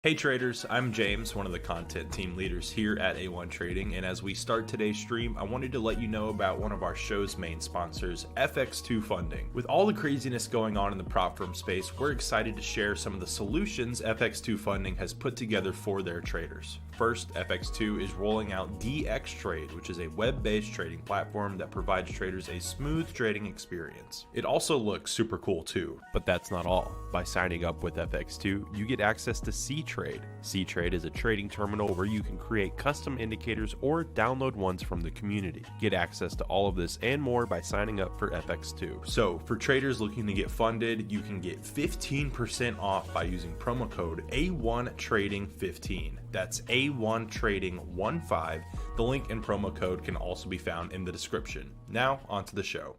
Hey traders, I'm James, one of the content team leaders here at A1 Trading, and as we start today's stream, I wanted to let you know about one of our show's main sponsors, FX2 Funding. With all the craziness going on in the prop firm space, we're excited to share some of the solutions FX2 Funding has put together for their traders. First, FX2 is rolling out DXTrade, which is a web-based trading platform that provides traders a smooth trading experience. It also looks super cool too. But that's not all. By signing up with FX2, you get access to C-Trade. C-Trade is a trading terminal where you can create custom indicators or download ones from the community. Get access to all of this and more by signing up for FX2. So, for traders looking to get funded, you can get 15% off by using promo code A1Trading15. That's A1Trading15. The link and promo code can also be found in the description. Now, onto the show.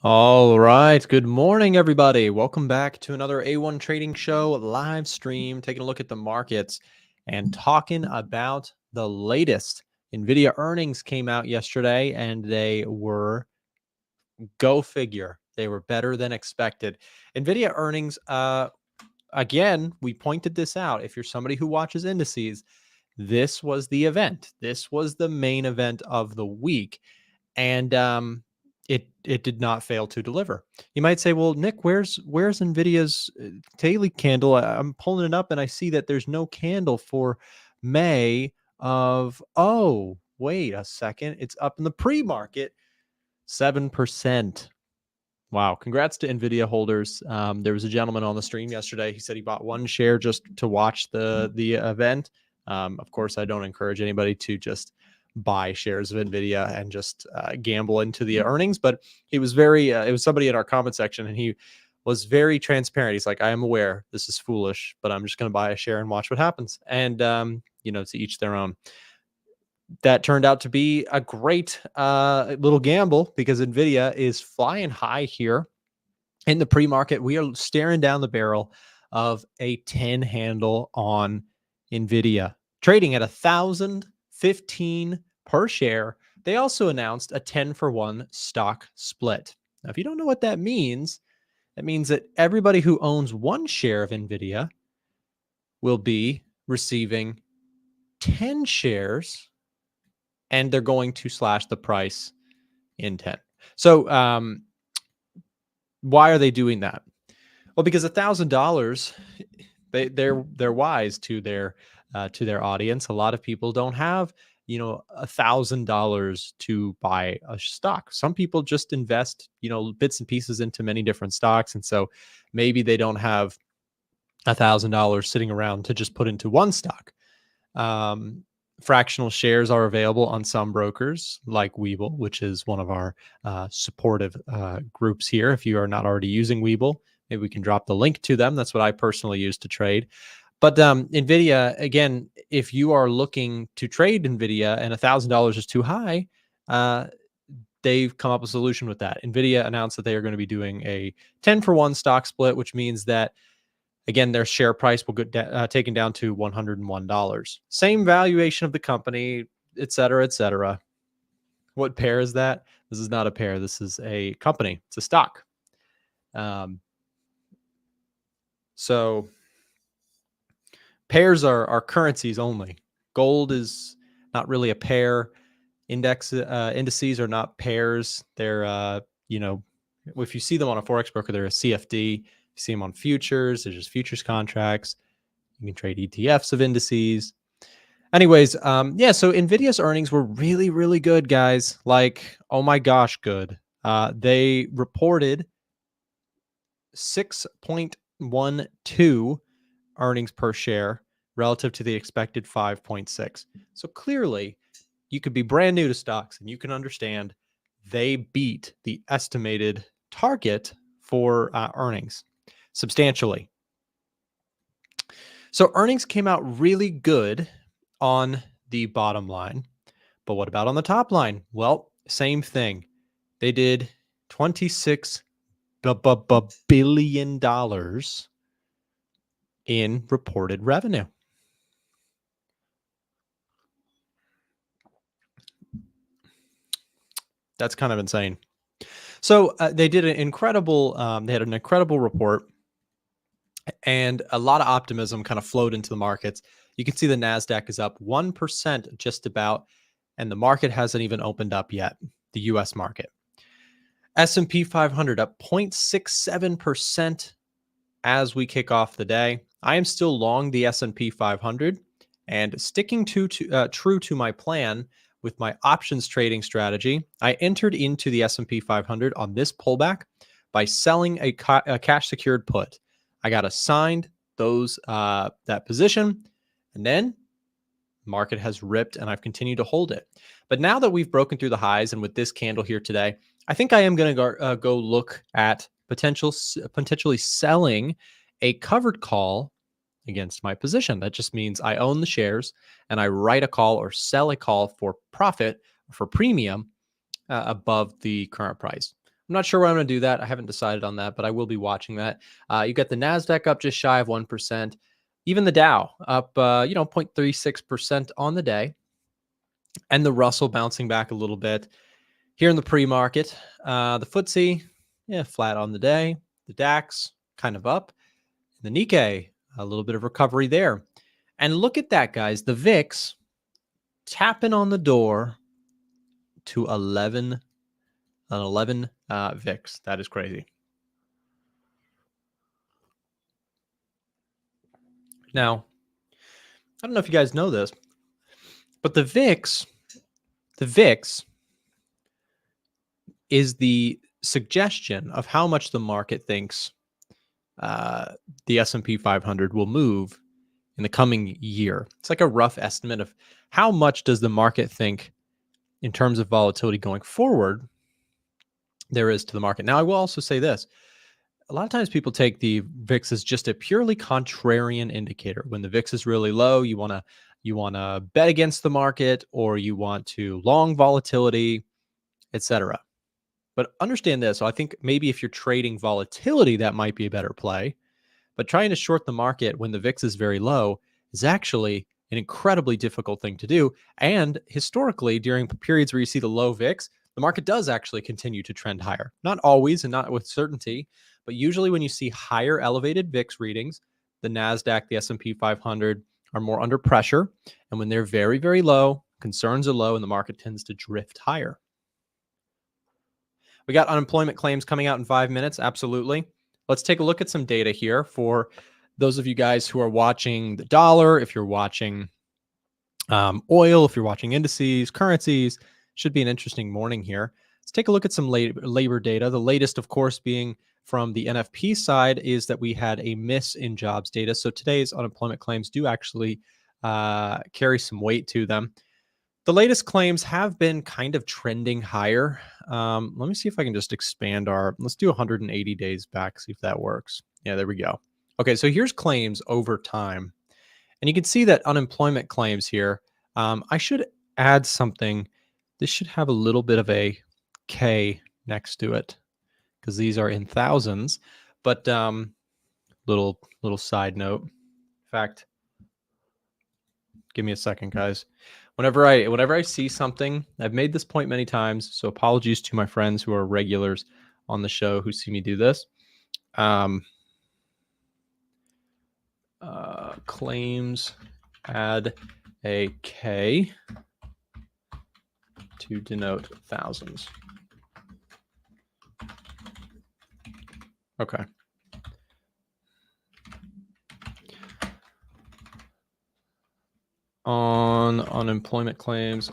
All right. Good morning, everybody. Welcome back to another A1 Trading Show live stream, taking a look at the markets and talking about the latest. Nvidia earnings came out yesterday, and they were, go figure, they were better than expected. Nvidia earnings, again, we pointed this out. If you're somebody who watches indices, this was the event. This was the main event of the week. And it did not fail to deliver. You might say, well, Nick, where's Nvidia's daily candle? I'm pulling it up and I see that there's no candle for May of, oh, wait a second. It's up in the pre-market, 7%. Wow. Congrats to Nvidia holders. There was a gentleman on the stream yesterday. He said he bought one share just to watch the event. Of course, I don't encourage anybody to just buy shares of Nvidia and just gamble into the earnings, but he was very it was somebody in our comment section, and he was very transparent. He's like, I am aware this is foolish, but I'm just going to buy a share and watch what happens. And to each their own. That turned out to be a great little gamble, because Nvidia is flying high here in the pre-market. We are staring down the barrel of a 10 handle on Nvidia, trading at 1,015 per share. They also announced a 10-for-1 stock split. Now, if you don't know what that means that everybody who owns one share of Nvidia will be receiving 10 shares, and they're going to slash the price in 10. So why are they doing that? Well, because $1,000, they're wise to their audience. A lot of people don't have $1,000 to buy a stock. Some people just invest bits and pieces into many different stocks, and so maybe they don't have $1,000 sitting around to just put into one stock. Fractional shares are available on some brokers like Webull, which is one of our supportive groups here. If you are not already using Webull, maybe we can drop the link to them. That's what I personally use to trade. But Nvidia, again, if you are looking to trade Nvidia and $1,000 is too high, they've come up with a solution with that. Nvidia announced that they are going to be doing a 10-for-1 stock split, which means that, again, their share price will get taken down to $101. Same valuation of the company, et cetera, et cetera. What pair is that? This is not a pair. This is a company. It's a stock. So pairs are currencies only. Gold is not really a pair. Indices are not pairs. They're, if you see them on a Forex broker, they're a CFD. You see them on futures. They're just futures contracts. You can trade ETFs of indices. Anyways, so Nvidia's earnings were really, really good, guys. Like, oh my gosh, good. They reported 6.12 earnings per share relative to the expected 5.6. So clearly, you could be brand new to stocks and you can understand they beat the estimated target for earnings substantially. So earnings came out really good on the bottom line, but what about on the top line? Well, same thing. They did $26 billion in reported revenue. That's kind of insane. So they did an incredible. They had an incredible report. and a lot of optimism kind of flowed into the markets. You can see the NASDAQ is up 1% just about, and the market hasn't even opened up yet, the US market. S&P 500 up 0.67% as we kick off the day. I am still long the S&P 500 and sticking true to my plan with my options trading strategy. I entered into the S&P 500 on this pullback by selling a cash secured put. I got assigned that position, and then market has ripped and I've continued to hold it. But now that we've broken through the highs and with this candle here today, I think I am going to go look at potentially selling a covered call against my position. That just means I own the shares and I write a call or sell a call for profit, for premium above the current price. I'm not sure where I'm going to do that. I haven't decided on that, but I will be watching that. You got the NASDAQ up just shy of 1%. Even the Dow up, 0.36% on the day. And the Russell bouncing back a little bit. Here in the pre-market, the FTSE, flat on the day. The DAX kind of up. The Nikkei, a little bit of recovery there. And look at that, guys. The VIX tapping on the door to 11 VIX. That is crazy. Now, I don't know if you guys know this, but the VIX is the suggestion of how much the market thinks the S&P 500 will move in the coming year. It's like a rough estimate of how much does the market think in terms of volatility going forward there is to the market. Now, I will also say this. A lot of times people take the VIX as just a purely contrarian indicator. When the VIX is really low, you want to bet against the market, or you want to long volatility, etc. But understand this. So I think maybe if you're trading volatility, that might be a better play. But trying to short the market when the VIX is very low is actually an incredibly difficult thing to do. And historically, during periods where you see the low VIX, the market does actually continue to trend higher. Not always and not with certainty, but usually when you see higher elevated VIX readings, the NASDAQ, the S&P 500 are more under pressure. And when they're very, very low, concerns are low and the market tends to drift higher. We got unemployment claims coming out in 5 minutes. Absolutely. Let's take a look at some data here for those of you guys who are watching the dollar. If you're watching oil, if you're watching indices, currencies, should be an interesting morning here. Let's take a look at some labor data. The latest, of course, being from the NFP side is that we had a miss in jobs data. So today's unemployment claims do actually carry some weight to them. The latest claims have been kind of trending higher. Let me see if I can just expand let's do 180 days back, see if that works. Yeah, there we go. Okay, so here's claims over time. And you can see that unemployment claims here. I should add something. This should have a little bit of a K next to it because these are in thousands. But little side note. In fact, give me a second, guys. Whenever I see something, I've made this point many times, so apologies to my friends who are regulars on the show who see me do this. Claims, add a K to denote thousands. Okay. On unemployment claims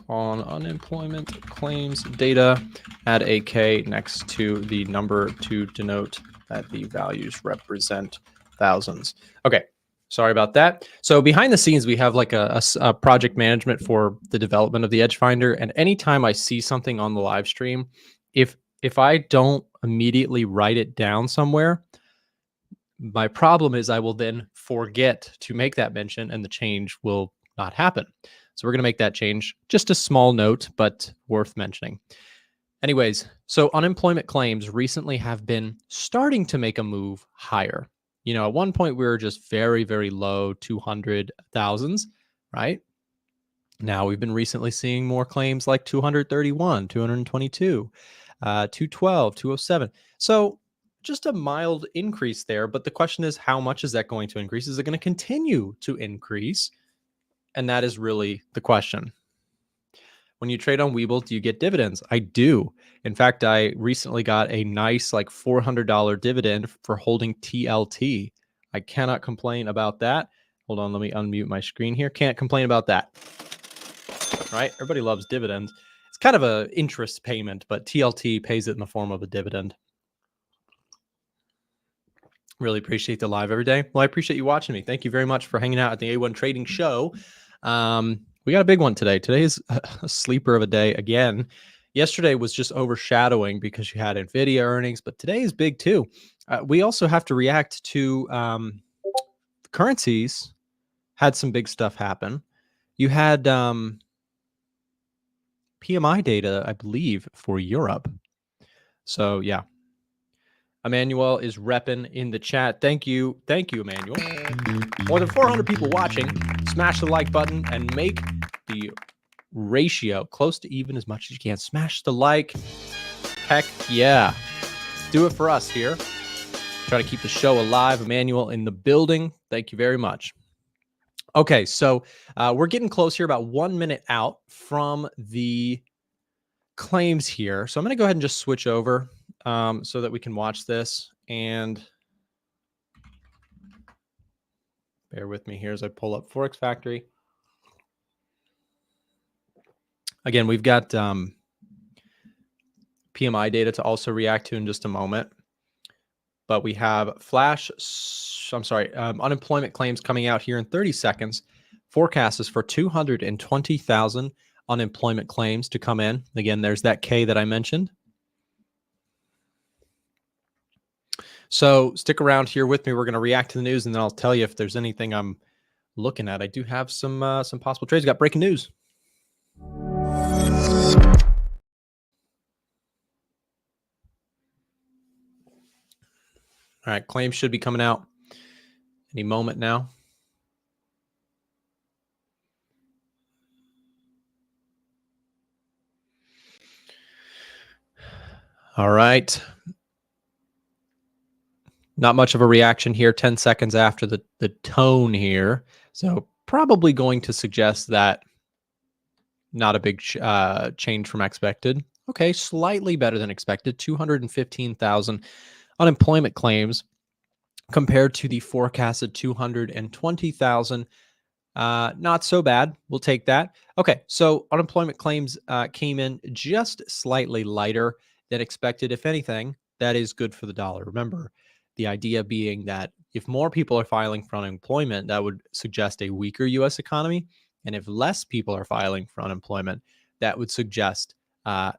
data, add a K next to the number to denote that the values represent thousands. Okay, sorry about that. So behind the scenes, we have like a project management for the development of the EDGEFINDER. And anytime I see something on the live stream, if I don't immediately write it down somewhere, my problem is I will then forget to make that mention and the change will not happen. So we're going to make that change. Just a small note, but worth mentioning. Anyways, so unemployment claims recently have been starting to make a move higher. You know, at one point we were just very, very low 200,000s, right? Now we've been recently seeing more claims like 231, 222, 212, 207. So just a mild increase there. But the question is, how much is that going to increase? Is it going to continue to increase? And that is really the question. When you trade on Webull, do you get dividends? I do. In fact, I recently got a nice like $400 dividend for holding TLT. I cannot complain about that. Hold on, let me unmute my screen here. Can't complain about that. Right? Everybody loves dividends. It's kind of an interest payment, but TLT pays it in the form of a dividend. Really appreciate the live every day. Well, I appreciate you watching me. Thank you very much for hanging out at the A1 Trading Show. We got a big one today. Today is a sleeper of a day again. Yesterday was just overshadowing because you had Nvidia earnings, but today is big too. We also have to react to currencies. Had some big stuff happen. You had PMI data, I believe, for Europe. So yeah. Emmanuel is repping in the chat. Thank you. Thank you, Emmanuel. More than 400 people watching. Smash the like button and make the ratio close to even as much as you can. Smash the like. Heck yeah. Do it for us here. Try to keep the show alive. Emmanuel in the building. Thank you very much. Okay, so we're getting close here, about 1 minute out from the claims here. So I'm going to go ahead and just switch over so that we can watch this. And bear with me here as I pull up Forex Factory. Again, we've got PMI data to also react to in just a moment. But we have unemployment claims coming out here in 30 seconds. Forecast is for 220,000 unemployment claims to come in. Again, there's that K that I mentioned. So stick around here with me. We're going to react to the news, and then I'll tell you if there's anything I'm looking at. I do have some possible trades. Got breaking news. All right, claims should be coming out any moment now. All right. Not much of a reaction here, 10 seconds after the tone here. So probably going to suggest that not a big change from expected. Okay, slightly better than expected. 215,000 unemployment claims compared to the forecasted 220,000. Not so bad. We'll take that. Okay, so unemployment claims came in just slightly lighter than expected. If anything, that is good for the dollar. Remember, the idea being that if more people are filing for unemployment, that would suggest a weaker U.S. economy. And if less people are filing for unemployment, that would suggest a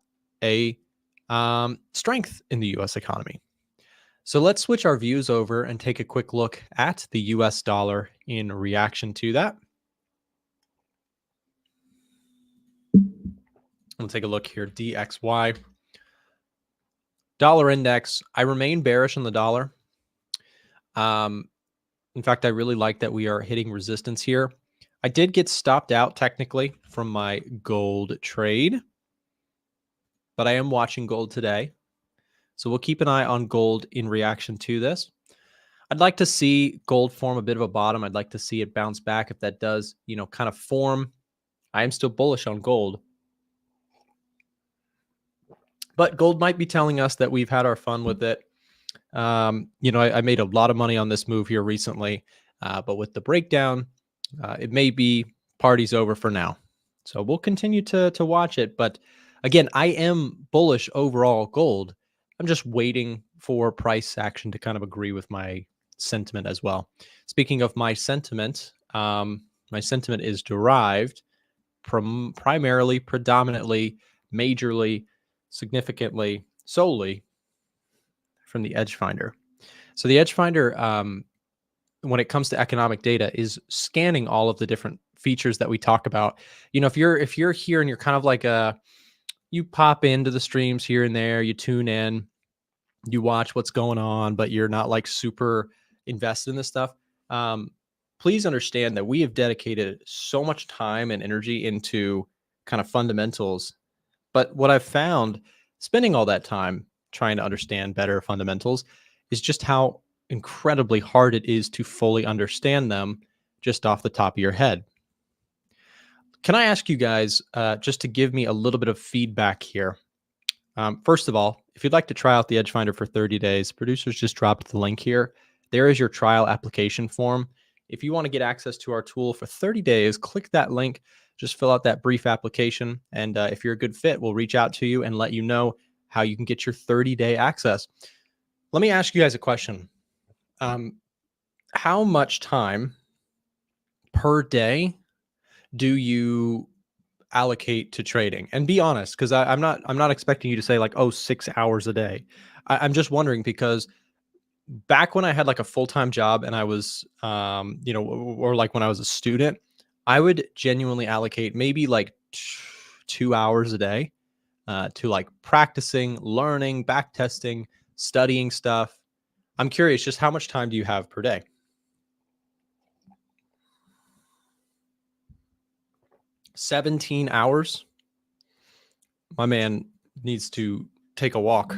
strength in the U.S. economy. So let's switch our views over and take a quick look at the U.S. dollar in reaction to that. We'll take a look here. DXY. Dollar index. I remain bearish on the dollar. In fact, I really like that we are hitting resistance here. I did get stopped out technically from my gold trade, but I am watching gold today. So we'll keep an eye on gold in reaction to this. I'd like to see gold form a bit of a bottom. I'd like to see it bounce back. If that does, kind of form, I am still bullish on gold. But gold might be telling us that we've had our fun with it. I made a lot of money on this move here recently, but with the breakdown, it may be party's over for now. So we'll continue to watch it. But again, I am bullish overall gold. I'm just waiting for price action to kind of agree with my sentiment as well. Speaking of my sentiment is derived from primarily, predominantly, majorly, significantly, solely from the EDGEFINDER. So the EDGEFINDER, when it comes to economic data, is scanning all of the different features that we talk about. If you're here and you're kind of like you pop into the streams here and there, you tune in, you watch what's going on, but you're not like super invested in this stuff. Please understand that we have dedicated so much time and energy into kind of fundamentals. But what I've found, spending all that time trying to understand better fundamentals, is just how incredibly hard it is to fully understand them just off the top of your head. Can I ask you guys just to give me a little bit of feedback here? First of all, if you'd like to try out the EDGEFINDER for 30 days, producers just dropped the link here. There is your trial application form. If you want to get access to our tool for 30 days, click that link, just fill out that brief application. And if you're a good fit, we'll reach out to you and let you know how you can get your 30-day access. Let me ask you guys a question. How much time per day do you allocate to trading? And be honest, because I'm not expecting you to say like, oh, 6 hours a day. I'm just wondering, because back when I had like a full-time job and I was, or like when I was a student, I would genuinely allocate maybe like 2 hours a day to like practicing, learning, back testing, studying stuff. I'm curious, just how much time do you have per day? $17 hours. My man needs to take a walk.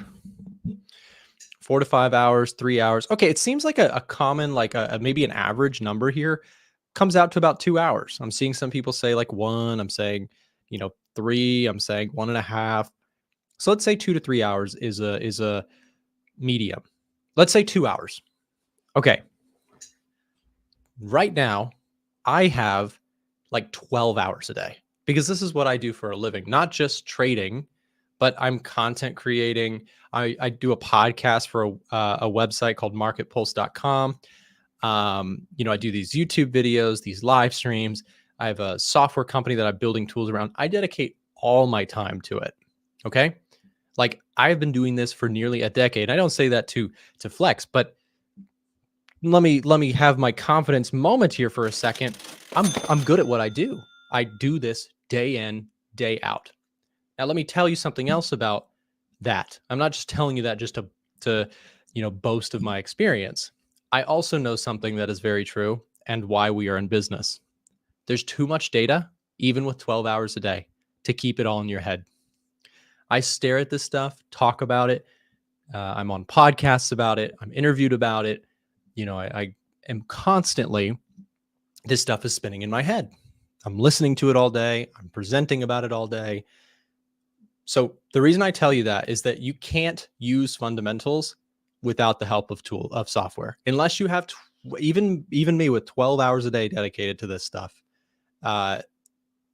4 to 5 hours, 3 hours. Okay, it seems like a common, like maybe an average number here comes out to about 2 hours. I'm seeing some people say like 1. I'm saying, 3. I'm saying 1.5. So let's say 2 to 3 hours is a medium. Let's say 2 hours. Okay. Right now, I have like 12 hours a day, because this is what I do for a living, not just trading, but I'm content creating. I do a podcast for a website called marketpulse.com. I do these YouTube videos, these live streams. I have a software company that I'm building tools around. I dedicate all my time to it. Okay. Like, I've been doing this for nearly a decade. I don't say that to flex, but let me have my confidence moment here for a second. I'm good at what I do. I do this day in, day out. Now, let me tell you something else about that. I'm not just telling you that just to boast of my experience. I also know something that is very true, and why we are in business. There's too much data, even with 12 hours a day, to keep it all in your head. I stare at this stuff, talk about it. I'm on podcasts about it. I'm interviewed about it. I am constantly, this stuff is spinning in my head. I'm listening to it all day. I'm presenting about it all day. So the reason I tell you that is that you can't use fundamentals without the help of software, unless you have even me with 12 hours a day dedicated to this stuff.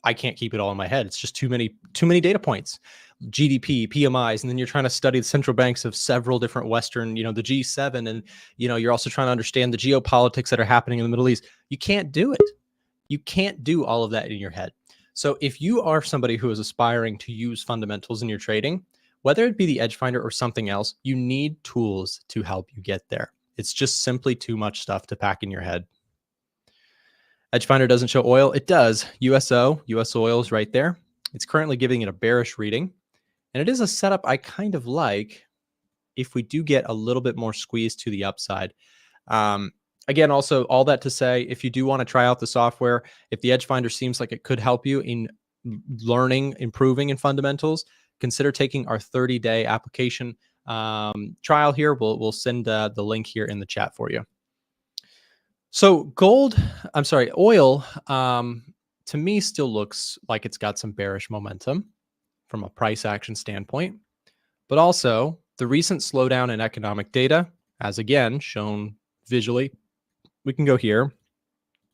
I can't keep it all in my head. It's just too many data points, GDP, PMIs, and then you're trying to study the central banks of several different Western, the G7, and you're also trying to understand the geopolitics that are happening in the Middle East. You can't do it. You can't do all of that in your head. So if you are somebody who is aspiring to use fundamentals in your trading, whether it be the EDGEFINDER or something else, you need tools to help you get there. It's just simply too much stuff to pack in your head. EDGEFINDER doesn't show oil. It does. US oil is right there. It's currently giving it a bearish reading. And it is a setup I kind of like if we do get a little bit more squeeze to the upside. Again, also all that to say, if you do want to try out the software, if the EDGEFINDER seems like it could help you in learning, improving in fundamentals, consider taking our 30-day application trial here. We'll send the link here in the chat for you. So oil, to me still looks like it's got some bearish momentum from a price action standpoint, but also the recent slowdown in economic data, as again shown visually. We can go here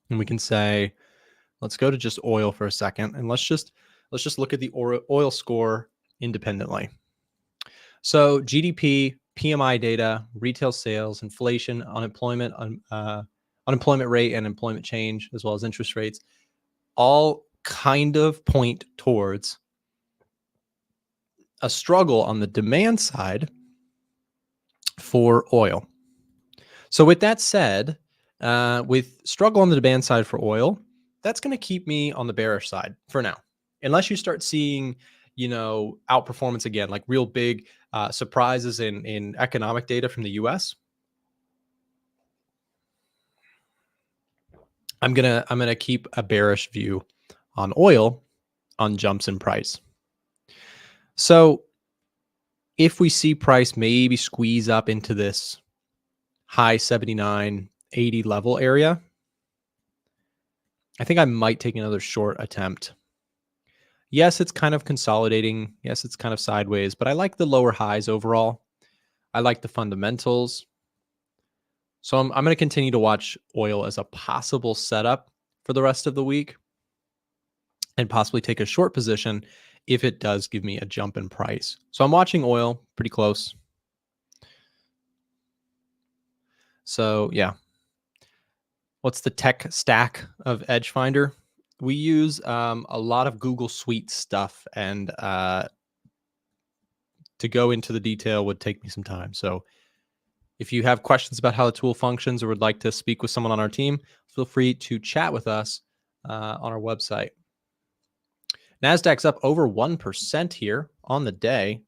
and we can say, let's go to just oil for a second, and let's just look at the oil score independently. So GDP, PMI data, retail sales, inflation, unemployment rate, and employment change, as well as interest rates, all kind of point towards a struggle on the demand side for oil. So with that said, with struggle on the demand side for oil, that's going to keep me on the bearish side for now, unless you start seeing, outperformance again, like real big surprises in economic data from the US. I'm gonna keep a bearish view on oil on jumps in price. So if we see price maybe squeeze up into this high 79, 80 level area, I think I might take another short attempt. Yes, it's kind of consolidating. Yes, it's kind of sideways, but I like the lower highs overall. I like the fundamentals. So I'm going to continue to watch oil as a possible setup for the rest of the week and possibly take a short position if it does give me a jump in price. So I'm watching oil pretty close. So yeah. What's the tech stack of EDGEFINDER? We use a lot of Google Suite stuff, and to go into the detail would take me some time. So if you have questions about how the tool functions or would like to speak with someone on our team, feel free to chat with us on our website. NASDAQ's up over 1% here on the day.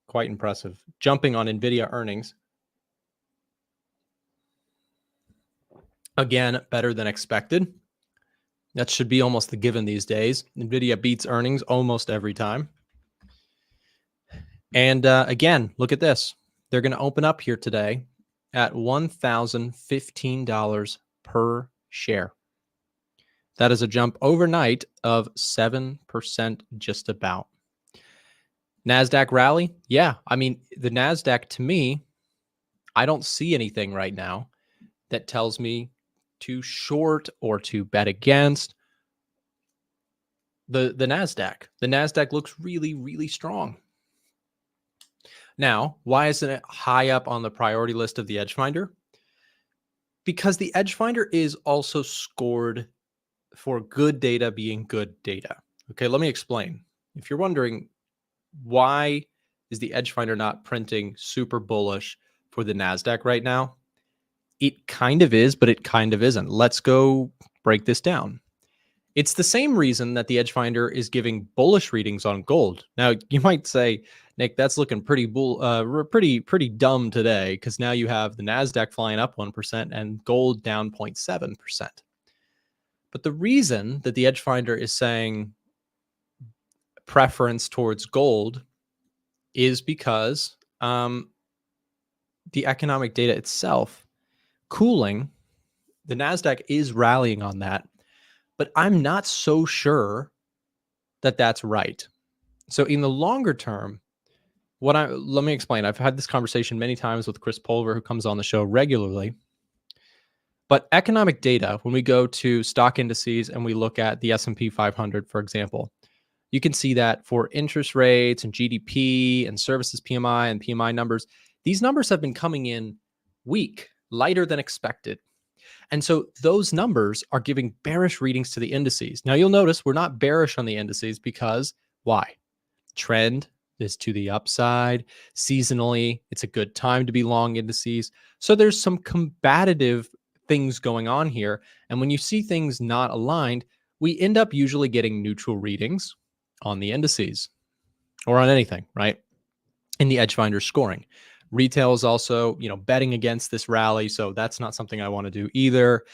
Quite impressive. Jumping on Nvidia earnings. Again, better than expected. That should be almost the given these days. Nvidia beats earnings almost every time. And again, look at this. They're going to open up here today at $1,015 per share. That is a jump overnight of 7% just about. NASDAQ rally? Yeah, I mean, the NASDAQ to me, I don't see anything right now that tells me to short or to bet against the NASDAQ. The NASDAQ looks really, really strong. Now, why isn't it high up on the priority list of the EDGEFINDER? Because the EDGEFINDER is also scored for good data being good data. Okay, let me explain. If you're wondering why is the EDGEFINDER not printing super bullish for the NASDAQ right now, it kind of is, but it kind of isn't. Let's go break this down. It's the same reason that the EDGEFINDER is giving bullish readings on gold. Now, you might say, Nick, that's looking pretty dumb today, because now you have the NASDAQ flying up 1% and gold down 0.7%. But the reason that the EDGEFINDER is saying preference towards gold is because the economic data itself cooling, the NASDAQ is rallying on that, but I'm not so sure that that's right. So in the longer term, let me explain. I've had this conversation many times with Chris Pulver, who comes on the show regularly. But economic data, when we go to stock indices and we look at the S&P 500, for example, you can see that for interest rates and GDP and services PMI and PMI numbers, these numbers have been coming in weak, lighter than expected. And so those numbers are giving bearish readings to the indices. Now you'll notice we're not bearish on the indices because why? Trend is to the upside. Seasonally, it's a good time to be long indices. So there's some combative things going on here. And when you see things not aligned, we end up usually getting neutral readings on the indices or on anything, right? In the EDGEFINDER scoring. Retail is also, betting against this rally. So that's not something I want to do either.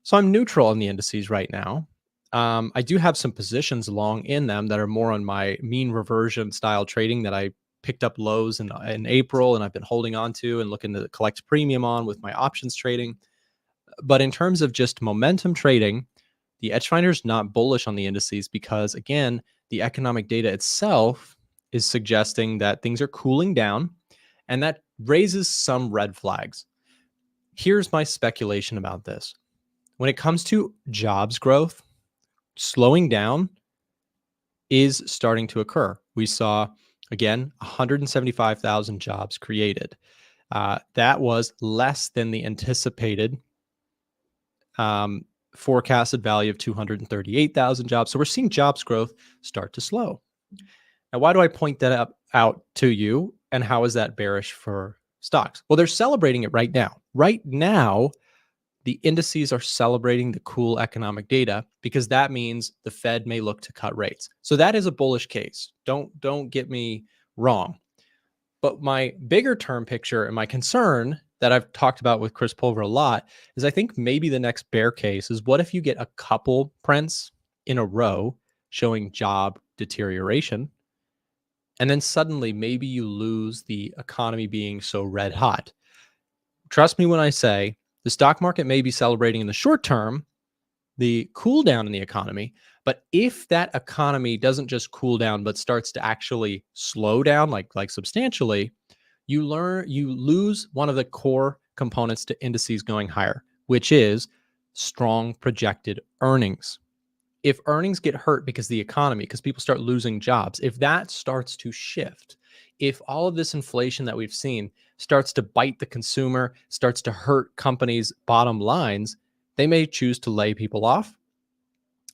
So I'm neutral on the indices right now. I do have some positions long in them that are more on my mean reversion style trading that I picked up lows in April and I've been holding on to and looking to collect premium on with my options trading. But in terms of just momentum trading, the EDGEFINDER is not bullish on the indices because, again, the economic data itself is suggesting that things are cooling down, and that raises some red flags. Here's my speculation about this. When it comes to jobs growth, slowing down is starting to occur. We saw, again, 175,000 jobs created. That was less than the anticipated forecasted value of 238,000 jobs. So we're seeing jobs growth start to slow. Now, why do I point that out to you? And how is that bearish for stocks? Well, they're celebrating it right now. Right now, the indices are celebrating the cool economic data because that means the Fed may look to cut rates. So that is a bullish case. Don't get me wrong. But my bigger term picture and my concern that I've talked about with Chris Pulver a lot is I think maybe the next bear case is what if you get a couple prints in a row showing job deterioration, and then suddenly maybe you lose the economy being so red hot. trust me when I say the stock market may be celebrating in the short term the cool down in the economy, but if that economy doesn't just cool down but starts to actually slow down like substantially, you lose one of the core components to indices going higher, which is strong projected earnings. If earnings get hurt because the economy, because people start losing jobs, if that starts to shift, if all of this inflation that we've seen starts to bite the consumer, starts to hurt companies' bottom lines, they may choose to lay people off.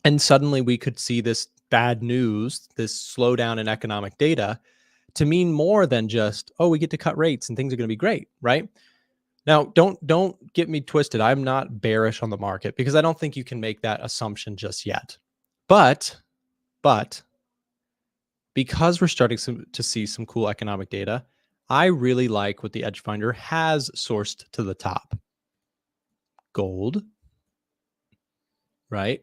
And suddenly we could see this bad news, this slowdown in economic data, to mean more than just, oh, we get to cut rates and things are going to be great, right? Now, don't get me twisted. I'm not bearish on the market because I don't think you can make that assumption just yet. But because we're starting to see some cool economic data, I really like what the EDGEFINDER has sourced to the top. Gold, right?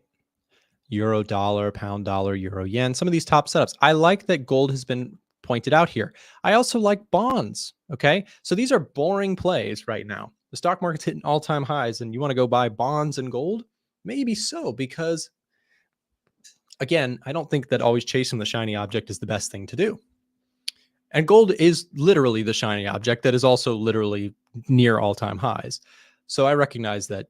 Euro dollar, pound dollar, euro yen, some of these top setups. I like that gold has been pointed out here. I also like bonds, okay? So these are boring plays right now. The stock market's hitting all-time highs and you want to go buy bonds and gold? Maybe so, because again, I don't think that always chasing the shiny object is the best thing to do. And gold is literally the shiny object that is also literally near all-time highs. So I recognize that,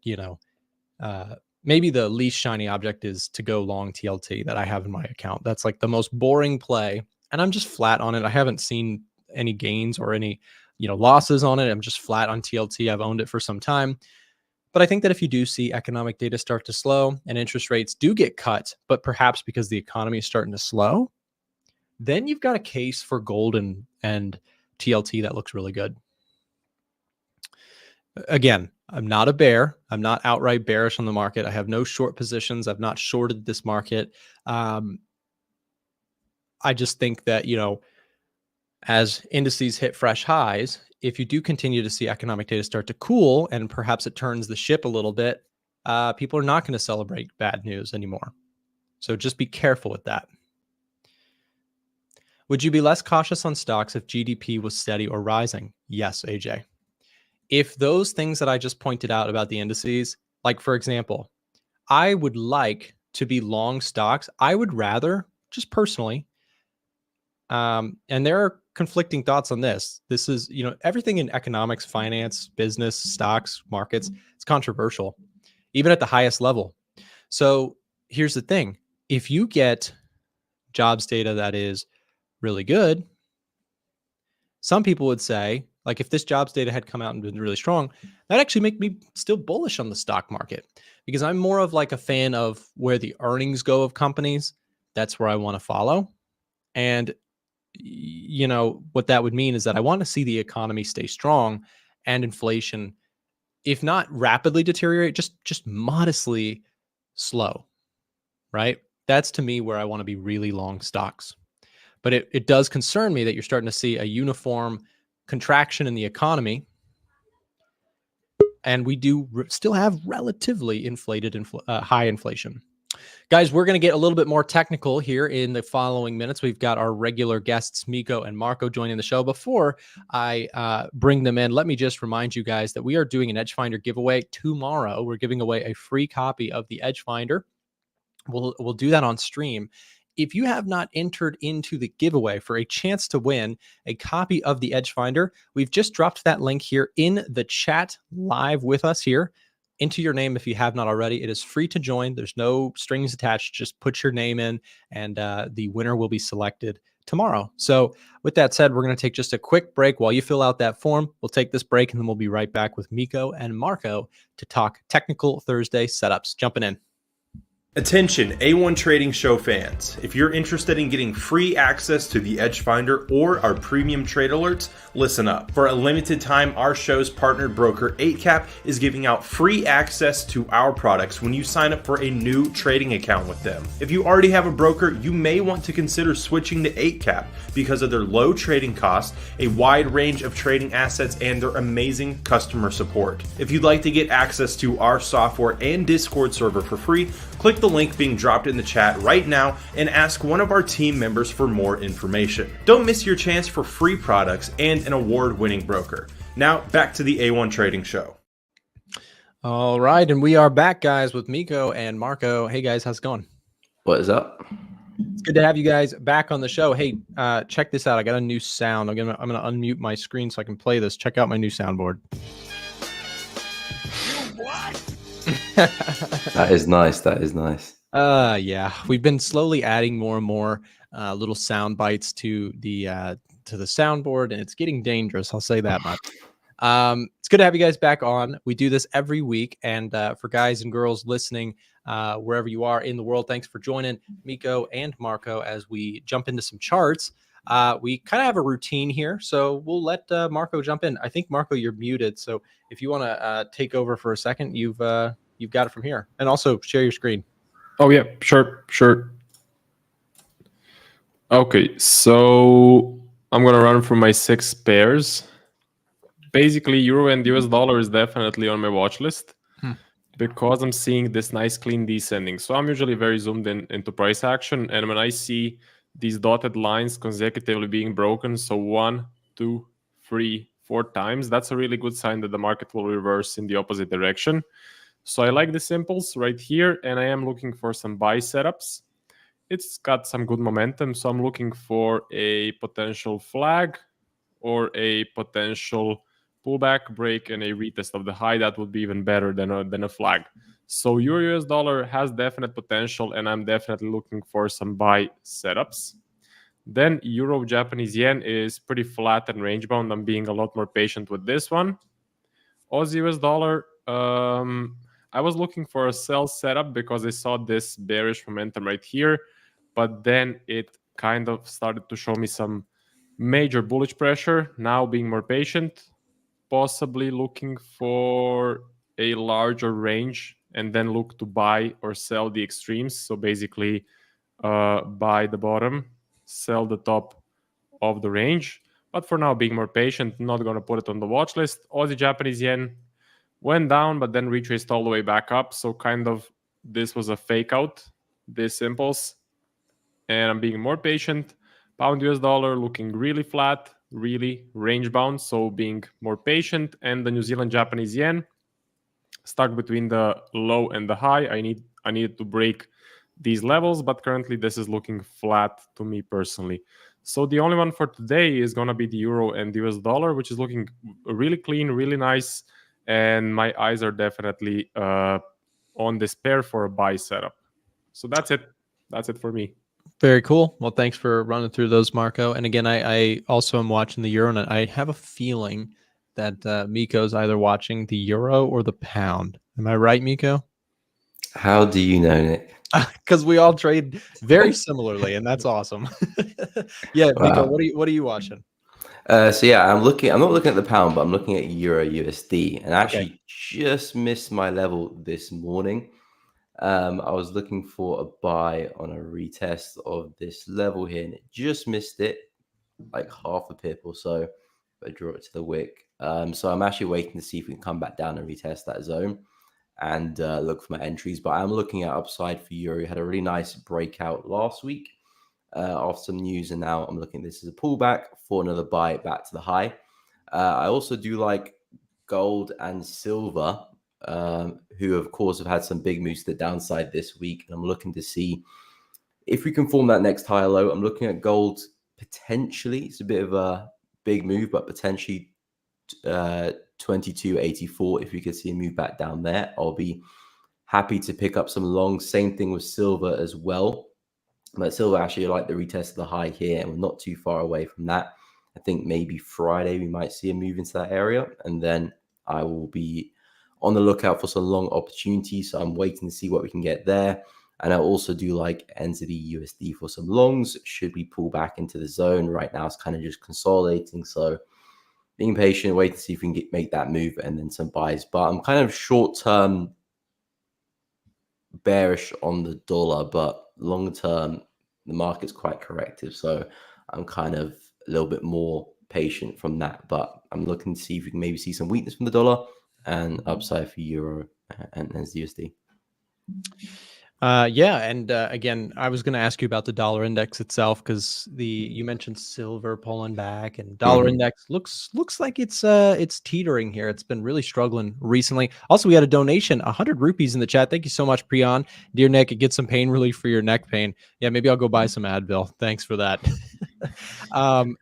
maybe the least shiny object is to go long TLT that I have in my account. That's like the most boring play. And I'm just flat on it. I haven't seen any gains or any, losses on it. I'm just flat on TLT. I've owned it for some time. But I think that if you do see economic data start to slow and interest rates do get cut, but perhaps because the economy is starting to slow, then you've got a case for gold and TLT that looks really good. Again, I'm not a bear. I'm not outright bearish on the market. I have no short positions. I've not shorted this market. I just think that, as indices hit fresh highs, if you do continue to see economic data start to cool and perhaps it turns the ship a little bit, people are not going to celebrate bad news anymore. So just be careful with that. Would you be less cautious on stocks if GDP was steady or rising? Yes, AJ. If those things that I just pointed out about the indices, like for example, I would like to be long stocks. I would rather, just personally, and there are conflicting thoughts on this. This is, everything in economics, finance, business, stocks, markets, it's controversial, even at the highest level. So here's the thing. If you get jobs data that is really good, some people would say, like if this jobs data had come out and been really strong, that actually make me still bullish on the stock market, because I'm more of like a fan of where the earnings go of companies. That's where I want to follow. And what that would mean is that I want to see the economy stay strong and inflation, if not rapidly deteriorate, just modestly slow, right? That's to me where I want to be really long stocks. But it does concern me that you're starting to see a uniform contraction in the economy, and we do still have relatively inflated high inflation. Guys, we're going to get a little bit more technical here in the following minutes. We've got our regular guests, Miko and Marco, joining the show. Before I bring them in, let me just remind you guys that we are doing an EDGEFINDER giveaway tomorrow. We're giving away a free copy of the EDGEFINDER. We'll do that on stream. If you have not entered into the giveaway for a chance to win a copy of the EDGEFINDER, we've just dropped that link here in the chat live with us here. Enter your name if you have not already. It is free to join. There's no strings attached. Just put your name in, and the winner will be selected tomorrow. So with that said, we're going to take just a quick break while you fill out that form. We'll take this break, and then we'll be right back with Miko and Marco to talk technical Thursday setups. Jumping in. Attention A1 Trading Show fans, if you're interested in getting free access to the EDGEFINDER or our premium trade alerts, listen up. For a limited time, our show's partnered broker Eightcap is giving out free access to our products when you sign up for a new trading account with them. If you already have a broker, you may want to consider switching to Eightcap because of their low trading costs, a wide range of trading assets, and their amazing customer support. If you'd like to get access to our software and Discord server for free, click the link being dropped in the chat right now and ask one of our team members for more information. Don't miss your chance for free products and an award-winning broker. Now back to the A1 Trading Show. All right, and we are back, guys, with Miko and Marco. Hey, guys, how's it going? What is up? It's good to have you guys back on the show. Hey, check this out. I got a new sound. I'm gonna unmute my screen so I can play this. Check out my new soundboard. That is nice. That is nice. Yeah, we've been slowly adding more and more little sound bites to the soundboard, and it's getting dangerous. I'll say that much. It's good to have you guys back on. We do this every week, and for guys and girls listening, wherever you are in the world, thanks for joining Miko and Marco as we jump into some charts. We kind of have a routine here, so we'll let Marco jump in. I think, Marco, you're muted, so if you want to take over for a second, you've got it from here. And also share your screen. Oh, yeah, sure. Okay, so I'm going to run through my 6 pairs. Basically, Euro and US dollar is definitely on my watch list because I'm seeing this nice clean descending. So I'm usually very zoomed into price action. And when I see these dotted lines consecutively being broken, so 1, 2, 3, 4 times, that's a really good sign that the market will reverse in the opposite direction. So I like the simples right here, and I am looking for some buy setups. It's got some good momentum, so I'm looking for a potential flag or a potential pullback break and a retest of the high. That would be even better than a flag. So Euro US dollar has definite potential, and I'm definitely looking for some buy setups. Then Euro Japanese yen is pretty flat and range bound. I'm being a lot more patient with this one. Aussie US dollar, I was looking for a sell setup because I saw this bearish momentum right here, but then it kind of started to show me some major bullish pressure. Now being more patient, possibly looking for a larger range and then look to buy or sell the extremes. So basically buy the bottom, sell the top of the range. But for now, being more patient, not going to put it on the watch list. Aussie Japanese yen went down, but then retraced all the way back up. So kind of this was a fake out, this impulse. And I'm being more patient. Pound US dollar looking really flat, really range bound. So being more patient. And the New Zealand Japanese yen stuck between the low and the high. I needed to break these levels, but currently this is looking flat to me personally. So the only one for today is going to be the Euro and the US dollar, which is looking really clean, really nice. And my eyes are definitely on this pair for a buy setup. So that's it. That's it for me. Very cool. Well, thanks for running through those, Marco. And again, I also am watching the Euro, and I have a feeling that Miko's either watching the Euro or the pound. Am I right, Miko? How do you know, Nick? Because we all trade very similarly, and that's awesome. Yeah, Miko, Wow. what are you watching? So yeah, I'm not looking at the pound, but I'm looking at Euro USD, and I actually just missed my level this morning. I was looking for a buy on a retest of this level here, and it just missed it, like half a pip or so. I draw it to the wick. So I'm actually waiting to see if we can come back down and retest that zone and look for my entries. But I'm looking at upside for Euro. Had a really nice breakout last week after some news, and now I'm looking at this as a pullback for another buy back to the high. I also do like gold and silver, who of course have had some big moves to the downside this week. And I'm looking to see if we can form that next higher low. I'm looking at gold potentially. It's a bit of a big move, but potentially 22.84. If we could see a move back down there, I'll be happy to pick up some long. Same thing with silver as well. But silver actually, I like the retest of the high here, and we're not too far away from that. I think maybe Friday we might see a move into that area, and then I will be on the lookout for some long opportunities. So I'm waiting to see what we can get there. And I also do like NZD USD for some longs. Should we pull back into the zone? Right now it's kind of just consolidating. So being patient, waiting to see if we can make that move and then some buys. But I'm kind of short-term bearish on the dollar, but long-term the market's quite corrective. So I'm kind of a little bit more patient from that. But I'm looking to see if we can maybe see some weakness from the dollar and upside for Euro and USD. Yeah, and again, I was going to ask you about the dollar index itself because you mentioned silver pulling back, and dollar Mhm. index looks like it's teetering here. It's been really struggling recently. Also, we had a donation, 100 rupees in the chat. Thank you so much, Priyan. Dear Nick, get some pain relief for your neck pain. Yeah, maybe I'll go buy some Advil. Thanks for that.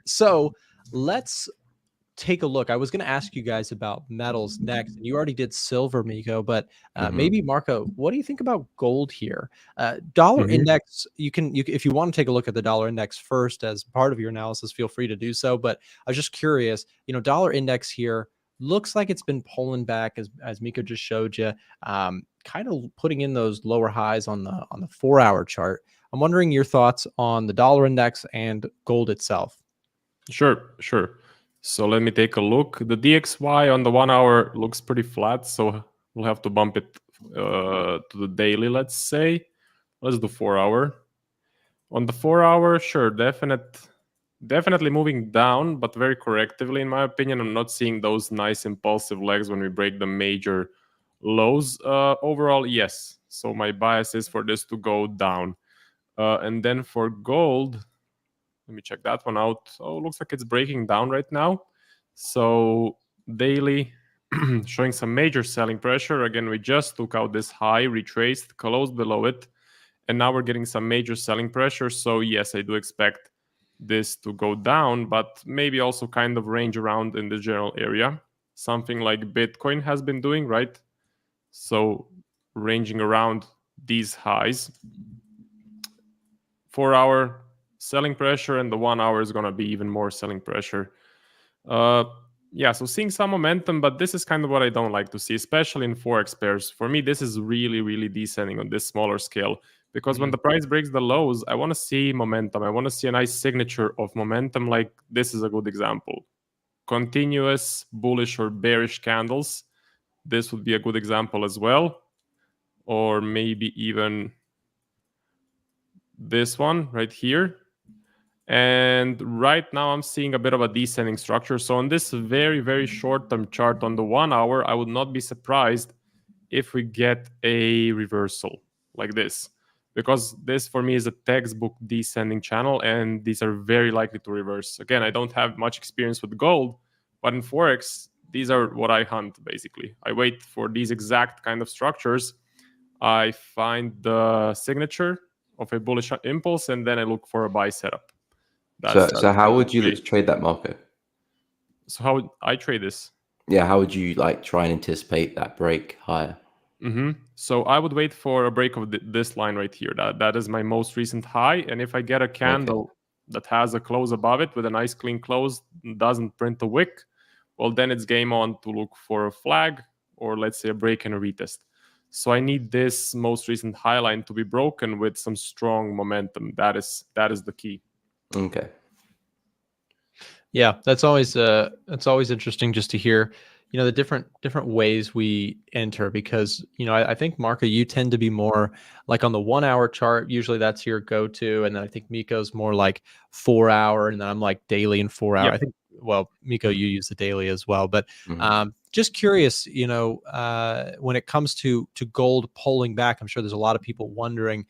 So let's take a look. I was going to ask you guys about metals next, and you already did silver, Miko, but Mhm. maybe Marco, what do you think about gold here? Dollar Mhm. index, if you want to take a look at the dollar index first as part of your analysis, feel free to do so. But I was just curious, dollar index here looks like it's been pulling back as Miko just showed you, kind of putting in those lower highs on the 4-hour chart. I'm wondering your thoughts on the dollar index and gold itself. Sure. So let me take a look. The DXY on the 1 hour looks pretty flat, so we'll have to bump it to the daily, let's say. Let's do 4 hour. On the 4 hour, sure, definitely moving down, but very correctively, in my opinion. I'm not seeing those nice impulsive legs when we break the major lows. Overall, yes. So my bias is for this to go down. And then for gold, let me check that one out. Oh, looks like it's breaking down right now. So daily showing some major selling pressure. Again, we just took out this high, retraced, closed below it, and now we're getting some major selling pressure. So yes, I do expect this to go down, but maybe also kind of range around in the general area. Something like Bitcoin has been doing, right? So ranging around these highs. 4 hour selling pressure, and the 1 hour is going to be even more selling pressure. Yeah, so seeing some momentum, but this is kind of what I don't like to see, especially in Forex pairs. For me, this is really descending on this smaller scale, because when the price breaks the lows, I want to see momentum. I want to see a nice signature of momentum. Like this is a good example. Continuous bullish or bearish candles. This would be a good example as well. Or maybe even this one right here. And right now I'm seeing a bit of a descending structure. So on this very short-term chart on the 1 hour, I would not be surprised if we get a reversal like this, because this for me is a textbook descending channel, and these are very likely to reverse. Again, I don't have much experience with gold, but in Forex, these are what I hunt, basically. I wait for these exact kind of structures. I find the signature of a bullish impulse, and then I look for a buy setup. So how would you way. trade that, Marco? So how would I trade this? Yeah, how would you like try and anticipate that break higher? So I would wait for a break of this line right here. That is my most recent high, and if I get a candle that has a close above it with a nice clean close, doesn't print a wick, well then it's game on to look for a flag, or let's say a break and a retest. So I need this most recent high line to be broken with some strong momentum. That is the key. Okay. Yeah, that's always interesting just to hear, the different ways we enter, because I think, Marco, you tend to be more like on the 1 hour chart. Usually that's your go-to, and then I think Miko's more like 4 hour, and then I'm like daily and 4 hour. Yeah. I think, well, Miko, you use the daily as well, but Mhm. just curious, when it comes to gold pulling back, I'm sure there's a lot of people wondering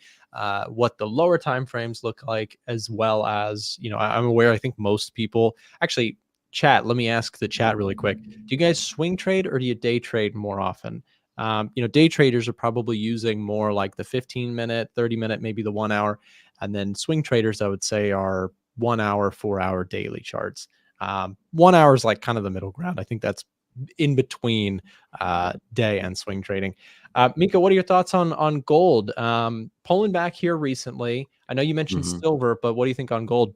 what the lower time frames look like, as well as, I'm aware, I think most people actually. Chat, let me ask the chat really quick. Do you guys swing trade or do you day trade more often? Day traders are probably using more like the 15-minute, 30-minute, maybe the 1 hour. And then swing traders, I would say, are 1 hour, 4 hour daily charts. 1 hour is like kind of the middle ground. I think that's in between day and swing trading. Mika, what are your thoughts on gold? Pulling back here recently. I know you mentioned silver, but what do you think on gold?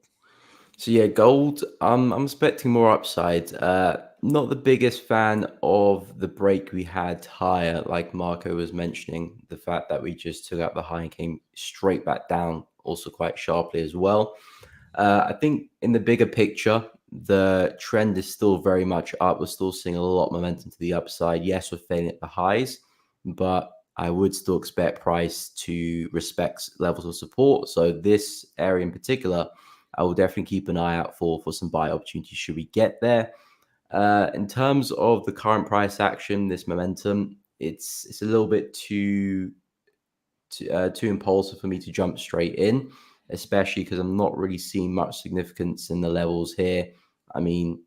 So yeah, gold. I'm expecting more upside. Not the biggest fan of the break we had higher, like Marco was mentioning. The fact that we just took out the high and came straight back down, also quite sharply as well. I think in the bigger picture, the trend is still very much up. We're still seeing a lot of momentum to the upside. Yes, we're failing at the highs, but I would still expect price to respect levels of support. So this area in particular, I will definitely keep an eye out for some buy opportunities should we get there. In terms of the current price action, this momentum, it's a little bit too too impulsive for me to jump straight in, especially because I'm not really seeing much significance in the levels here. I mean,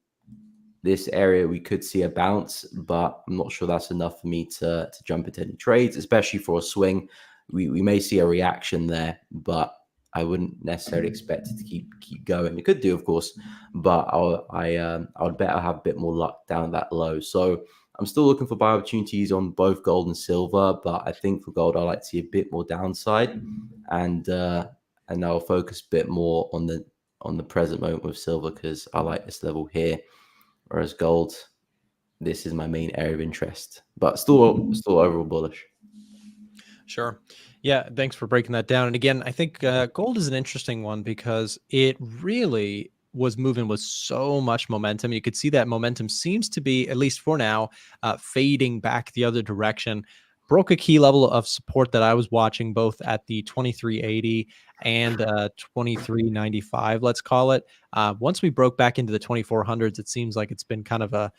this area we could see a bounce, but I'm not sure that's enough for me to jump into any trades, especially for a swing. We may see a reaction there, but I wouldn't necessarily expect it to keep going. It could do, of course, but I would bet I'll have a bit more luck down that low. So I'm still looking for buy opportunities on both gold and silver, but I think for gold I like to see a bit more downside, and I'll focus a bit more on the present moment with silver because I like this level here, whereas gold, this is my main area of interest, but still overall bullish. Sure. Yeah, thanks for breaking that down. And again, I think gold is an interesting one because it really was moving with so much momentum. You could see that momentum seems to be, at least for now, fading back the other direction. Broke a key level of support that I was watching both at the 2380 and 2395, let's call it. Once we broke back into the 2400s, it seems like it's been kind of a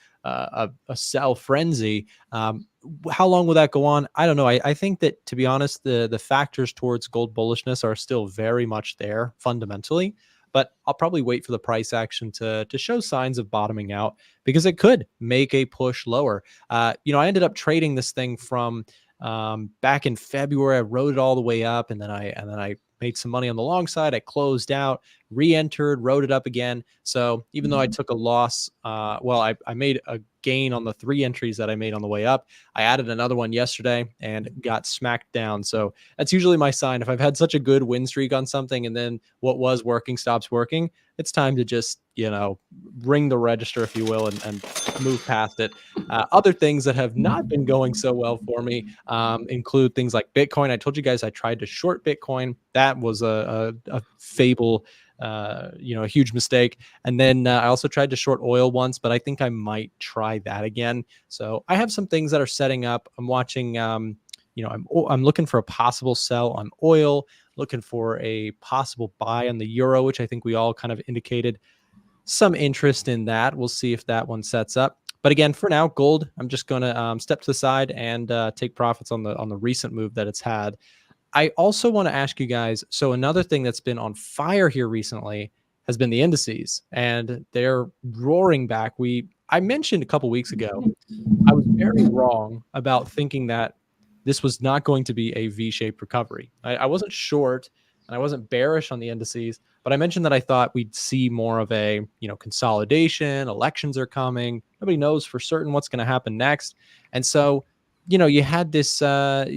sell frenzy. How long will that go on? I don't know. I think that, to be honest, the factors towards gold bullishness are still very much there fundamentally, but I'll probably wait for the price action to show signs of bottoming out because it could make a push lower. I ended up trading this thing from back in February. I rode it all the way up, and then I made some money on the long side. I closed out, re-entered, rode it up again. So even though I took a loss, I made a gain on the 3 entries that I made on the way up. I added another one yesterday and got smacked down. So that's usually my sign. If I've had such a good win streak on something and then what was working stops working, it's time to just, ring the register, if you will, and move past it. Other things that have not been going so well for me include things like Bitcoin. I told you guys I tried to short Bitcoin. That was a fable, a huge mistake. And then I also tried to short oil once, but I think I might try that again. So I have some things that are setting up. I'm watching, I'm looking for a possible sell on oil, looking for a possible buy on the euro, which I think we all kind of indicated some interest in that. We'll see if that one sets up. But again, for now, gold, I'm just going to step to the side and take profits on the recent move that it's had. I also want to ask you guys, so another thing that's been on fire here recently has been the indices, and they're roaring back. I mentioned a couple weeks ago, I was very wrong about thinking that this was not going to be a V-shaped recovery. I wasn't short and I wasn't bearish on the indices, but I mentioned that I thought we'd see more of a, consolidation. Elections are coming. Nobody knows for certain what's going to happen next. And so, you had this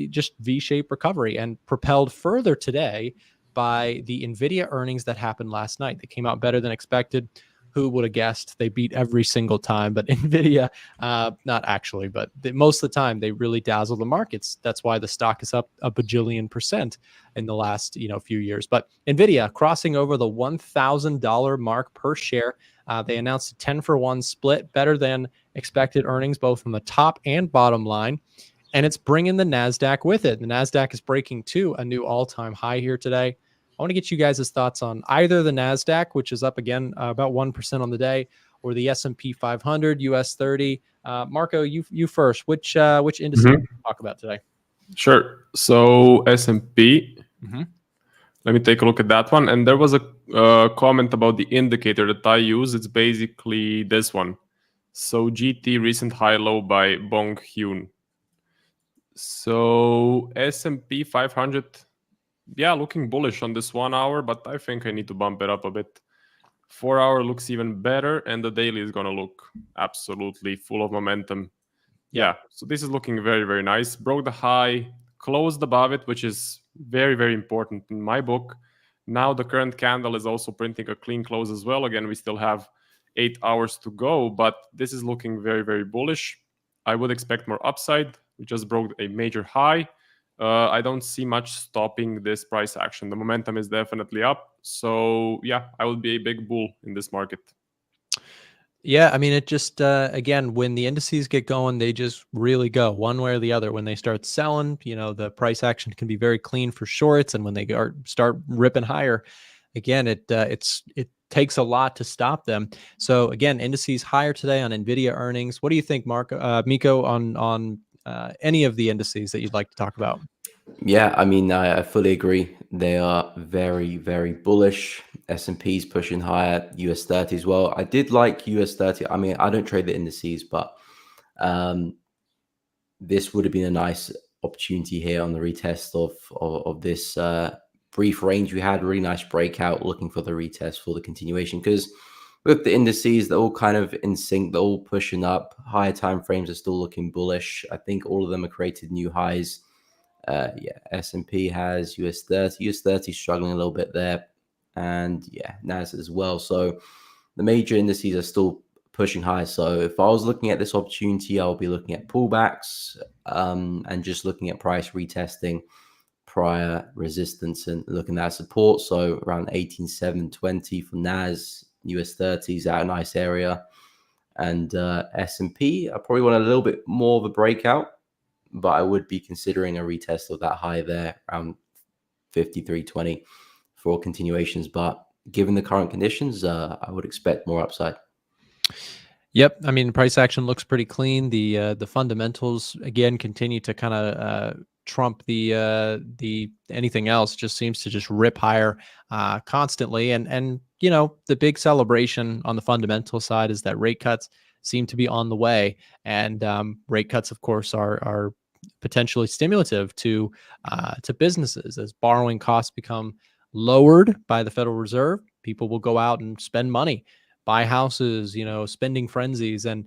just V-shaped recovery and propelled further today by the Nvidia earnings that happened last night. They came out better than expected. Who would have guessed? They beat every single time, but Nvidia, not actually, but most of the time they really dazzle the markets. That's why the stock is up a bajillion % in the last few years. But Nvidia crossing over the $1,000 mark per share. They announced a 10-for-1 split, better than expected earnings, both on the top and bottom line. And it's bringing the NASDAQ with it. The NASDAQ is breaking to a new all-time high here today. I want to get you guys' thoughts on either the NASDAQ, which is up again about 1% on the day, or the S&P 500, US 30. Marco, you first. Which index do you talk about today? Sure. So S&P. Let me take a look at that one. And there was a comment about the indicator that I use. It's basically this one. So GT recent high low by Bong Hyun. So S&P 500. Yeah, looking bullish on this 1 hour, but I think I need to bump it up a bit. 4 hour looks even better, and the daily is going to look absolutely full of momentum. Yeah, so this is looking very, very nice. Broke the high, closed above it, which is very, very important in my book. Now the current candle is also printing a clean close as well. Again, we still have 8 hours to go, but this is looking very, very bullish. I would expect more upside. We just broke a major high. I don't see much stopping this price action. The momentum is definitely up. So yeah, I will be a big bull in this market. Yeah, I mean, it just, again, when the indices get going, they just really go one way or the other. When they start selling, the price action can be very clean for shorts. And when they start ripping higher, again, it takes a lot to stop them. So again, indices higher today on Nvidia earnings. What do you think, Miko, on any of the indices that you'd like to talk about? Yeah, I mean, I fully agree. They are very, very bullish. S&P's pushing higher, US 30 as well. I did like US 30. I mean, I don't trade the indices, but um, this would have been a nice opportunity here on the retest of this brief range we had. Really nice breakout, looking for the retest for the continuation, because with the indices, they're all kind of in sync. They're all pushing up. Higher time frames are still looking bullish. I think all of them have created new highs. Yeah, S&P has US 30. US 30 struggling a little bit there. And yeah, NAS as well. So the major indices are still pushing high. So if I was looking at this opportunity, I'll be looking at pullbacks and just looking at price retesting prior resistance and looking at support. So around 18,720 for NAS, US 30s at a nice area. And S&P, I probably want a little bit more of a breakout, but I would be considering a retest of that high there around 53.20 for continuations. But given the current conditions, I would expect more upside. Yep, I mean, price action looks pretty clean. The fundamentals again continue to kind of trump the anything else. Just seems to just rip higher constantly. And you know, the big celebration on the fundamental side is that rate cuts seem to be on the way, and rate cuts, of course, are potentially stimulative to businesses as borrowing costs become lowered by the Federal Reserve. People will go out and spend money, buy houses, you know, spending frenzies, and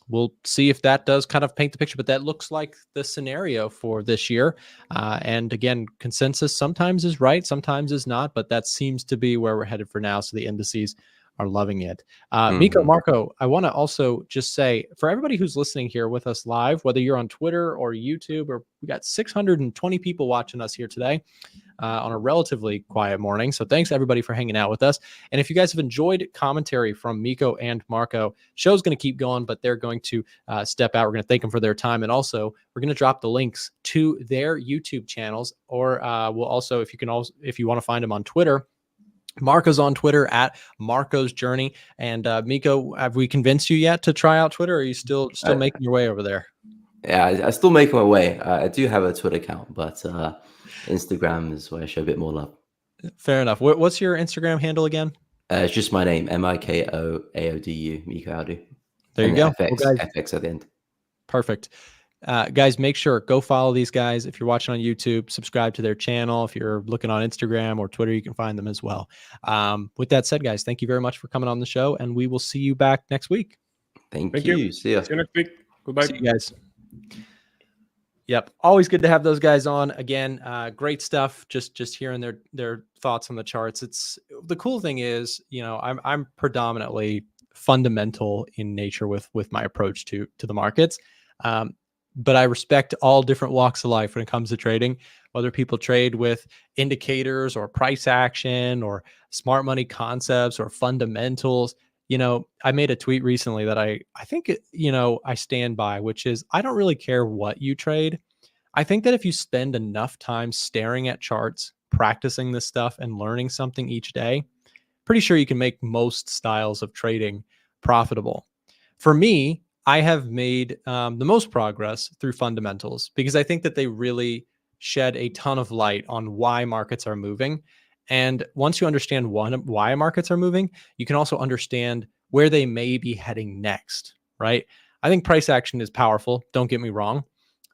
we'll see if that does kind of paint the picture. But that looks like the scenario for this year. And again, consensus sometimes is right, sometimes is not, but that seems to be where we're headed for now. So the indices are loving it. Miko, Marco, I want to also just say for everybody who's listening here with us live, whether you're on Twitter or YouTube, or we got 620 people watching us here today on a relatively quiet morning. So thanks everybody for hanging out with us. And if you guys have enjoyed commentary from Miko and Marco, show's going to keep going, but they're going to step out. We're going to thank them for their time. And also we're going to drop the links to their YouTube channels, or we'll also, if you want to find them on Twitter, Marco's on Twitter at Marco's Journey. And Miko, have we convinced you yet to try out Twitter? Or are you still making your way over there? Yeah, I still make my way. I do have a Twitter account, but Instagram is where I show a bit more love. Fair enough. What's your Instagram handle again? It's just my name, MIKOAODU, Miko Audu. There you go. FX at the end. Perfect. Guys, make sure go follow these guys. If you're watching on YouTube, subscribe to their channel. If you're looking on Instagram or Twitter, you can find them as well. With that said, guys, thank you very much for coming on the show, and we will see you back next week. Thank you. See you. See you next week. Goodbye. See you guys. Yep, always good to have those guys on. Again, great stuff. Just hearing their thoughts on the charts. It's the cool thing is, you know, I'm predominantly fundamental in nature with my approach to the markets. But I respect all different walks of life when it comes to trading, whether people trade with indicators or price action or smart money concepts or fundamentals. You know, I made a tweet recently that I think, you know, I stand by, which is I don't really care what you trade. I think that if you spend enough time staring at charts, practicing this stuff and learning something each day, pretty sure you can make most styles of trading profitable. For me, I have made the most progress through fundamentals because I think that they really shed a ton of light on why markets are moving. And once you understand why markets are moving, you can also understand where they may be heading next, right? I think price action is powerful. Don't get me wrong.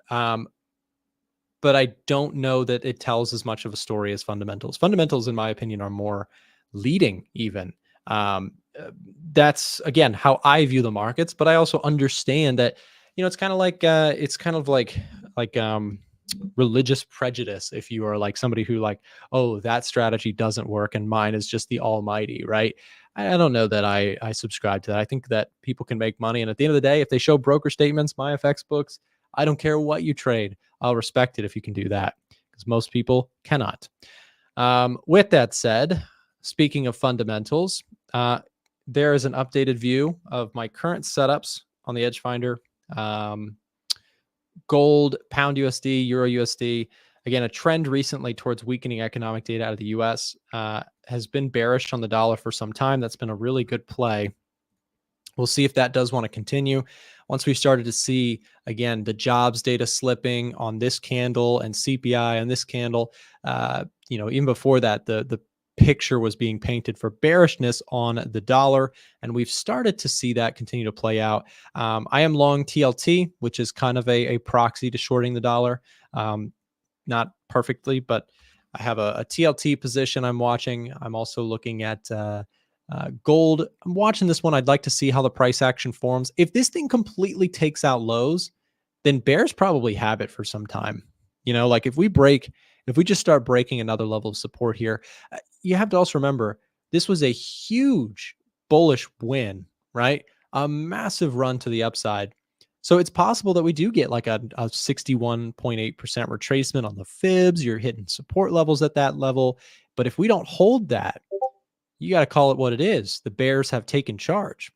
But I don't know that it tells as much of a story as fundamentals. Fundamentals, in my opinion, are more leading even. That's again how I view the markets, but I also understand that, you know, it's kind of like religious prejudice. If you are like somebody who like, oh, that strategy doesn't work and mine is just the almighty, right? I don't know that I subscribe to that. I think that people can make money, and at the end of the day, if they show broker statements, my FX books, I don't care what you trade. I'll respect it if you can do that, because most people cannot. With that said, speaking of fundamentals, there is an updated view of my current setups on the EDGEFINDER. Gold, pound USD, euro USD. Again, a trend recently towards weakening economic data out of the US has been bearish on the dollar for some time. That's been a really good play. We'll see if that does want to continue. once we started to see, again, the jobs data slipping on this candle and CPI on this candle, even before that, the picture was being painted for bearishness on the dollar, and we've started to see that continue to play out. I am long TLT, which is kind of a proxy to shorting the dollar. Not perfectly, but I have a TLT position I'm watching. I'm also looking at gold. I'm watching this one. I'd like to see how the price action forms. If this thing completely takes out lows, then bears probably have it for some time. Like if we just start breaking another level of support here, you have to also remember this was a huge bullish win, right? A massive run to the upside. So it's possible that we do get like a 61.8% retracement on the fibs. You're hitting support levels at that level. But if we don't hold that, you got to call it what it is. The bears have taken charge.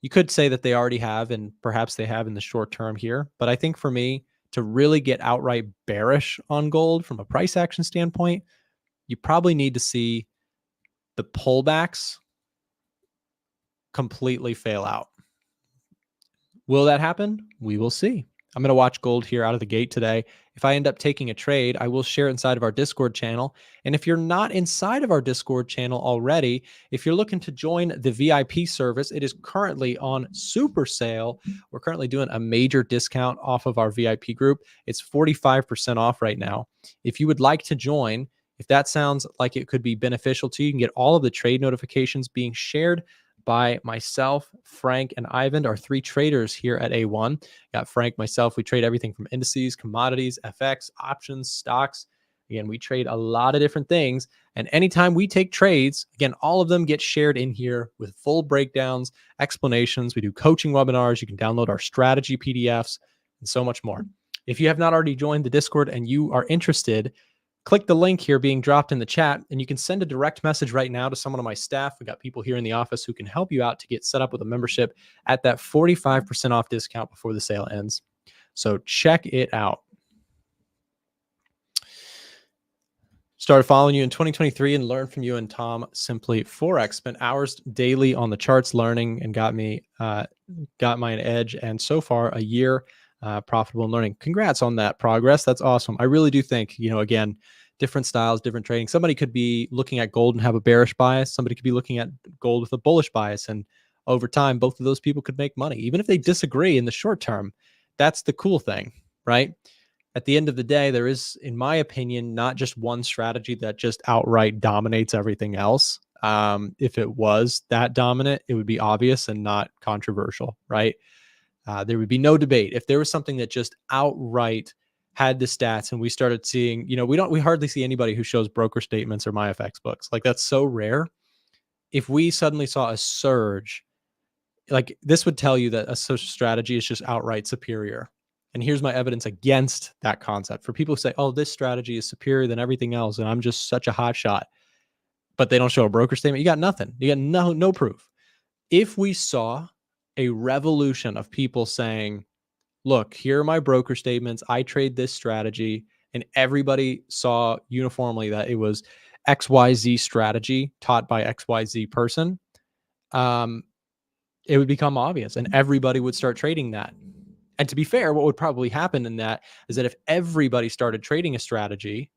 You could say that they already have, and perhaps they have in the short term here. But I think for me, to really get outright bearish on gold from a price action standpoint, you probably need to see the pullbacks completely fail out. Will that happen? We will see. I'm going to watch gold here out of the gate today. If I end up taking a trade, I will share inside of our Discord channel. And if you're not inside of our Discord channel already, if you're looking to join the VIP service, it is currently on super sale. We're currently doing a major discount off of our VIP group. It's 45% off right now. If you would like to join, if that sounds like it could be beneficial to you, you can get all of the trade notifications being shared by myself, Frank, and Ivan, our three traders here at A1. Got Frank, myself, we trade everything from indices, commodities, FX, options, stocks. Again, we trade a lot of different things. And anytime we take trades, again, all of them get shared in here with full breakdowns, explanations. We do coaching webinars. You can download our strategy PDFs and so much more. If you have not already joined the Discord and you are interested, click the link here being dropped in the chat, and you can send a direct message right now to someone on my staff. We got people here in the office who can help you out to get set up with a membership at that 45% off discount before the sale ends. So check it out. Started following you in 2023 and learned from you and Tom Simply Forex. Spent hours daily on the charts learning and got my edge, and so far a year profitable in learning. Congrats on that progress. That's awesome. I really do think, again, different styles, different trading. Somebody could be looking at gold and have a bearish bias. Somebody could be looking at gold with a bullish bias. And over time, both of those people could make money. Even if they disagree in the short term, that's the cool thing, right? At the end of the day, there is, in my opinion, not just one strategy that just outright dominates everything else. If it was that dominant, it would be obvious and not controversial, right? There would be no debate. If there was something that just outright had the stats and we started seeing, we hardly see anybody who shows broker statements or MyFX books. Like, that's so rare. If we suddenly saw a surge, like, this would tell you that a social strategy is just outright superior. And here's my evidence against that concept. For people who say, oh, this strategy is superior than everything else, and I'm just such a hot shot, but they don't show a broker statement, you got nothing. You got no proof. If we saw a revolution of people saying, look, here are my broker statements, I trade this strategy, and everybody saw uniformly that it was XYZ strategy taught by XYZ person, it would become obvious and everybody would start trading that. And to be fair, what would probably happen in that is that if everybody started trading a strategy,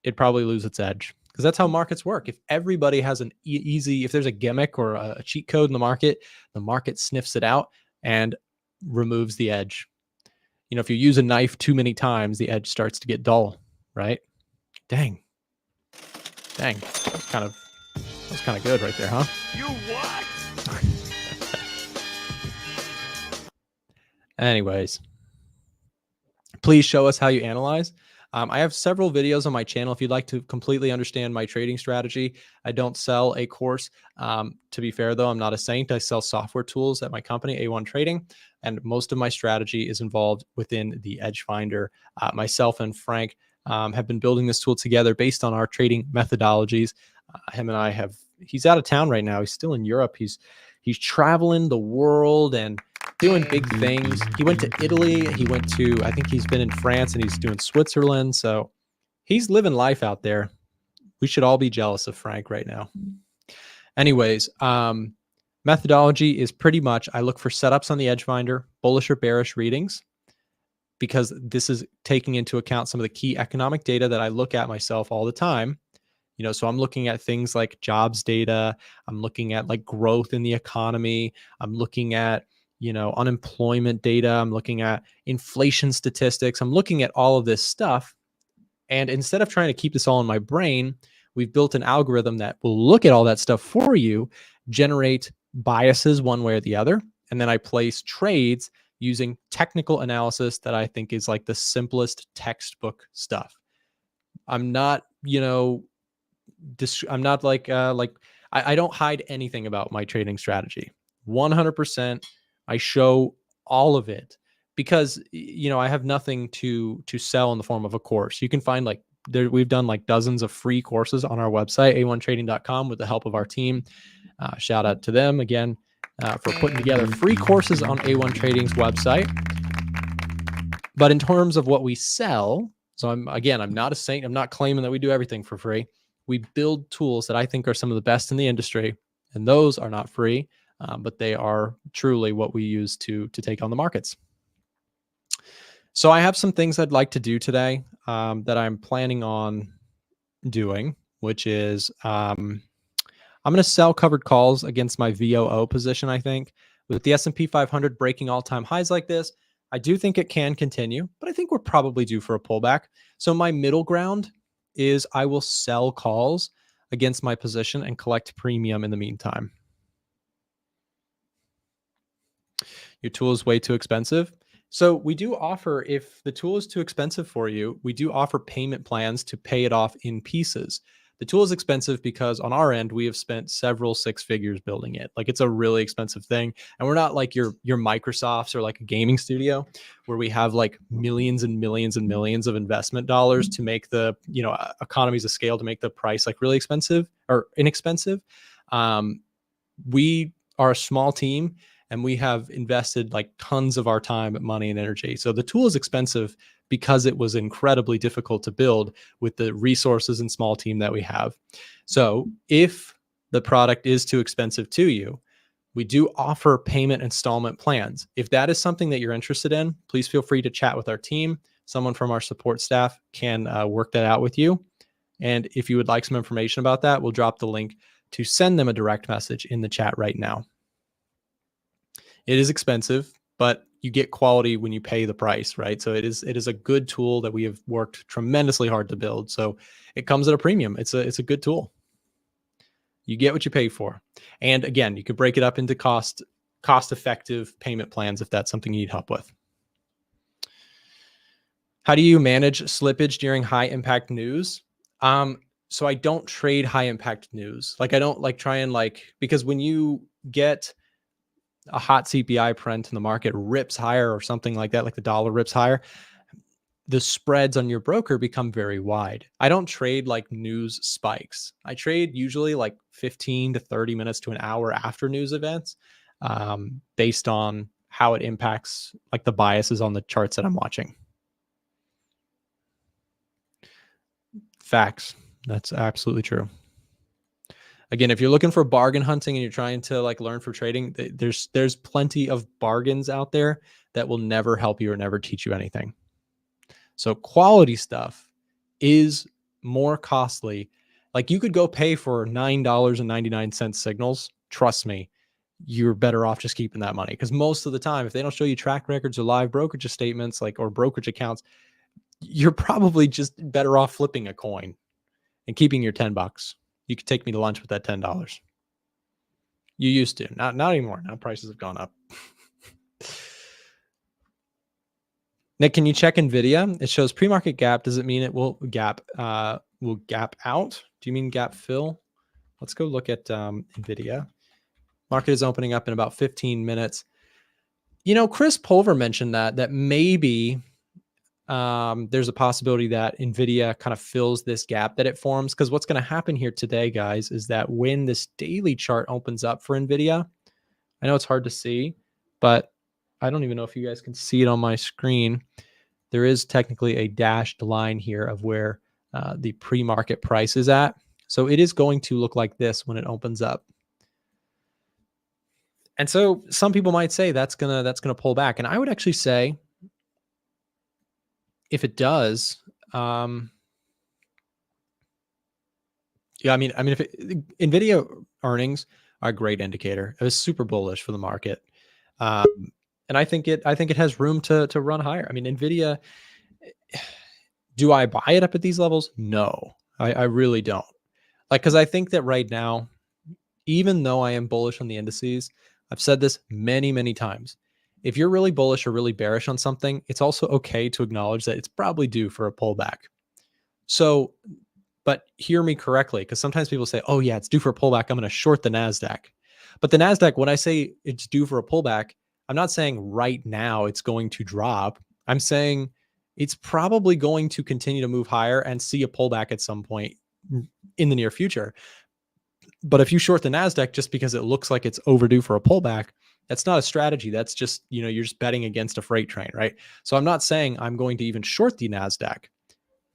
it'd probably lose its edge. Because that's how markets work. If everybody has an if there's a gimmick or a cheat code in the market sniffs it out and removes the edge. If you use a knife too many times, the edge starts to get dull, right? Dang. That was kind of good right there, huh? You what? Anyways, please show us how you analyze. I have several videos on my channel if you'd like to completely understand my trading strategy. I don't sell a course. To be fair, though, I'm not a saint. I sell software tools at my company, A1 Trading, and most of my strategy is involved within the EDGEFINDER. Myself and Frank have been building this tool together based on our trading methodologies. Him and I he's out of town right now. He's still in Europe. He's traveling the world and doing big things. He went to Italy. I think he's been in France, and he's doing Switzerland. So he's living life out there. We should all be jealous of Frank right now. Anyways, Methodology is pretty much, I look for setups on the EDGEFINDER, bullish or bearish readings, because this is taking into account some of the key economic data that I look at myself all the time. So I'm looking at things like jobs data. I'm looking at like growth in the economy. I'm looking at, unemployment data. I'm looking at inflation statistics. I'm looking at all of this stuff. And instead of trying to keep this all in my brain, we've built an algorithm that will look at all that stuff for you, generate biases one way or the other. And then I place trades using technical analysis that I think is like the simplest textbook stuff. I'm not, I'm not like I don't hide anything about my trading strategy. 100%. I show all of it because, I have nothing to sell in the form of a course. You can find we've done like dozens of free courses on our website, a1trading.com, with the help of our team. Shout out to them again for putting together free courses on A1 Trading's website. But in terms of what we sell, so I'm not a saint. I'm not claiming that we do everything for free. We build tools that I think are some of the best in the industry, and those are not free, but they are truly what we use to take on the markets. So I have some things I'd like to do today that I'm planning on doing, which is I'm going to sell covered calls against my VOO position. I think with the S&P 500 breaking all-time highs like this, I do think it can continue, but I think we're probably due for a pullback. So my middle ground is I will sell calls against my position and collect premium in the meantime. Your tool is way too expensive. So we do offer, if the tool is too expensive for you, we do offer payment plans to pay it off in pieces. The tool is expensive because on our end, we have spent several six figures building it. Like, it's a really expensive thing. And we're not like your Microsofts or like a gaming studio where we have like millions and millions and millions of investment dollars to make the, economies of scale to make the price like really expensive or inexpensive. We are a small team and we have invested like tons of our time, money, and energy. So the tool is expensive because it was incredibly difficult to build with the resources and small team that we have. So if the product is too expensive to you, we do offer payment installment plans. If that is something that you're interested in, please feel free to chat with our team. Someone from our support staff can work that out with you. And if you would like some information about that, we'll drop the link to send them a direct message in the chat right now. It is expensive, but you get quality when you pay the price, right? So it is a good tool that we have worked tremendously hard to build. So it comes at a premium. It's a good tool. You get what you pay for. And again, you could break it up into cost-effective payment plans if that's something you need help with. How do you manage slippage during high impact news? So I don't trade high impact news. Like, I don't because when you get a hot CPI print and the market rips higher or something like that, like the dollar rips higher, the spreads on your broker become very wide. I don't trade like news spikes. I trade usually like 15 to 30 minutes to an hour after news events, based on how it impacts like the biases on the charts that I'm watching. Facts. That's absolutely true. Again, if you're looking for bargain hunting and you're trying to like learn for trading, there's plenty of bargains out there that will never help you or never teach you anything. So quality stuff is more costly. Like, you could go pay for $9.99 signals. Trust me, you're better off just keeping that money, because most of the time, if they don't show you track records or live brokerage statements, or brokerage accounts, you're probably just better off flipping a coin and keeping your $10. You could take me to lunch with that $10. You used to, not anymore. Now prices have gone up. Nick, can you check Nvidia? It shows pre-market gap. Does it mean it will gap out? Do you mean gap fill? Let's go look at Nvidia. Market is opening up in about 15 minutes. Chris Pulver mentioned that maybe there's a possibility that Nvidia kind of fills this gap that it forms, because what's going to happen here today, guys, is that when this daily chart opens up for Nvidia, I know it's hard to see, but I don't even know if you guys can see it on my screen. There is technically a dashed line here of where the pre-market price is at. So it is going to look like this when it opens up. And so some people might say that's gonna pull back. And I would actually say if it does, yeah, I mean, if Nvidia earnings are a great indicator. It was super bullish for the market, and I think it has room to run higher. I mean, Nvidia. Do I buy it up at these levels? No, I really don't. Like, because I think that right now, even though I am bullish on the indices, I've said this many, many times. If you're really bullish or really bearish on something, it's also okay to acknowledge that it's probably due for a pullback. So, but hear me correctly, because sometimes people say, oh, yeah, it's due for a pullback. I'm going to short the NASDAQ. But the NASDAQ, when I say it's due for a pullback, I'm not saying right now it's going to drop. I'm saying it's probably going to continue to move higher and see a pullback at some point in the near future. But if you short the NASDAQ just because it looks like it's overdue for a pullback, that's not a strategy. That's just, you're just betting against a freight train, right? So I'm not saying I'm going to even short the NASDAQ.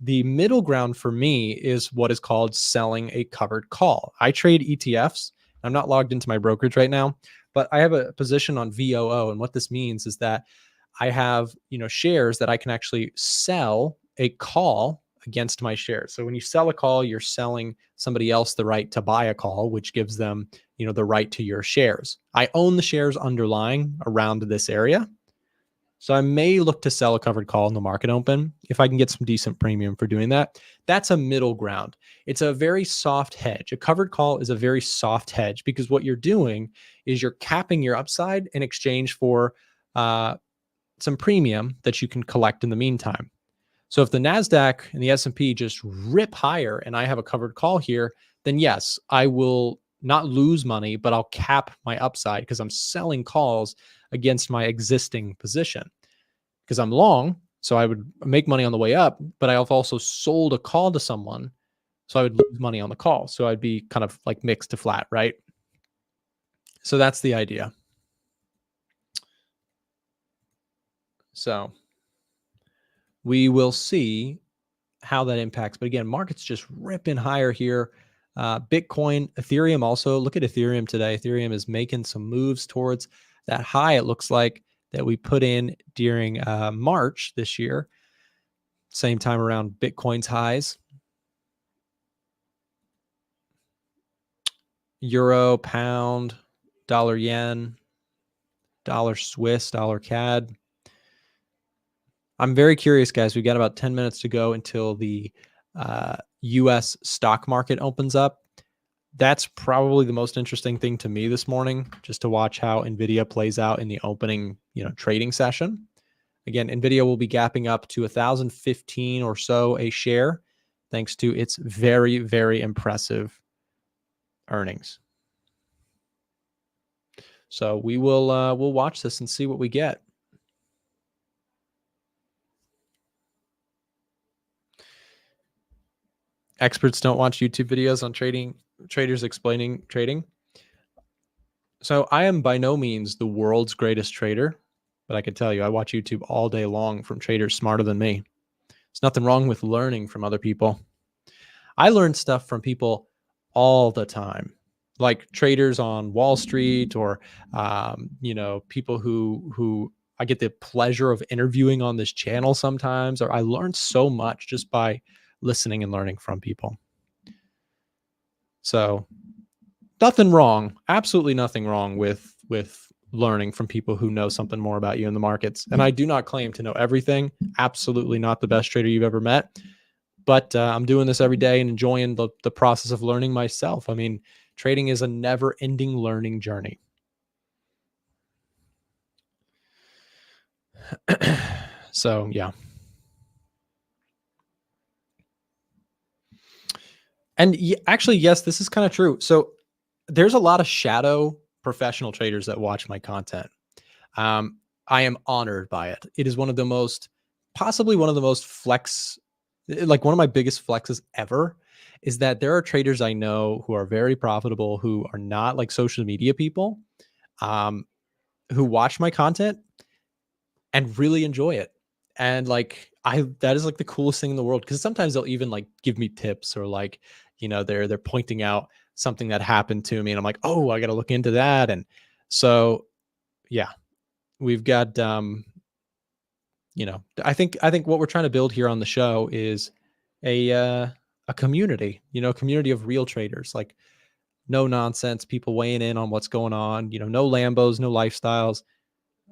The middle ground for me is what is called selling a covered call. I trade ETFs. I'm not logged into my brokerage right now, but I have a position on VOO. And what this means is that I have, shares that I can actually sell a call against my shares. So when you sell a call, you're selling somebody else the right to buy a call, which gives them, the right to your shares. I own the shares underlying around this area. So I may look to sell a covered call in the market open if I can get some decent premium for doing that. That's a middle ground. It's a very soft hedge. A covered call is a very soft hedge because what you're doing is you're capping your upside in exchange for some premium that you can collect in the meantime. So if the NASDAQ and the S&P just rip higher and I have a covered call here, then yes, I will not lose money, but I'll cap my upside because I'm selling calls against my existing position. Because I'm long, so I would make money on the way up, but I've also sold a call to someone, so I would lose money on the call. So I'd be kind of like mixed to flat, right? So that's the idea. So we will see how that impacts. But again, market's just ripping higher here. Bitcoin, Ethereum also. Look at Ethereum today. Ethereum is making some moves towards that high, it looks like, that we put in during March this year. Same time around Bitcoin's highs. Euro, pound, dollar yen, dollar Swiss, dollar CAD. I'm very curious, guys. We've got about 10 minutes to go until the US stock market opens up. That's probably the most interesting thing to me this morning, just to watch how Nvidia plays out in the opening, trading session. Again, Nvidia will be gapping up to 1,015 or so a share, thanks to its very, very impressive earnings. So we will we'll watch this and see what we get. Experts don't watch YouTube videos on traders explaining trading. So I am by no means the world's greatest trader, but I can tell you I watch YouTube all day long from traders smarter than me. There's nothing wrong with learning from other people. I learn stuff from people all the time, like traders on Wall Street or, people who I get the pleasure of interviewing on this channel sometimes, or I learn so much just by listening and learning from people. So nothing wrong, absolutely nothing wrong with learning from people who know something more about you in the markets. And I do not claim to know everything. Absolutely not the best trader you've ever met. But I'm doing this every day and enjoying the process of learning myself. I mean, trading is a never-ending learning journey. So, yeah. And actually, yes, this is kind of true. So there's a lot of shadow professional traders that watch my content. I am honored by it. It is possibly one of the most like one of my biggest flexes ever, is that there are traders I know who are very profitable, who are not like social media people, who watch my content and really enjoy it. And that is like the coolest thing in the world, because sometimes they'll even like give me tips, or like, they're pointing out something that happened to me and I'm like, oh, I got to look into that. And So yeah, we've got, you know, I think what we're trying to build here on the show is a community, you know, community of real traders, like no nonsense, people weighing in on what's going on, you know, no Lambos, no lifestyles.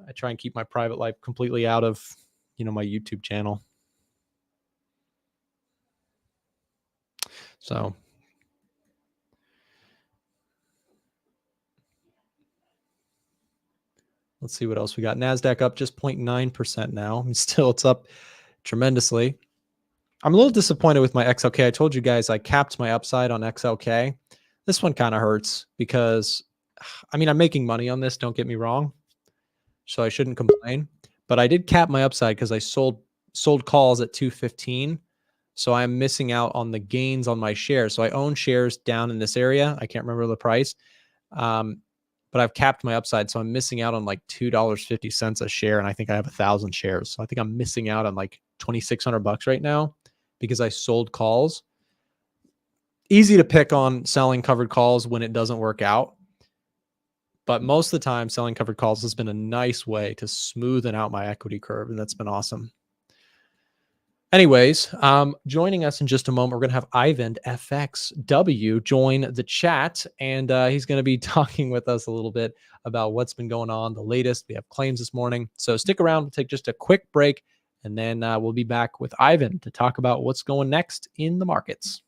I try and keep my private life completely out of, you know, my YouTube channel. So let's see what else we got. NASDAQ up just 0.9% now. It's up tremendously. I'm a little disappointed with my XLK. I told you guys I capped my upside on XLK. This one kind of hurts because, I mean, I'm making money on this, don't get me wrong, so I shouldn't complain. But I did cap my upside because I sold calls at 215. So I'm missing out on the gains on my shares. So I own shares down in this area. I can't remember the price. But I've capped my upside. So I'm missing out on like $2.50 a share. And I think I have 1,000 shares. So I think I'm missing out on like $2,600 right now because I sold calls. Easy to pick on selling covered calls when it doesn't work out. But most of the time, selling covered calls has been a nice way to smoothen out my equity curve. And that's been awesome. Anyways, joining us in just a moment, we're going to have Ivan FXW join the chat, and he's going to be talking with us a little bit about what's been going on, the latest. We have claims this morning, so stick around. We'll take just a quick break, and then we'll be back with Ivan to talk about what's going next in the markets.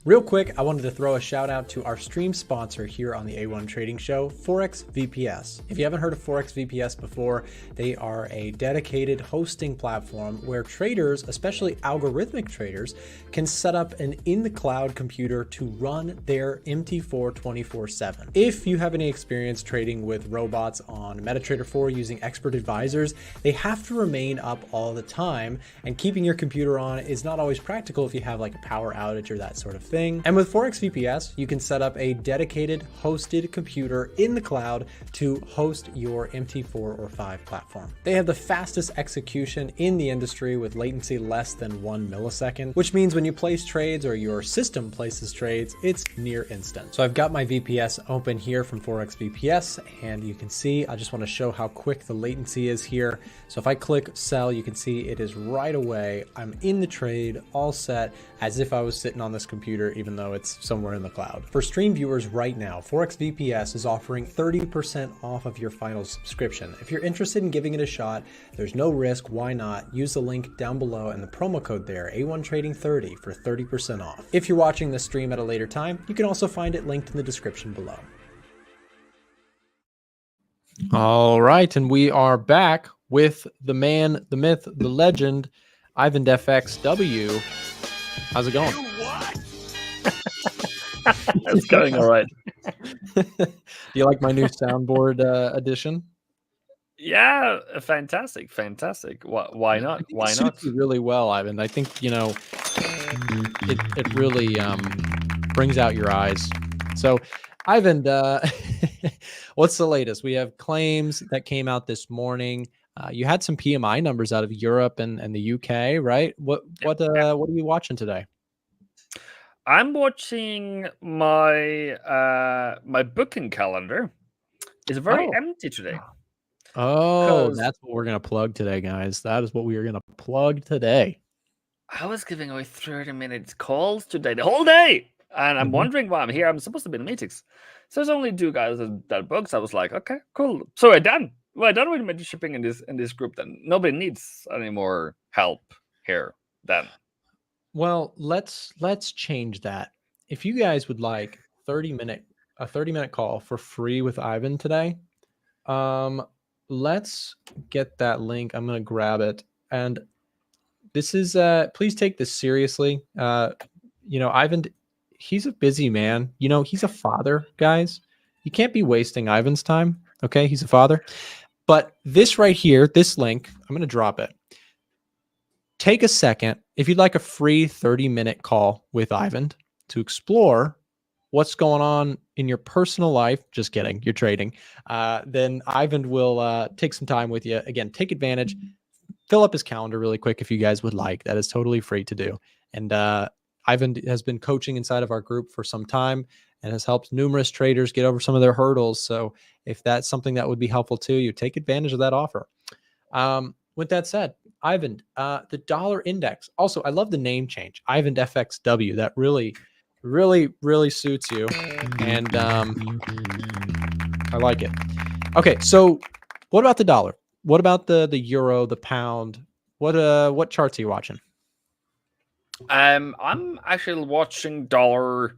Real quick, I wanted to throw a shout out to our stream sponsor here on the A1 Trading Show, Forex VPS. If you haven't heard of Forex VPS before, they are a dedicated hosting platform where traders, especially algorithmic traders, can set up an in-the-cloud computer to run their MT4 24/7. If you have any experience trading with robots on MetaTrader 4 using expert advisors, they have to remain up all the time, and keeping your computer on is not always practical if you have like a power outage or that sort of thing. And with Forex VPS, you can set up a dedicated hosted computer in the cloud to host your MT4 or 5 platform. They have the fastest execution in the industry with latency less than 1 millisecond, which means when you place trades or your system places trades, it's near instant. So I've got my VPS open here from Forex VPS, and you can see, I just want to show how quick the latency is here. So if I click sell, you can see it is right away. I'm in the trade, all set, as if I was sitting on this computer, even though it's somewhere in the cloud. For stream viewers right now, Forex VPS is offering 30% off of your final subscription. If you're interested in giving it a shot, there's no risk. Why not? Use the link down below and the promo code there, A1Trading30, for 30% off. If you're watching this stream at a later time, you can also find it linked in the description below. All right, and we are back with the man, the myth, the legend, Ivan FXW. How's it going? It's going all right. Do you like my new soundboard addition? Yeah, fantastic. Why not? Why not? Really well, Ivan. I think, you know, it really brings out your eyes. So, Ivan, what's the latest? We have claims that came out this morning. You had some PMI numbers out of Europe and the UK, right? What are you watching today? I'm watching my my booking calendar. It's very empty today. Oh, that's what we're gonna plug today, guys. That is what we are gonna plug today. I was giving away 30 minutes calls today, the whole day, and I'm wondering why I'm here. I'm supposed to be in meetings. So there's only 2 guys that books. I was like, okay, cool. So we're done. We're done with my shipping in this group. Then nobody needs any more help here. Then. Well, let's change that. If you guys would like a 30-minute call for free with Ivan today, let's get that link. I'm going to grab it. And this is, please take this seriously. You know, Ivan, he's a busy man. You know, he's a father, guys. You can't be wasting Ivan's time. Okay. He's a father. But this right here, this link, I'm going to drop it. Take a second. If you'd like a free 30-minute call with Ivan to explore what's going on in your personal life, just kidding, you're trading, then Ivan will take some time with you. Again, take advantage, fill up his calendar really quick if you guys would like. That is totally free to do. And Ivan has been coaching inside of our group for some time, and has helped numerous traders get over some of their hurdles. So if that's something that would be helpful to you, take advantage of that offer. With that said, Ivan, the dollar index. Also, I love the name change, Ivan FXW. That really, really, really suits you, and I like it. Okay, so what about the dollar? What about the euro, the pound? What charts are you watching? I'm actually watching dollar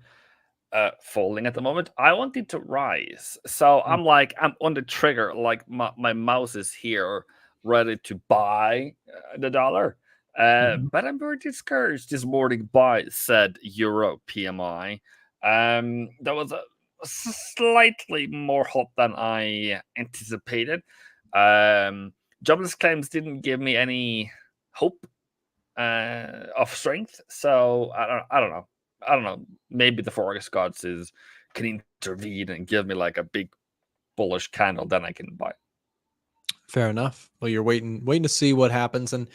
falling at the moment. I want it to rise, so I'm on the trigger, like my mouse is here, ready to buy the dollar. But I'm very discouraged this morning by said Euro PMI. That was a slightly more hot than I anticipated. Jobless claims didn't give me any hope of strength, so I don't know. I don't know. Maybe the Forex gods can intervene and give me like a big bullish candle, then I can buy. Fair enough. Well, you're waiting to see what happens. And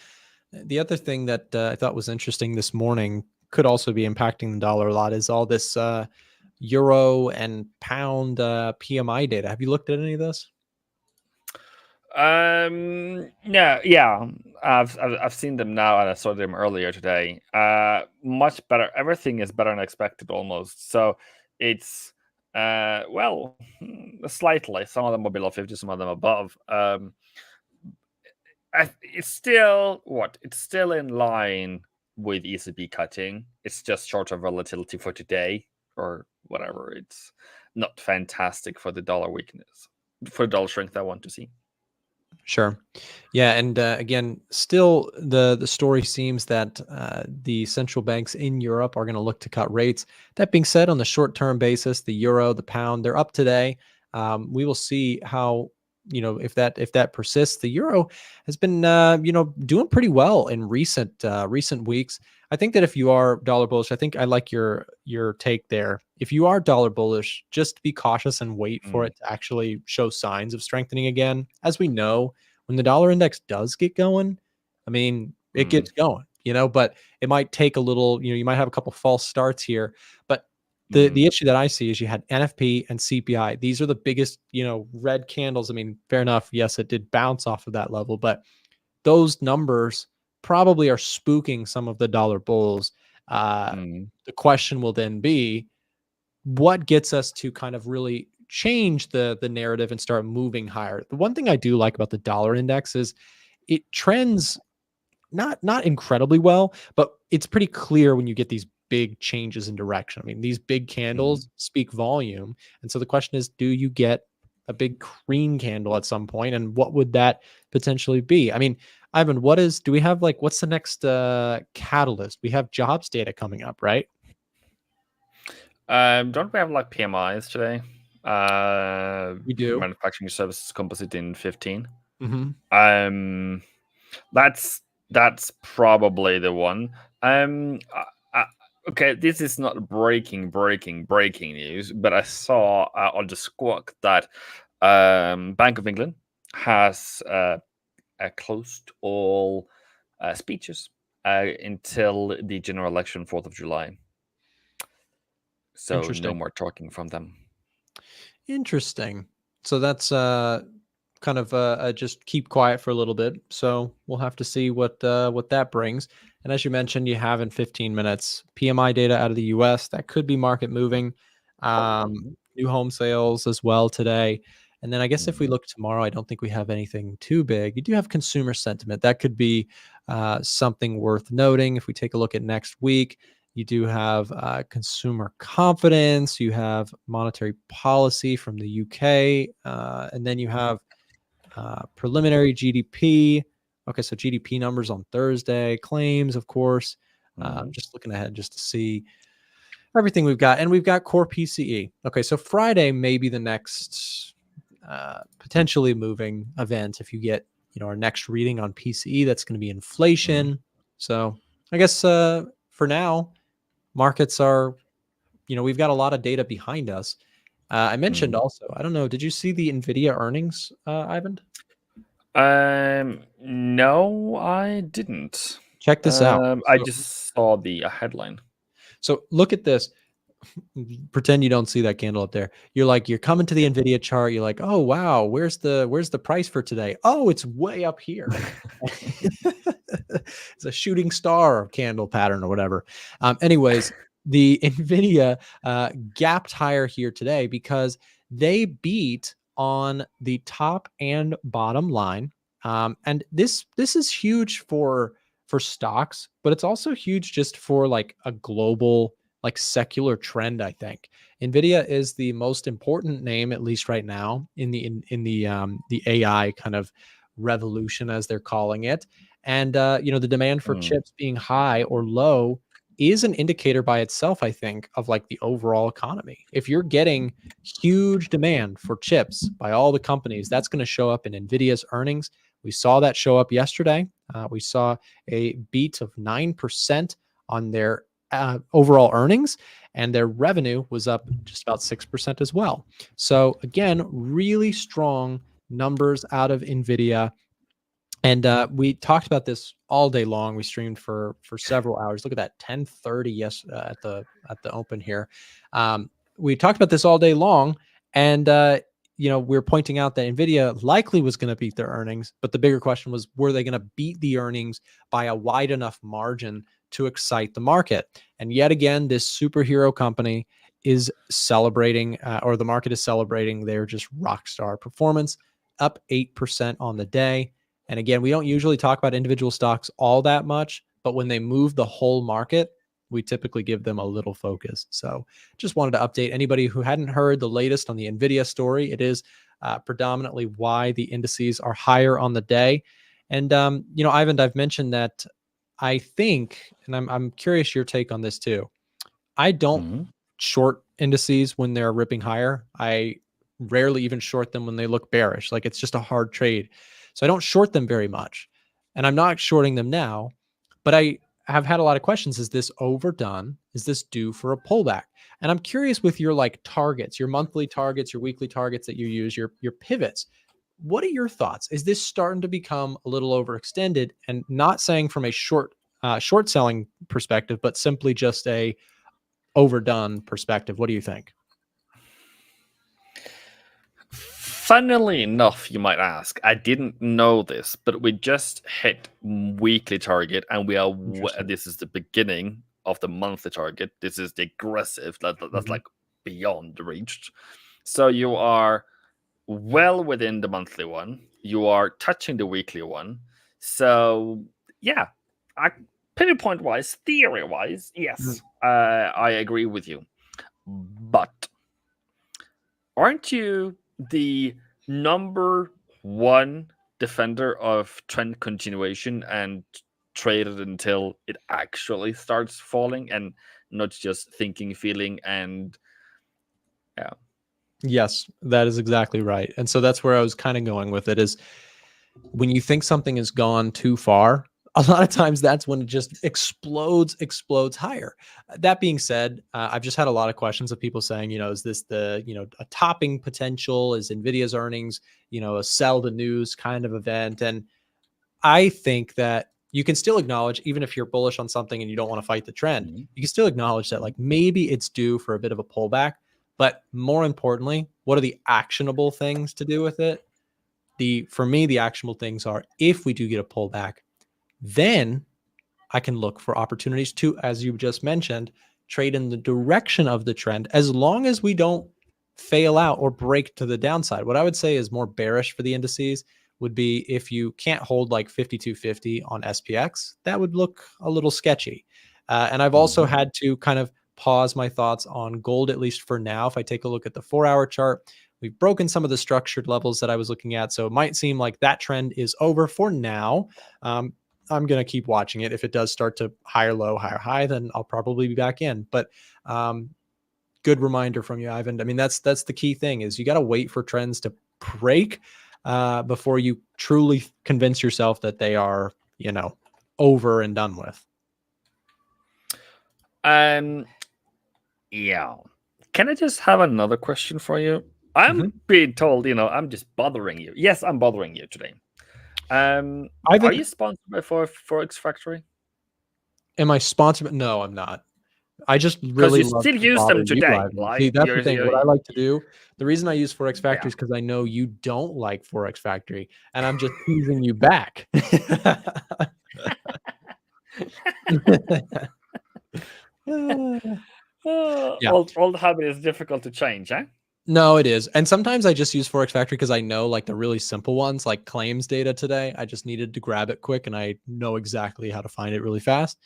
the other thing that I thought was interesting this morning could also be impacting the dollar a lot is all this euro and pound PMI data. Have you looked at any of this? No, yeah, I've seen them now, and I saw them earlier today. Much better. Everything is better than expected, almost. So it's well, slightly. Some of them are below 50, some of them above. It's still what? It's still in line with ECB cutting. It's just shorter volatility for today or whatever. It's not fantastic for the dollar weakness, for the dollar strength I want to see. Sure. Yeah. And again, still the story seems that the central banks in Europe are going to look to cut rates. That being said, on the short-term basis, the euro, the pound, they're up today. We will see how, if that persists. The euro has been, doing pretty well in recent weeks. I think that if you are dollar bullish, I think I like your take there. If you are dollar bullish, just be cautious and wait for it to actually show signs of strengthening again. As we know, when the dollar index does get going, I mean, it gets going, but it might take a little, you might have a couple false starts here. But the issue that I see is you had NFP and CPI. These are the biggest, red candles. I mean, fair enough. Yes, it did bounce off of that level, but those numbers probably are spooking some of the dollar bulls. The question will then be, what gets us to kind of really change the narrative and start moving higher? The one thing I do like about the dollar index is it trends not incredibly well, but it's pretty clear when you get these big changes in direction. I mean, these big candles speak volume. And so the question is, do you get a big cream candle at some point? And what would that potentially be? I mean, Ivan, what's the next catalyst? We have jobs data coming up, right? Don't we have like PMIs today? We do. Manufacturing services composite in 15. Mm-hmm. That's probably the one. Okay, this is not breaking news, but I saw on the Squawk that Bank of England has closed all speeches until the general election, 4th of July. So no more talking from them. Interesting. So that's kind of just keep quiet for a little bit. So we'll have to see what that brings. And as you mentioned, you have in 15 minutes PMI data out of the US that could be market moving. New home sales as well today. And then I guess if we look tomorrow, I don't think we have anything too big. You do have consumer sentiment. That could be something worth noting. If we take a look at next week, you do have consumer confidence. You have monetary policy from the UK. And then you have preliminary GDP. Okay, so GDP numbers on Thursday. Claims, of course. Just looking ahead just to see everything we've got. And we've got core PCE. Okay, so Friday may be the next potentially moving event. If you get our next reading on PCE, that's going to be inflation. So I guess for now, markets are, we've got a lot of data behind us. I mentioned also, I don't know, did you see the Nvidia earnings, Ivan? No, I didn't. Check this out. I just saw the headline. So look at this. pretend you don't see that candle up there. You're coming to the Nvidia chart. You're like, oh wow, where's the price for today? Oh, it's way up here. It's a shooting star candle pattern or whatever. Anyways, the Nvidia gapped higher here today because they beat on the top and bottom line. And this is huge for stocks, but it's also huge just for like a global like secular trend. I think Nvidia is the most important name, at least right now, in the AI kind of revolution, as they're calling it. And the demand for chips being high or low is an indicator by itself, I think, of like the overall economy. If you're getting huge demand for chips by all the companies, that's going to show up in Nvidia's earnings. We saw that show up yesterday. We saw a beat of 9% on their overall earnings, and their revenue was up just about 6% as well. So again, really strong numbers out of Nvidia. And we talked about this all day long. We streamed for several hours. Look at that, 10:30 at the open here. We talked about this all day long, and we're pointing out that Nvidia likely was going to beat their earnings, but the bigger question was, were they going to beat the earnings by a wide enough margin to excite the market? And yet again, this superhero company is celebrating, or the market is celebrating their just rock star performance, up 8% on the day. And again, we don't usually talk about individual stocks all that much, but when they move the whole market, we typically give them a little focus. So just wanted to update anybody who hadn't heard the latest on the Nvidia story. It is predominantly why the indices are higher on the day. And, Ivan, I've mentioned that I think, and I'm curious your take on this too. I don't short indices when they're ripping higher. I rarely even short them when they look bearish. Like, it's just a hard trade. So I don't short them very much, and I'm not shorting them now, but I have had a lot of questions. Is this overdone? Is this due for a pullback? And I'm curious with your like targets, your monthly targets, your weekly targets that you use, your pivots. What are your thoughts? Is this starting to become a little overextended? And not saying from a short selling perspective, but simply just a overdone perspective. What do you think? Funnily enough, you might ask, I didn't know this, but we just hit weekly target, and we are. This is the beginning of the monthly target. This is the aggressive. That's like beyond reached. So you are well within the monthly one. You are touching the weekly one. So yeah, pivot point wise, theory wise, yes, I agree with you. But aren't you the number one defender of trend continuation and trade it until it actually starts falling, and not just thinking, feeling, and yeah? Yes, that is exactly right. And so that's where I was kind of going with it, is when you think something has gone too far, a lot of times that's when it just explodes higher. That being said, I've just had a lot of questions of people saying, is this a topping potential? Is Nvidia's earnings, a sell the news kind of event? And I think that you can still acknowledge, even if you're bullish on something and you don't want to fight the trend, you can still acknowledge that like maybe it's due for a bit of a pullback. But more importantly, what are the actionable things to do with it? For me, the actionable things are, if we do get a pullback, then I can look for opportunities to, as you just mentioned, trade in the direction of the trend, as long as we don't fail out or break to the downside. What I would say is more bearish for the indices would be if you can't hold like 5250 on SPX. That would look a little sketchy. And I've also had to kind of pause my thoughts on gold, at least for now. If I take a look at the 4-hour chart, we've broken some of the structured levels that I was looking at. So it might seem like that trend is over for now. I'm going to keep watching it. If it does start to higher low, higher high, then I'll probably be back in. But good reminder from you, Ivan. I mean, that's the key thing, is you got to wait for trends to break before you truly convince yourself that they are, over and done with. Yeah. Can I just have another question for you? I'm being told, I'm just bothering you. Yes, I'm bothering you today. Are you sponsored by Forex Factory? Am I sponsored? No, I'm not. I just really you love still to use bother them you, today. Ivan. Like, See, that's the thing. What I like to do, the reason I use Forex Factory Yeah. is because I know you don't like Forex Factory, and I'm just teasing you back. Yeah. Old habit is difficult to change, eh? No, it is. And sometimes I just use Forex Factory because I know like the really simple ones, like claims data today. I just needed to grab it quick and I know exactly how to find it really fast.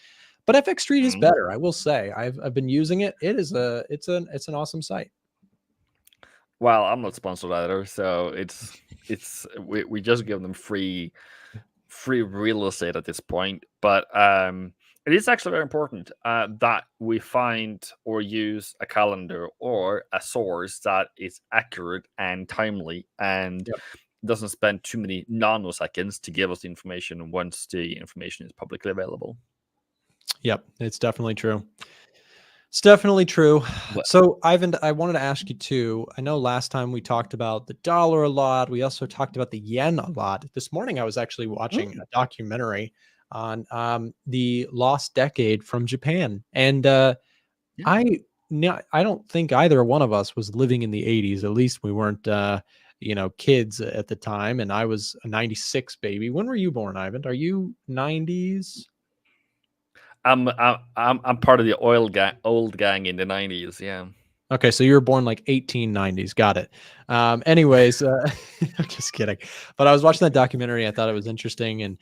But FX Street is better, I will say. I've been using it. It's an awesome site. Well, I'm not sponsored either, so we just give them free real estate at this point. But it is actually very important that we find or use a calendar or a source that is accurate and timely and doesn't spend too many nanoseconds to give us the information once the information is publicly available. Yep, it's definitely true. It's definitely true. So, Ivan, I wanted to ask you too. I know last time we talked about the dollar a lot. We also talked about the yen a lot. This morning, I was actually watching a documentary on the lost decade from Japan, and I don't think either one of us was living in the 80s. At least we weren't, kids at the time. And I was a 96 baby. When were you born, Ivan? Are you 90s? I'm part of the old gang in the 90s. Yeah. Okay, so you were born like 1890s. Got it. Anyways, I'm just kidding. But I was watching that documentary. I thought it was interesting, and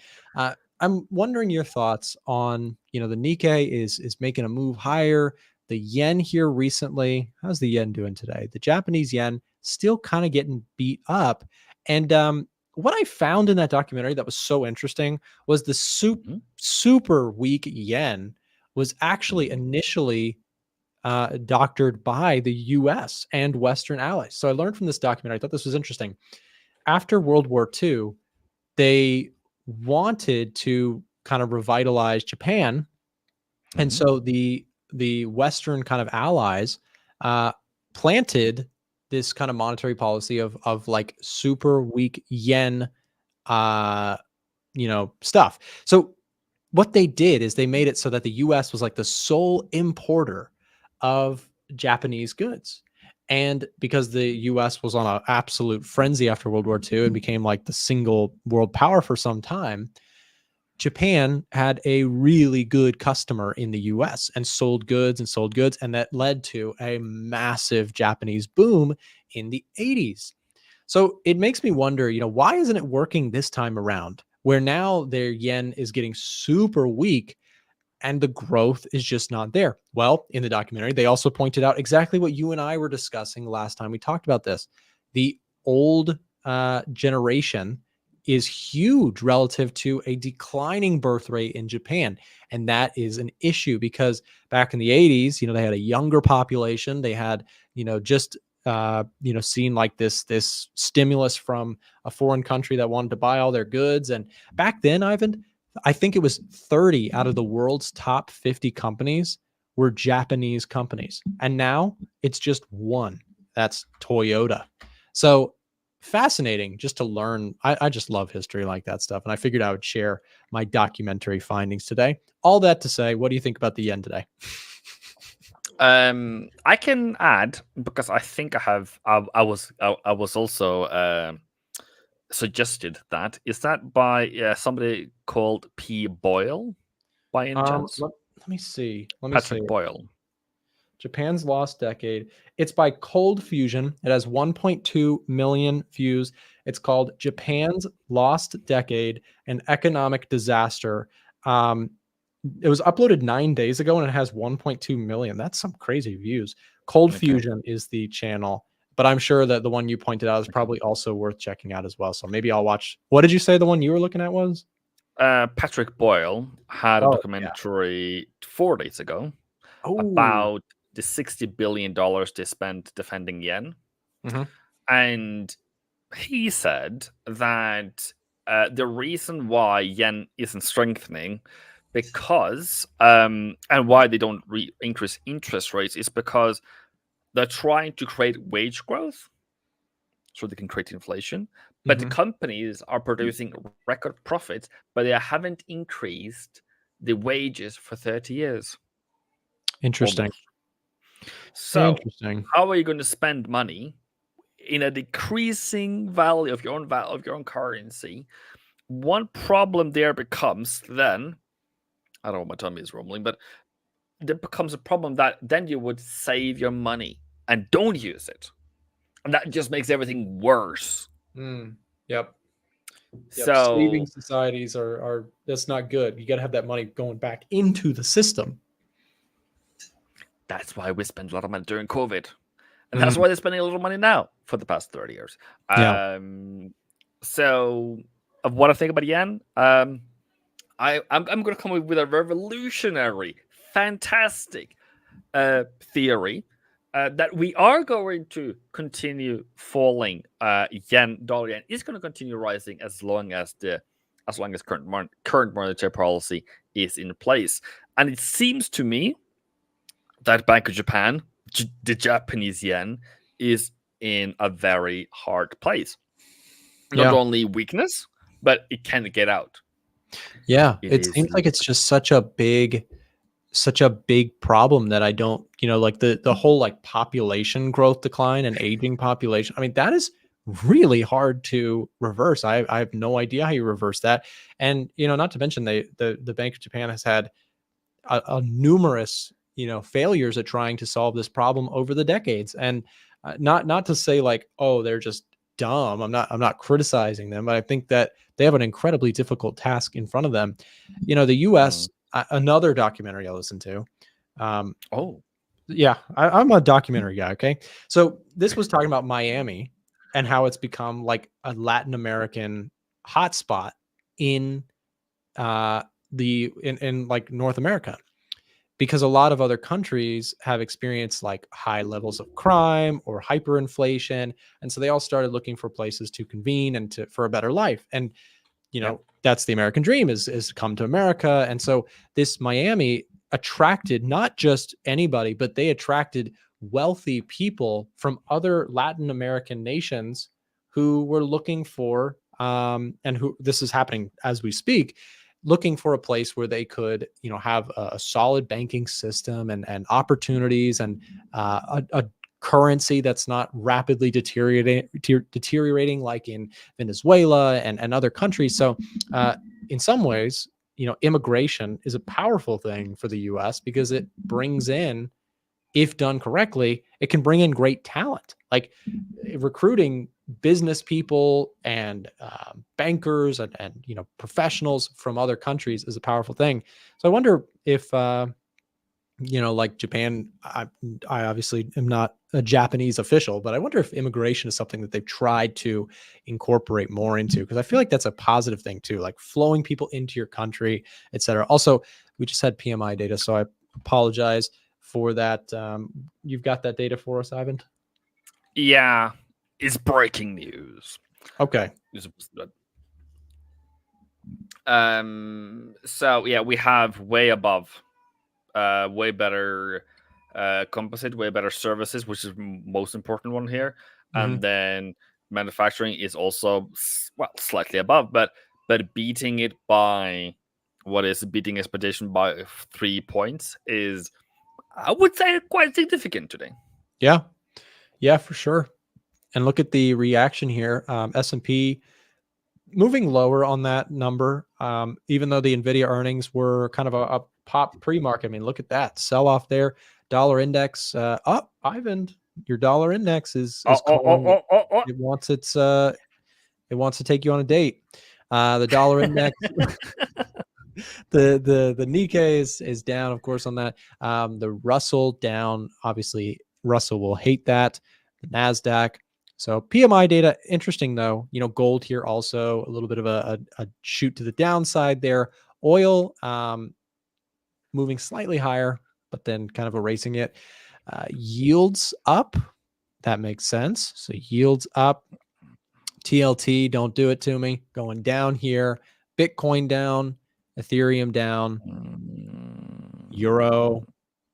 I'm wondering your thoughts on the Nikkei is making a move higher. The yen here recently. How's the yen doing today? The Japanese yen still kind of getting beat up, and what I found in that documentary that was so interesting was the super weak yen was actually initially doctored by the US and Western allies. So I learned from this documentary, I thought this was interesting. After World War II, they wanted to kind of revitalize Japan. And so the Western kind of allies planted this kind of monetary policy of like super weak yen, stuff. So what they did is they made it so that the US was like the sole importer of Japanese goods. And because the US was on an absolute frenzy after World War II and became like the single world power for some time, Japan had a really good customer in the US and sold goods. And that led to a massive Japanese boom in the 80s. So it makes me wonder, why isn't it working this time around where now their yen is getting super weak and the growth is just not there? Well, in the documentary, they also pointed out exactly what you and I were discussing last time we talked about this. The old generation is huge relative to a declining birth rate in Japan. And that is an issue because back in the 80s, they had a younger population. They had, seen like this stimulus from a foreign country that wanted to buy all their goods. And back then, Ivan, I think it was 30 out of the world's top 50 companies were Japanese companies. And now it's just one. That's Toyota. So fascinating just to learn. I just love history like that stuff. And I figured I would share my documentary findings today. All that to say, what do you think about the yen today? I can add, because I think I was also suggested that. Is that by somebody called P. Boyle by any chance? Let me see. Patrick Boyle. Japan's Lost Decade. It's by Cold Fusion. It has 1.2 million views. It's called Japan's Lost Decade, an Economic Disaster. It was uploaded 9 days ago and it has 1.2 million. That's some crazy views. Cold Fusion is the channel, but I'm sure that the one you pointed out is probably also worth checking out as well. So maybe I'll watch. What did you say the one you were looking at was? Patrick Boyle had a documentary 4 days ago about the $60 billion they spent defending yen. And he said that the reason why yen isn't strengthening because and why they don't increase interest rates is because they're trying to create wage growth so they can create inflation. But the companies are producing record profits, but they haven't increased the wages for 30 years. Interesting. Almost. So, Interesting. how are you going to spend money in a decreasing value of your own currency? One problem there becomes then, I don't know, my tummy is rumbling, but there becomes a problem that then you would save your money and don't use it, and that just makes everything worse. Yep. So Saving societies are that's not good. You got to have that money going back into the system. that's why we spent a lot of money during COVID, and that's why they're spending a little money now for the past 30 years. Yeah. So of what I think about yen, I'm going to come up with a revolutionary, fantastic theory that we are going to continue falling. Dollar yen is going to continue rising as long as current monetary policy is in place. And it seems to me that Bank of Japan, the Japanese yen, is in a very hard place. Not only weakness, but it can get out. Yeah, it seems like it's just such a big problem that I don't, like the whole like population growth decline and aging population. I mean, that is really hard to reverse. I have no idea how you reverse that. And, not to mention the Bank of Japan has had a numerous, failures at trying to solve this problem over the decades. And not to say like, oh, they're just dumb. I'm not criticizing them, but I think that they have an incredibly difficult task in front of them. The US, another documentary I listened to. Yeah, I'm a documentary guy. Okay. So this was talking about Miami and how it's become like a Latin American hotspot in like North America, because a lot of other countries have experienced like high levels of crime or hyperinflation. And so they all started looking for places to convene and for a better life. And, that's the American dream is to come to America. And so this Miami attracted not just anybody, but they attracted wealthy people from other Latin American nations who were looking for, and who this is happening as we speak, looking for a place where they could, have a solid banking system and opportunities and a currency that's not rapidly deteriorating like in Venezuela and other countries. So in some ways, immigration is a powerful thing for the US because it brings in, if done correctly, it can bring in great talent. Like recruiting business people and bankers and professionals from other countries is a powerful thing. So I wonder if like Japan, I obviously am not a Japanese official, but I wonder if immigration is something that they've tried to incorporate more into, because I feel like that's a positive thing too, like flowing people into your country, etc. Also, we just had PMI data, so I apologize for that. You've got that data for us, Ivan? Yeah, it's breaking news. Okay. So yeah, we have way above, way better composite, way better services, which is most important one here. And then manufacturing is also slightly above, but beating it by beating expectation by 3 points is, I would say, quite significant today. Yeah, for sure. And look at the reaction here. S&P moving lower on that number, even though the Nvidia earnings were kind of a pop pre-market. I mean, look at that sell off there. Dollar index up. Ivan, your dollar index is calling. It wants it wants to take you on a date. The dollar index, the Nikkei is down, of course, on that. The Russell down. Obviously, Russell will hate that. The Nasdaq. So PMI data, interesting though. Gold here also a little bit of a shoot to the downside there. Oil moving slightly higher, but then kind of erasing it. Yields up. That makes sense. So yields up. TLT, don't do it to me. Going down here. Bitcoin down. Ethereum down. Euro,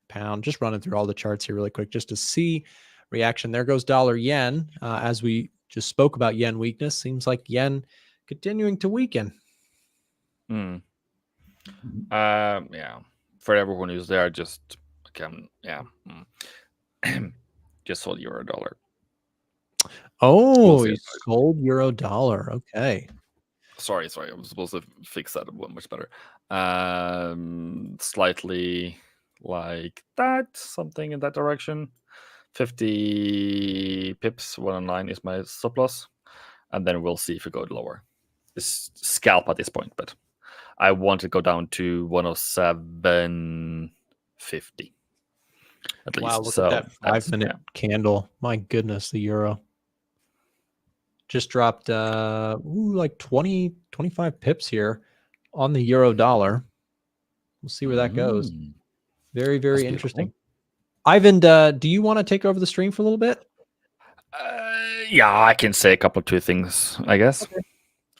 pound. Just running through all the charts here really quick just to see reaction. There goes dollar yen. As we just spoke about yen weakness, seems like yen continuing to weaken. Yeah. For everyone who's there, just Yeah. Just sold euro dollar. Oh, see you if sold euro dollar. Okay. Sorry. I was supposed to fix that one much better. Slightly like that, something in that direction. 50 pips, 109 is my stop loss, and then we'll see if we go lower. It's scalp at this point, but I want to go down to 107.50 at least. Wow, look So at that that's 5-minute candle. My goodness, the euro just dropped like 20, 25 pips here on the euro dollar. We'll see where that goes. Very, very That's interesting. beautiful. Ivan, do you want to take over the stream for a little bit? Yeah, I can say a couple of two things, I guess. Okay.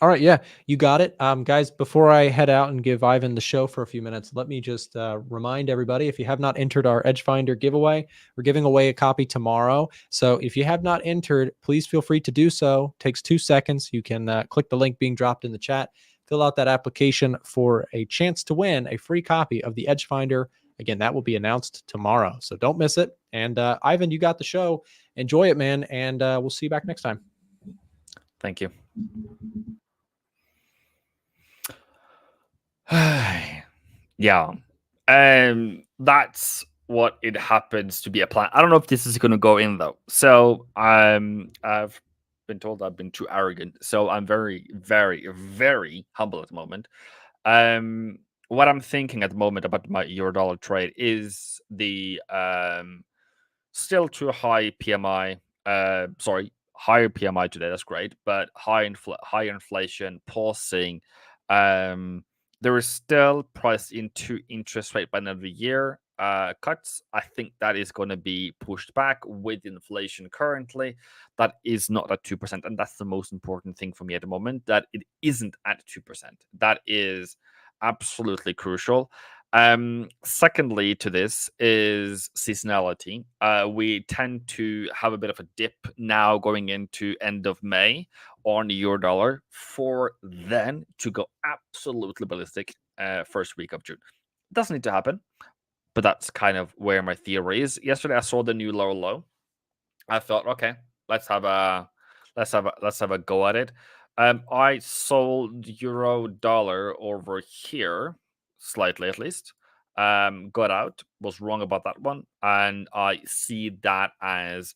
All right, yeah, you got it. Guys, before I head out and give Ivan the show for a few minutes, let me just remind everybody, if you have not entered our EDGEFINDER giveaway, we're giving away a copy tomorrow. So if you have not entered, please feel free to do so. It takes 2 seconds. You can click the link being dropped in the chat, fill out that application for a chance to win a free copy of the EDGEFINDER. Again, that will be announced tomorrow, so don't miss it. And Ivan, you got the show. Enjoy it, man, and we'll see you back next time. Thank you. Yeah. That's what it happens to be a plan. I don't know if this is going to go in though. So I've been told I've been too arrogant. So I'm very, very, very humble at the moment. What I'm thinking at the moment about my euro dollar trade is the still too high PMI. Higher PMI today. That's great, but high inflation, pausing. There is still priced into interest rate by the end of the year cuts. I think that is going to be pushed back with inflation currently. That is not at 2%. And that's the most important thing for me at the moment, that it isn't at 2%. That is absolutely crucial. Secondly to this is seasonality. We tend to have a bit of a dip now going into end of May on the euro dollar for then to go absolutely ballistic first week of June. It doesn't need to happen, but that's kind of where my theory is. Yesterday I saw the new low. I thought, okay, let's have a go at it. I sold euro dollar over here slightly at least. Got out, was wrong about that one, and I see that as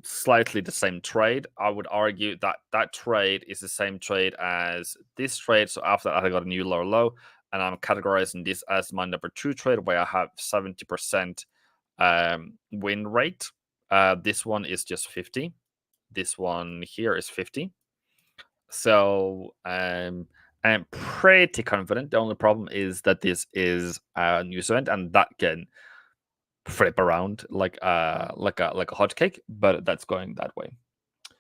slightly the same trade. I would argue that that trade is the same trade as this trade. So after that, I got a new low, and I'm categorizing this as my number 2 trade, where I have 70% win rate. This one is just 50. This one here is 50. So I'm pretty confident. The only problem is that this is a news event, and that can flip around like a hotcake, but that's going that way.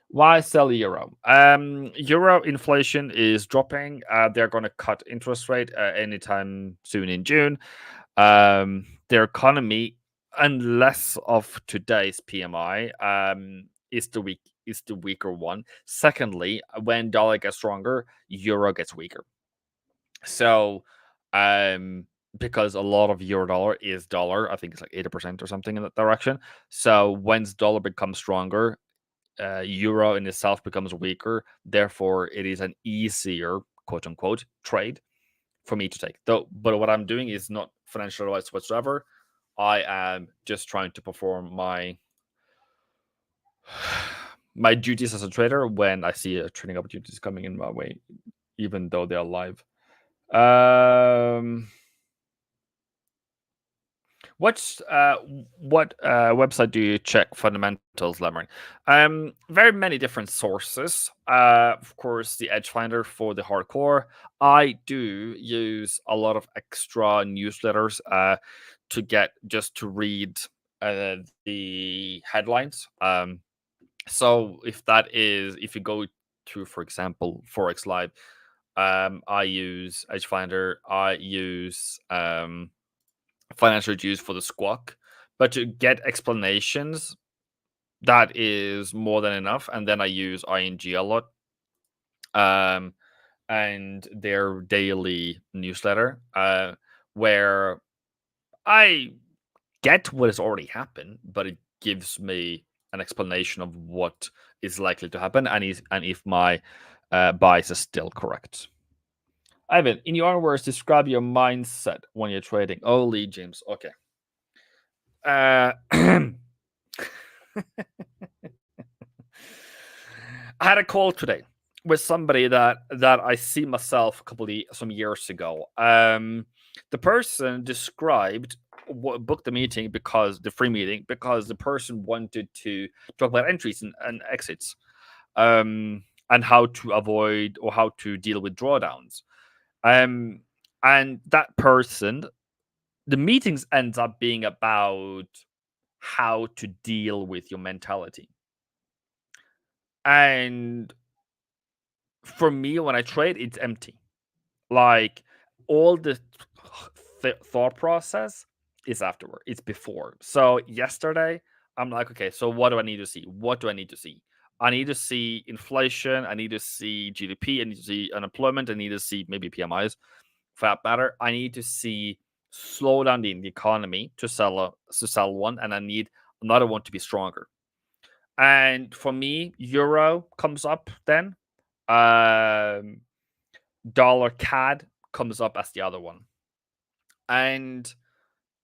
Why sell euro? Euro inflation is dropping. They're going to cut interest rate anytime soon in June. Their economy, unless of today's PMI, is the weaker one. Secondly, when dollar gets stronger, euro gets weaker. So, because a lot of euro dollar is dollar, I think it's like 80% or something in that direction. So when dollar becomes stronger, euro in itself becomes weaker. Therefore, it is an easier, quote unquote, trade for me to take. But what I'm doing is not financial advice whatsoever. I am just trying to perform my duties as a trader when I see trading opportunities coming in my way, even though they are live. What website do you check fundamentals, Lemon? Very many different sources. Of course, the EDGEFINDER for the hardcore. I do use a lot of extra newsletters to read the headlines. So if you go to, for example, Forex Live, I use EDGEFINDER. I use financial juice for the squawk, but to get explanations, that is more than enough. And then I use ING a lot, and their daily newsletter, where I get what has already happened, but it gives me an explanation of what is likely to happen and if my bias is still correct. Ivan, in your own words, describe your mindset when you're trading. Oh, Lee James. Okay. I had a call today with somebody that I see myself some years ago. The person described booked the meeting the free meeting because the person wanted to talk about entries and exits, and how to avoid or how to deal with drawdowns. And that person, the meetings ends up being about how to deal with your mentality. And for me, when I trade, it's empty. Like all the thought process is afterward. It's before. So yesterday, I'm like, okay, so what do I need to see? What do I need to see? I need to see inflation. I need to see GDP. I need to see unemployment. I need to see maybe PMIs, for that matter. I need to see slowdown in the economy to sell one, and I need another one to be stronger. And for me, euro comes up then. Dollar CAD comes up as the other one. And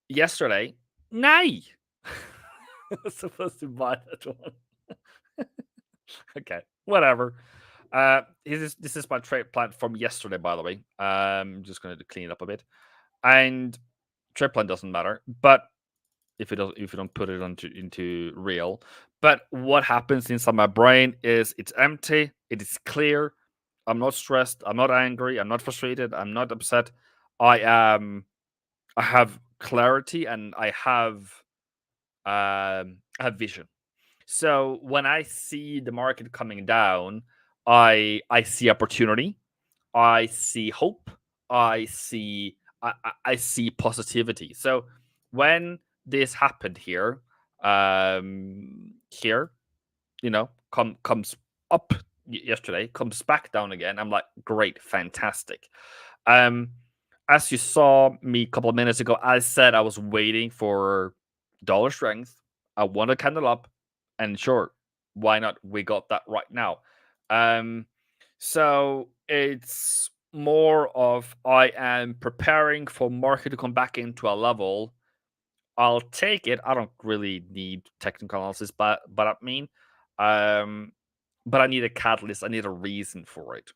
yesterday, nay. I was supposed to buy that one. Okay, whatever. This is my trade plan from yesterday, by the way. I'm just going to clean it up a bit. And trade plan doesn't matter, but if you don't put it into real. But what happens inside my brain is it's empty. It is clear. I'm not stressed. I'm not angry. I'm not frustrated. I'm not upset. I have clarity and I have vision. So when I see the market coming down, I see opportunity. I see hope. I see positivity. So when this happened here, comes up yesterday, comes back down again. I'm like, great, fantastic. As you saw me a couple of minutes ago, I said I was waiting for dollar strength. I want a candle up, and sure, why not? We got that right now. So it's more of I am preparing for market to come back into a level. I'll take it. I don't really need technical analysis, but I mean, but I need a catalyst. I need a reason for it,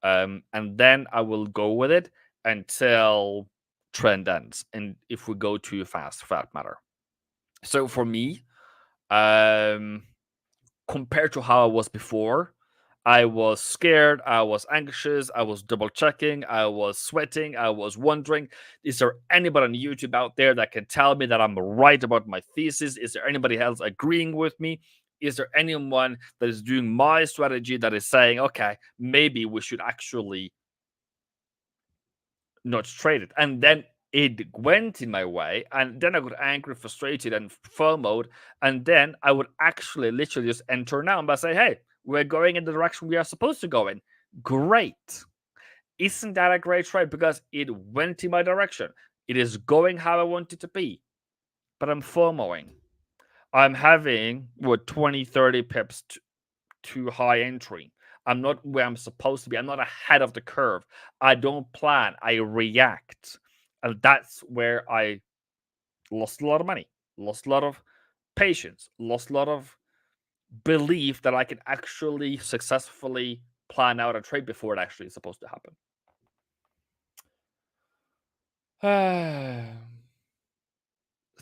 and then I will go with it until trend ends, and if we go too fast, for that matter. So for me, compared to how I was before, I was scared, I was anxious, I was double checking, I was sweating, I was wondering, is there anybody on YouTube out there that can tell me that I'm right about my thesis? Is there anybody else agreeing with me? Is there anyone that is doing my strategy that is saying, okay, maybe we should actually not trade it? And then it went in my way, and then I got angry, frustrated, and FOMO'd, and then I would actually literally just enter now and say, hey, we're going in the direction we are supposed to go in. Great. Isn't that a great trade? Because it went in my direction. It is going how I want it to be. But I'm FOMOing. I'm having 20, 30 pips too high entry. I'm not where I'm supposed to be. I'm not ahead of the curve. I don't plan. I react. And that's where I lost a lot of money, lost a lot of patience, lost a lot of belief that I can actually successfully plan out a trade before it actually is supposed to happen.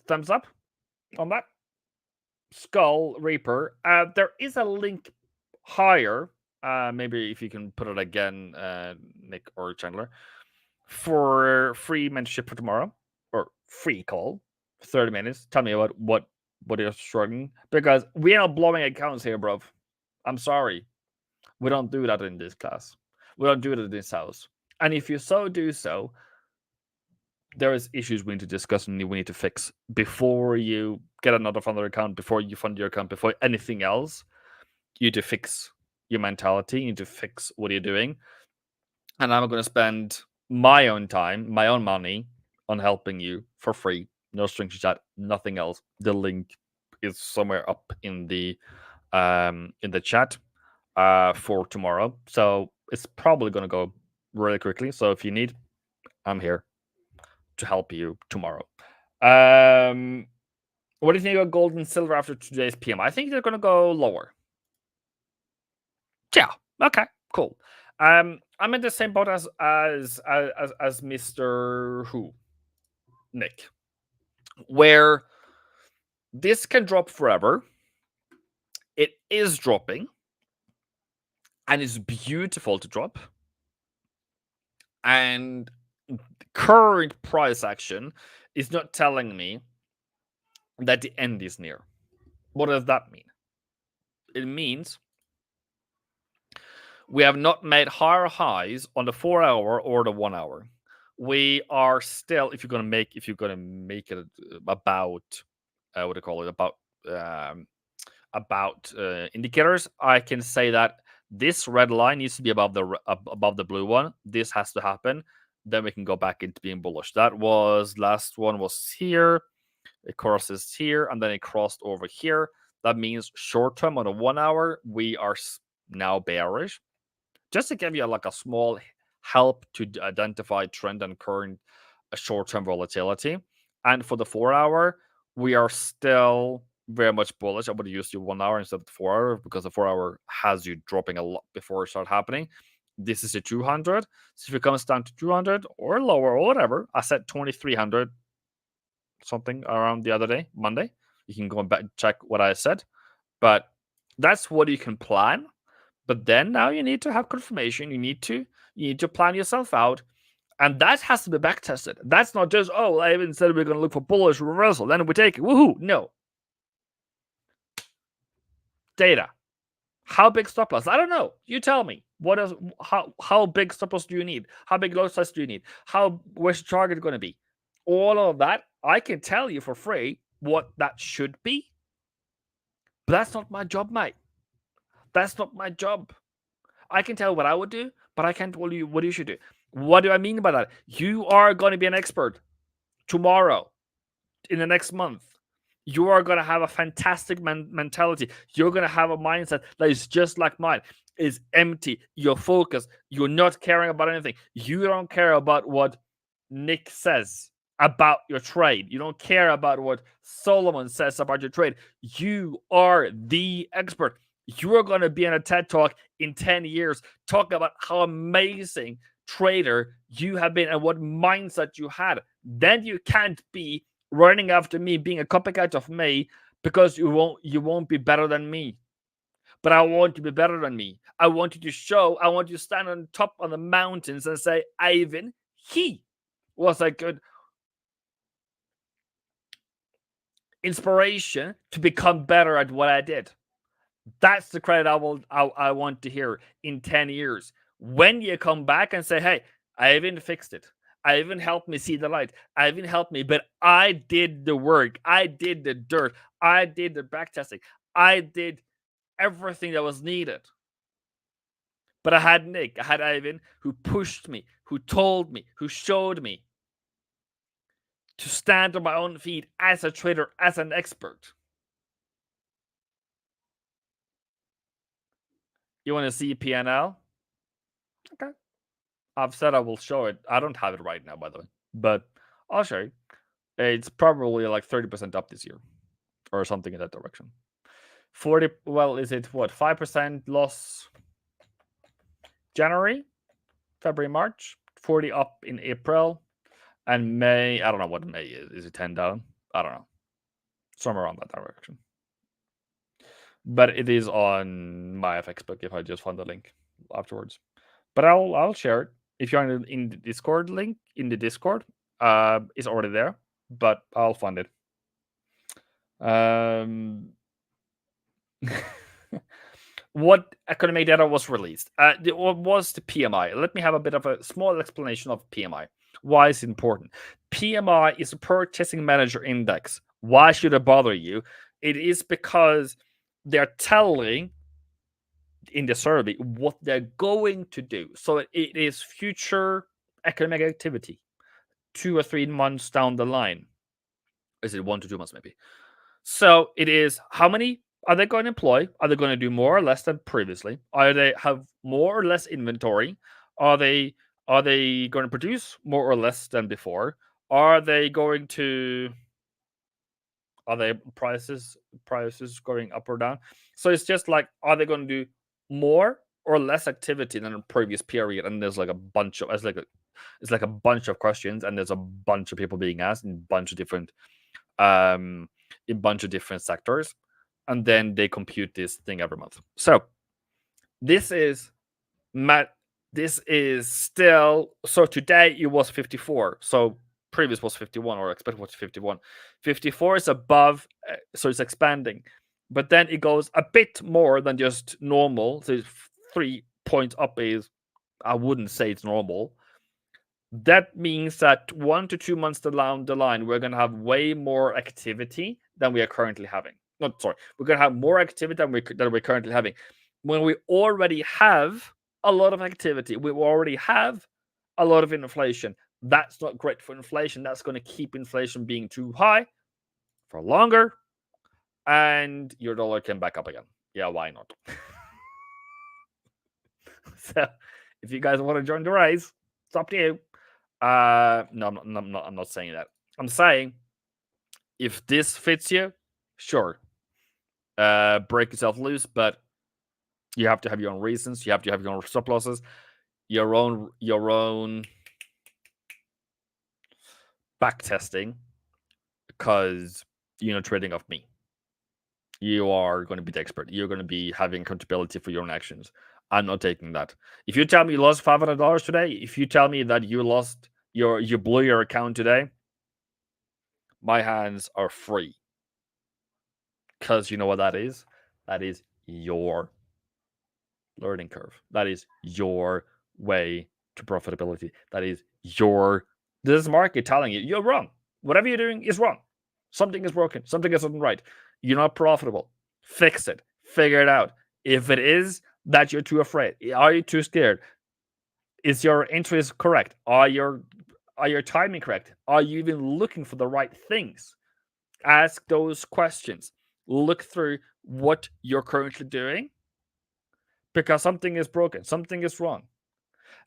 Thumbs up on that. Skull Reaper. There is a link higher. Maybe if you can put it again, Nick or Chandler, for free mentorship for tomorrow, or free call, 30 minutes. Tell me about what you're struggling, because we are blowing accounts here, bro. I'm sorry. We don't do that in this class. We don't do it in this house. And if you do so, there is issues we need to discuss and we need to fix before you get another funder account, before you fund your account, before anything else. You need to fix your mentality. You need to fix what you're doing. And I'm going to spend my own time, my own money on helping you for free No strings to chat, nothing else. The link is somewhere up in the chat for tomorrow. So it's probably going to go really quickly. So if you need, I'm here to help you tomorrow. What do you think about gold and silver after today's PM? I think they're going to go lower. Yeah. Okay. Cool. I'm in the same boat as Mr. Who, Nick, where this can drop forever. It is dropping, and it's beautiful to drop. And current price action is not telling me that the end is near. What does that mean? It means we have not made higher highs on the 4 hour or the 1 hour. We are still, if you're gonna make it about what do you call it, about indicators, I can say that this red line needs to be above the blue one. This has to happen. Then we can go back into being bullish. That was last one was here. It crosses here, and then it crossed over here. That means short term on a 1 hour, we are now bearish. Just to give you like a small help to identify trend and current short term volatility. And for the 4 hour, we are still very much bullish. I would use the 1 hour instead of the 4 hour because the 4 hour has you dropping a lot before it starts happening. This is a 200. So if it comes down to 200 or lower or whatever, I said 2300 something around the other day, Monday. You can go back and check what I said. But that's what you can plan. But then now you need to have confirmation. You need to plan yourself out. And that has to be back tested. That's not just, oh, I even said we're going to look for bullish reversal. Then we take it. Woohoo. No. Data. How big stop loss? I don't know. You tell me. How big stop loss do you need? How big low size do you need? Where's the target going to be? All of that, I can tell you for free what that should be. But that's not my job, mate. That's not my job. I can tell what I would do, but I can't tell you what you should do. What do I mean by that? You are going to be an expert tomorrow, in the next month. You are going to have a fantastic mentality. You're going to have a mindset that is just like mine. It's empty. You're focused. You're not caring about anything. You don't care about what Nick says about your trade. You don't care about what Solomon says about your trade. You are the expert. You are going to be in a TED Talk in 10 years talking about how amazing trader you have been and what mindset you had. Then you can't be running after me, being a copycat of me, because you won't be better than me. But I want you to be better than me. I want you to stand on top of the mountains and say, Ivan, he was a good inspiration to become better at what I did. That's the credit I want to hear in 10 years. When you come back and say, hey, I even fixed it. I even helped me see the light. I even helped me, but I did the work. I did the dirt. I did the backtesting. I did everything that was needed. But I had Nick, I had Ivan, who pushed me, who told me, who showed me to stand on my own feet as a trader, as an expert. You want to see PNL? Okay. I've said I will show it. I don't have it right now, by the way, but I'll show you. It's probably like 30% up this year or something in that direction. 40, well, is it what? 5% loss January, February, March, 40 up in April, and May. I don't know what May is. Is it 10 down? I don't know. Somewhere around that direction. But it is on my FX book if I just find the link afterwards. But I'll share it. If you're in the Discord link, in the Discord, it's already there, but I'll find it. What economic data was released? What was the PMI? Let me have a bit of a small explanation of PMI. Why is it important? PMI is a purchasing manager index. Why should it bother you? It is because they're telling in the survey what they're going to do. So it is future economic activity 2 or 3 months down the line. Is it 1 to 2 months maybe? So it is, how many are they going to employ? Are they going to do more or less than previously? Are they have more or less inventory? Are they going to produce more or less than before? Are they going to prices going up or down? So it's just like, are they going to do more or less activity than a previous period? And there's like a bunch of it's like a bunch of questions, and there's a bunch of people being asked in a bunch of different sectors, and then they compute this thing every month. So this is still, so today it was 54. So previous was 51, or expected was 51. 54 is above, so it's expanding, but then it goes a bit more than just normal. So 3 points up is, I wouldn't say it's normal. That means that 1 to 2 months down the line, we're going to have way more activity than we are currently having. We're going to have more activity than we're currently having. When we already have a lot of activity, we already have a lot of inflation. That's not great for inflation. That's going to keep inflation being too high for longer, and your dollar came back up again. Yeah, why not? So if you guys want to join the race, it's up to you. No, I'm not saying that. I'm saying if this fits you, sure, break yourself loose, but you have to have your own reasons. You have to have your own stop losses, your own back testing, because you're not trading off me. You are going to be the expert. You're going to be having accountability for your own actions. I'm not taking that. If you tell me you lost $500 today, if you tell me that you blew your account today, my hands are free. Because you know what that is? That is your learning curve. That is your way to profitability. That is this market telling you you're wrong. Whatever you're doing is wrong. Something is broken. Something isn't right. You're not profitable. Fix it. Figure it out. If it is that you're too afraid, are you too scared? Is your interest correct? Are your timing correct? Are you even looking for the right things? Ask those questions. Look through what you're currently doing, because something is broken, something is wrong.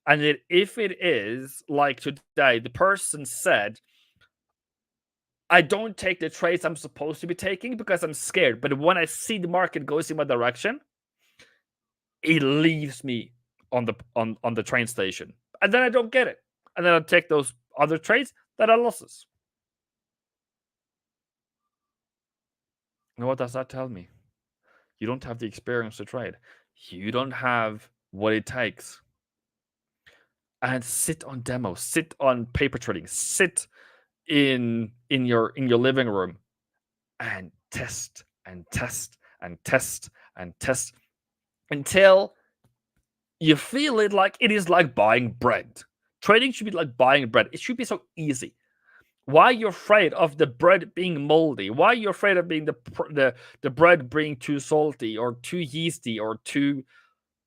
And if it is like today, the person said, I don't take the trades I'm supposed to be taking because I'm scared. But when I see the market goes in my direction, it leaves me on the train station. And then I don't get it. And then I take those other trades that are losses. And what does that tell me? You don't have the experience to trade. You don't have what it takes. And sit on demos, sit on paper trading, sit in your living room and test and test and test and test until you feel it like it is like buying bread. Trading should be like buying bread. It should be so easy. Why are you afraid of the bread being moldy? Why are you afraid of being the bread being too salty or too yeasty or too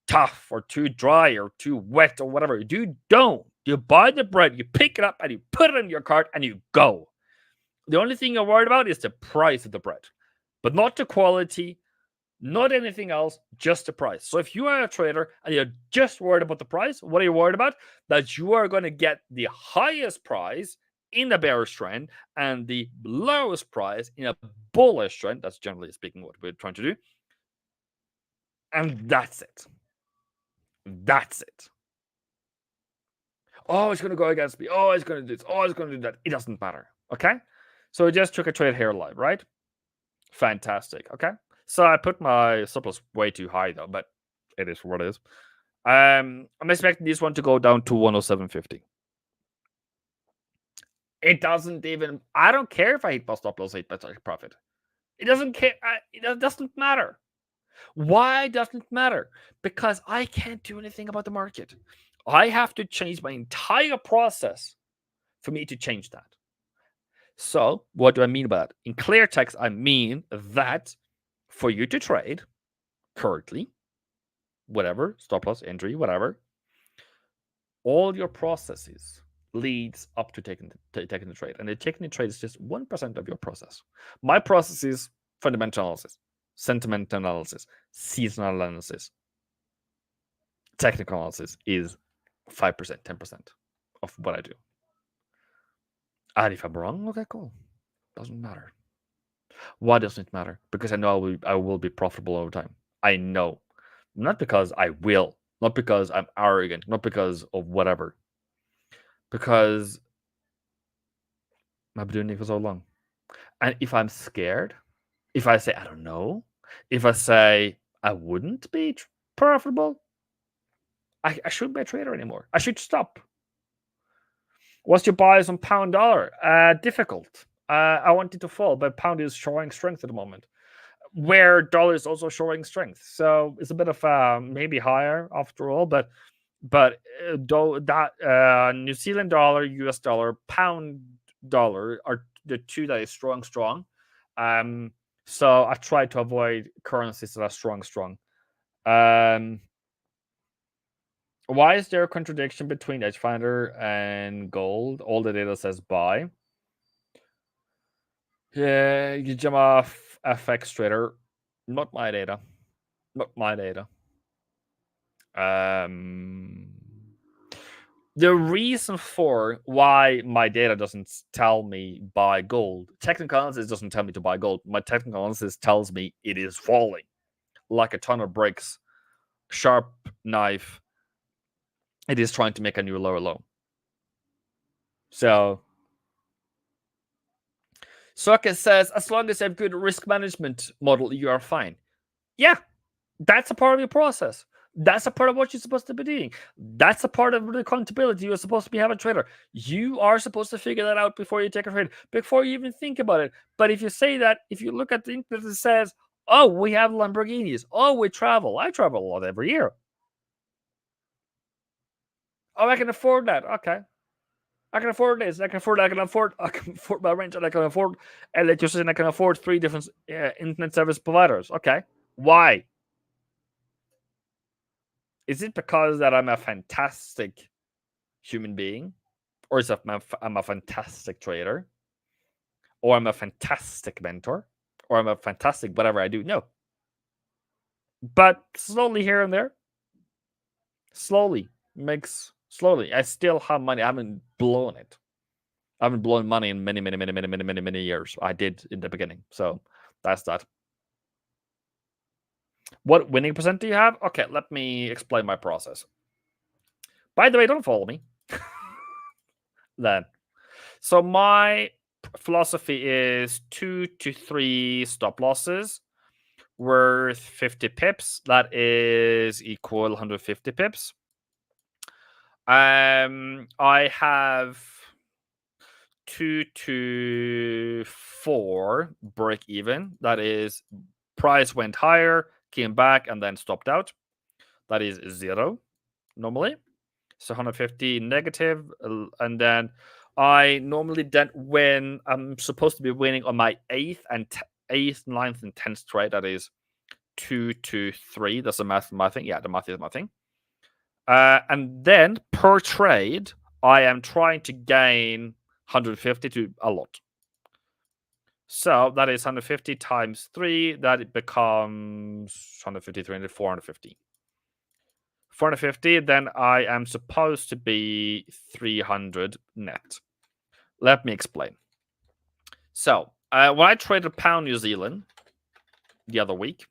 tough or too dry or too wet or whatever? You don't. You buy the bread, you pick it up, and you put it in your cart, and you go. The only thing you're worried about is the price of the bread, but not the quality, not anything else, just the price. So if you are a trader and you're just worried about the price, what are you worried about? That you are going to get the highest price in a bearish trend and the lowest price in a bullish trend. That's generally speaking what we're trying to do. And that's it. That's it. Oh, it's going to go against me. Oh, it's going to do this. Oh, it's going to do that. It doesn't matter. Okay? So I just took a trade here live, right? Fantastic. Okay? So I put my surplus way too high, though, but it is what it is. I'm expecting this one to go down to 107.50. It doesn't even... I don't care if I hit my stop loss 8% profit. It doesn't care. It doesn't matter. Why doesn't it matter? Because I can't do anything about the market. I have to change my entire process for me to change that. So what do I mean by that? In clear text, I mean that for you to trade currently, whatever, stop loss, entry, whatever, all your processes leads up to taking the trade. And the taking the trade is just 1% of your process. My process is fundamental analysis, sentiment analysis, seasonal analysis. Technical analysis is 5%, 10% of what I do. And if I'm wrong, okay, cool. Doesn't matter. Why doesn't it matter? Because I know I will be profitable over time. I know. Not because I will, not because I'm arrogant, not because of whatever. Because I've been doing it for so long. And if I'm scared, if I say I don't know, if I say I wouldn't be profitable, I shouldn't be a trader anymore. I should stop. What's your bias on pound dollar? Difficult. I want it to fall, but pound is showing strength at the moment, where dollar is also showing strength. So it's a bit of maybe higher after all, but New Zealand dollar, US dollar, pound dollar are the two that is strong. So I try to avoid currencies that are strong. Why is there a contradiction between EDGEFINDER and gold? All the data says buy. Yeah, you jump off FX trader. Not my data. Not my data. The reason for why my data doesn't tell me buy gold, technical analysis doesn't tell me to buy gold. My technical analysis tells me it is falling like a ton of bricks, sharp knife. It is trying to make a new lower low. So Socket says, as long as you have good risk management model, you are fine. Yeah, that's a part of your process. That's a part of what you're supposed to be doing. That's a part of the accountability you're supposed to be having a trader. You are supposed to figure that out before you take a trade, before you even think about it. But if you say that, if you look at the internet that says, oh, we have Lamborghinis. Oh, we travel. I travel a lot every year. Oh, I can afford that. Okay. I can afford this. I can afford my rent, and I can afford electricity, and I can afford 3 different internet service providers. Okay. Why? Is it because that I'm a fantastic human being? Or is it I'm a fantastic trader? Or I'm a fantastic mentor? Or I'm a fantastic whatever I do? No. But slowly here and there. Slowly. I still have money. I haven't blown it. I haven't blown money in many years. I did in the beginning. So that's that. What winning percent do you have? Okay, let me explain my process. By the way, don't follow me. Then. So my philosophy is 2 to 3 stop losses worth 50 pips. That is equal 150 pips. I have 2 to 4 break even. That is price went higher, came back, and then stopped out. That is 0 normally. So 150 negative, and then I normally then when I'm supposed to be winning on my 8th, 9th, and 10th trade, that is 2 to 3. That's the math. My thing. Yeah, the math is my thing. And then per trade, I am trying to gain 150 to a lot. So that is 150 times 3. That it becomes 150, 300, 450. 450, then I am supposed to be 300 net. Let me explain. So, when I traded pound New Zealand the other week,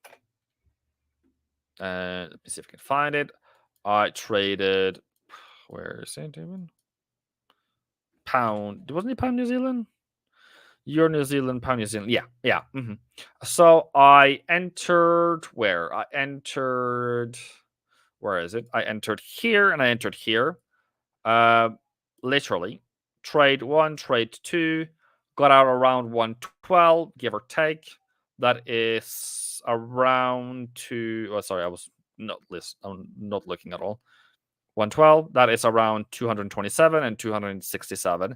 let me see if I can find it. I traded, where is it even? Pound, wasn't it pound New Zealand? Euro New Zealand, pound New Zealand. Yeah. Mm-hmm. So I entered where? Where is it? I entered here and I entered here. Literally, trade 1, trade 2, got out around 112, give or take. That is around 2. Oh, sorry, I was I'm not looking at all. 112. That is around 227 and 267.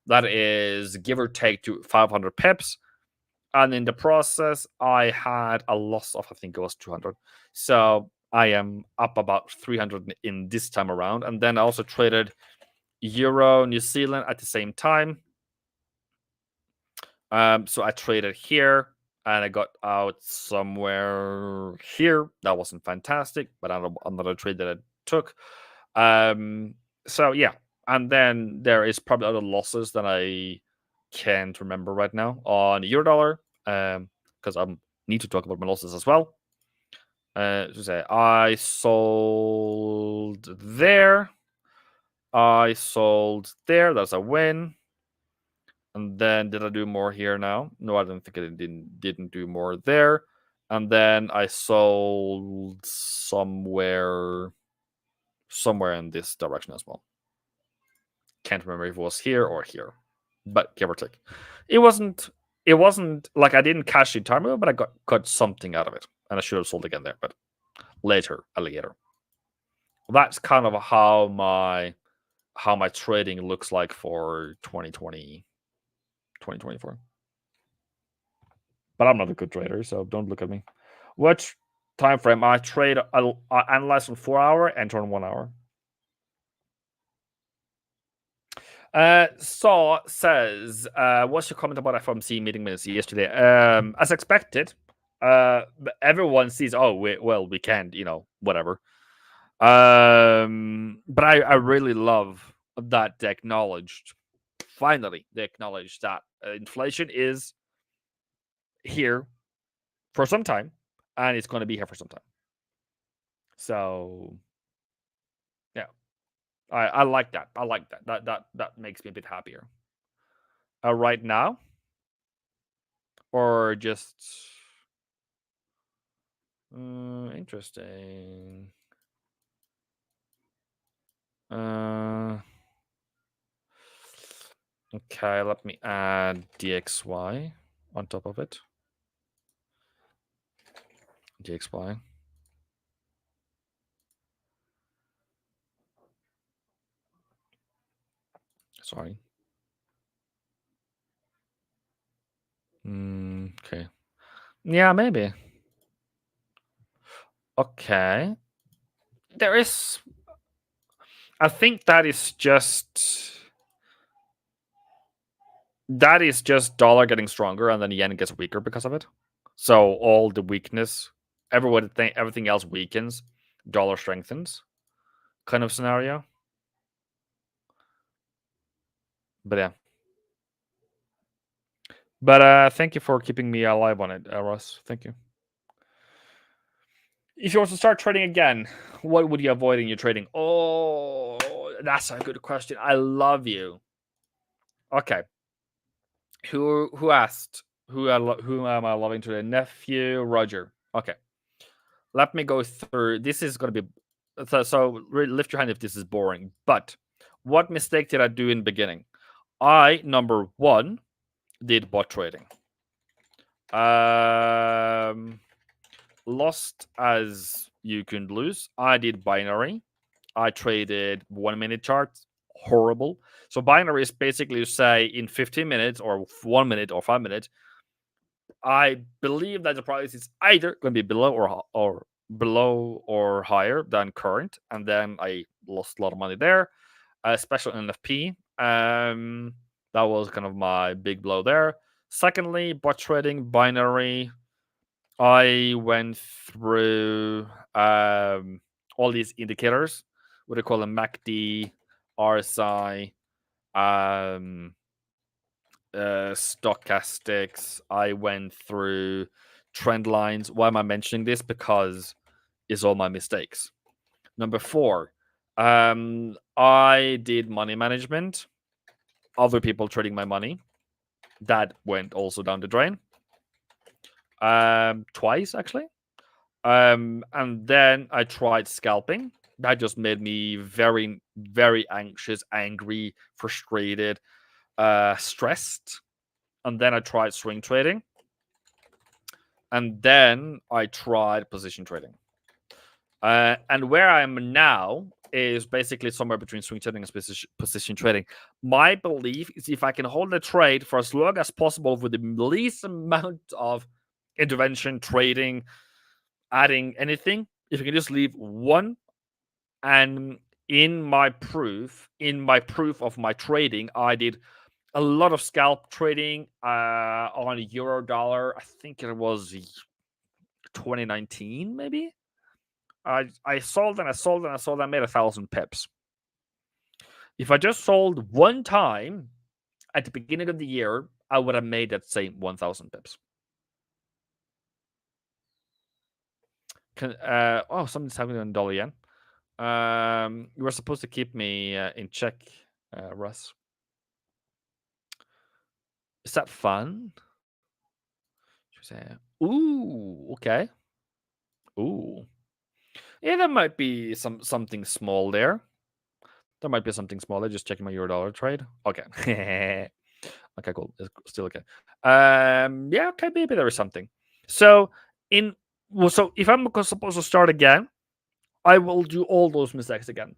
That is give or take to 500 pips. And in the process, I had a loss of, I think it was 200. So I am up about 300 in this time around. And then I also traded Euro, New Zealand at the same time. So I traded here and I got out somewhere here. That wasn't fantastic, but another trade that I took. So yeah, and then there is probably other losses that I can't remember right now on euro dollar, because I need to talk about my losses as well. I sold there. I sold there. That's a win. And then did I do more here now? No, I don't think I didn't do more there. And then I sold somewhere in this direction as well. Can't remember if it was here or here, but give or take. It wasn't like I didn't cash the entire move, but I got something out of it, and I should have sold again there, but later, alligator. That's kind of how my trading looks like for 2020, 2024. But I'm not a good trader, so don't look at me. What time frame? I trade, I analyze on 4 hour and turn 1 hour. Saw says, what's your comment about FOMC meeting minutes yesterday? As expected, everyone sees, oh, we can't, whatever. But I really love that they acknowledged, finally, they acknowledged that inflation is here for some time, and it's going to be here for some time. So, yeah, I like that. I like that. That makes me a bit happier. Right now, or just interesting. Okay, let me add DXY on top of it. DXY. Sorry. Okay. Yeah, maybe. Okay. I think that is just dollar getting stronger and then yen gets weaker because of it. So all the weakness, everything else weakens, dollar strengthens, kind of scenario. But yeah. But thank you for keeping me alive on it, Ross. Thank you. If you were to start trading again, what would you avoid in your trading? Oh, that's a good question. I love you. Okay. Who asked? Who am I loving today? Nephew Roger. Okay. Let me go through. This is going to be so really lift your hand if this is boring. But what mistake did I do in the beginning? Number one, did bot trading. Lost as you can lose. I did binary. I traded 1 minute charts. Horrible. So binary is basically, say, in 15 minutes or 1 minute or 5 minutes, I believe that the price is either going to be below or higher than current, and then I lost a lot of money there, especially in NFP. That was kind of my big blow there. Secondly, bot trading, binary. I went through all these indicators. What do you call them? MACD, RSI, stochastics. I went through trend lines. Why am I mentioning this? Because it's all my mistakes. Number 4, I did money management. Other people trading my money. That went also down the drain. Twice, actually. And then I tried scalping. That just made me very, very anxious, angry, frustrated, stressed. And then I tried swing trading. And then I tried position trading. And where I am now is basically somewhere between swing trading and position trading. My belief is if I can hold the trade for as long as possible with the least amount of intervention, trading, adding anything, if you can just leave one and in my proof of my trading, I did a lot of scalp trading on euro dollar. I think it was 2019, maybe. I sold and I sold and I sold. I made 1,000 pips. If I just sold one time at the beginning of the year, I would have made that same 1,000 pips. Something's happening on dollar yen. You were supposed to keep me in check, Russ. Is that fun? Ooh, okay. Ooh. Yeah, there might be something small there. There might be something small there. Just checking my euro dollar trade. Okay. Okay, cool. It's still okay. Yeah, okay, maybe there is something. So if I'm supposed to start again, I will do all those mistakes again.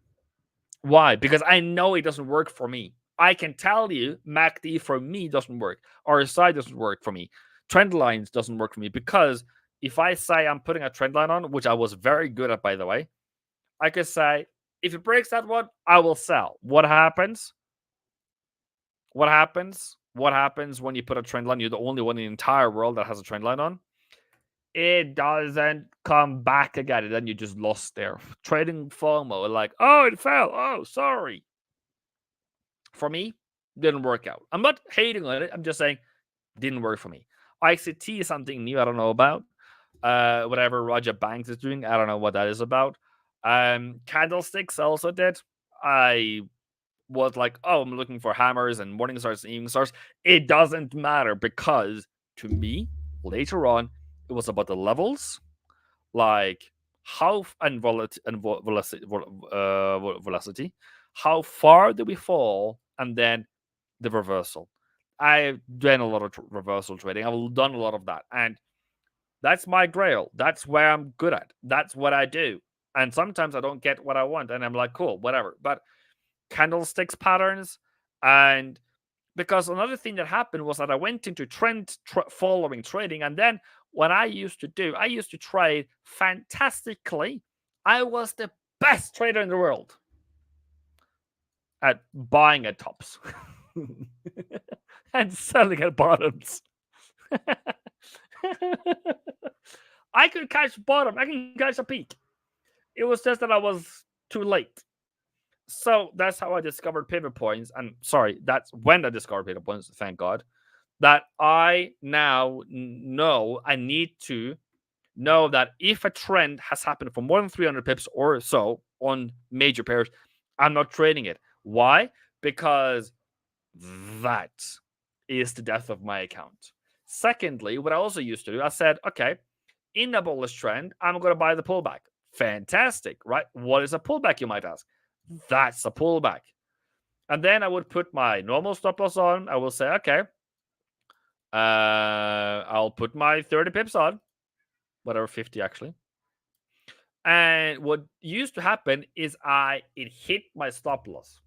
Why? Because I know it doesn't work for me. I can tell you MACD for me doesn't work. RSI doesn't work for me. Trend lines doesn't work for me, because if I say I'm putting a trend line on, which I was very good at, by the way, I could say, if it breaks that one, I will sell. What happens? What happens? What happens when you put a trend line? You're the only one in the entire world that has a trend line on. It doesn't come back again. Then you just lost there. Trading FOMO, like, oh, it fell. Oh, sorry. For me, didn't work out. I'm not hating on it. I'm just saying, didn't work for me. ICT is something new I don't know about. Whatever Roger Banks is doing, I don't know what that is about. Candlesticks also did. I was like, oh, I'm looking for hammers and morning stars and evening stars. It doesn't matter, because to me, later on, it was about the levels, like how and velocity, how far do we fall, and then the reversal. I've done a lot of reversal trading. I've done a lot of that, and that's my grail. That's where I'm good at. That's what I do. And sometimes I don't get what I want, and I'm like, cool, whatever. But candlesticks patterns, and because another thing that happened was that I went into trend following trading, and then what I used to trade fantastically. I was the best trader in the world at buying at tops and selling at bottoms. I could catch bottom. I can catch a peak. It was just that I was too late. So that's how I discovered pivot points. And sorry, that's when I discovered pivot points, thank God, that I now know I need to know that if a trend has happened for more than 300 pips or so on major pairs, I'm not trading it. Why? Because that is the death of my account. Secondly, what I also used to do, I said, okay, in a bullish trend, I'm going to buy the pullback. Fantastic, right? What is a pullback, you might ask? That's a pullback. And then I would put my normal stop loss on. I will say, okay, I'll put my 30 pips on, whatever, 50 actually. And what used to happen is it hit my stop loss,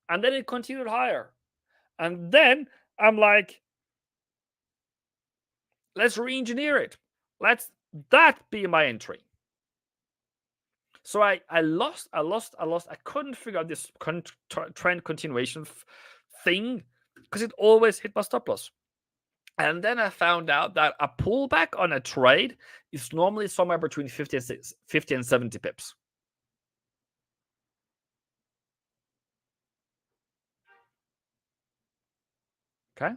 and then it continued higher. And then I'm like, let's re-engineer it. Let's that be my entry. So I lost. I couldn't figure out this trend continuation thing, because it always hit my stop loss. And then I found out that a pullback on a trade is normally somewhere between 50 and 70 pips. Okay.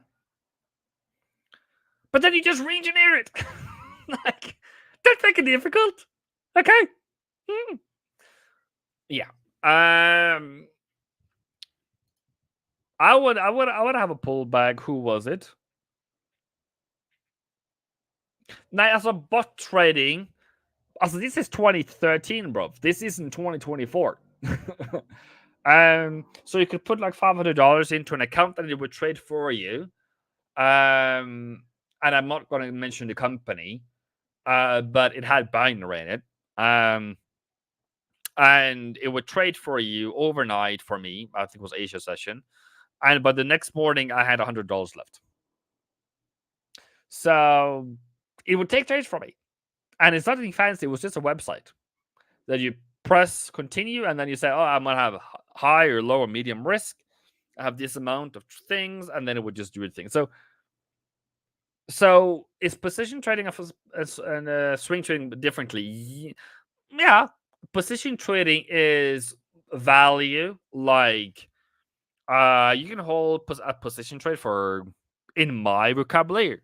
But then you just re-engineer it. Like, don't make it difficult. Okay. Yeah. I would have a pullback. Who was it? Now, as a bot trading, also this is 2013, bro. This isn't 2024. So you could put like $500 into an account and it would trade for you. And I'm not going to mention the company, but it had binary in it. And it would trade for you overnight for me. I think it was Asia session. But the next morning I had $100 left. So it would take trades for me. And it's nothing fancy. It was just a website that you press continue, and then you say, oh, I'm going to have high or low or medium risk. I have this amount of things, and then it would just do its thing. So is position trading and swing trading differently? Yeah, position trading is value. Like, you can hold a position trade for, in my vocabulary,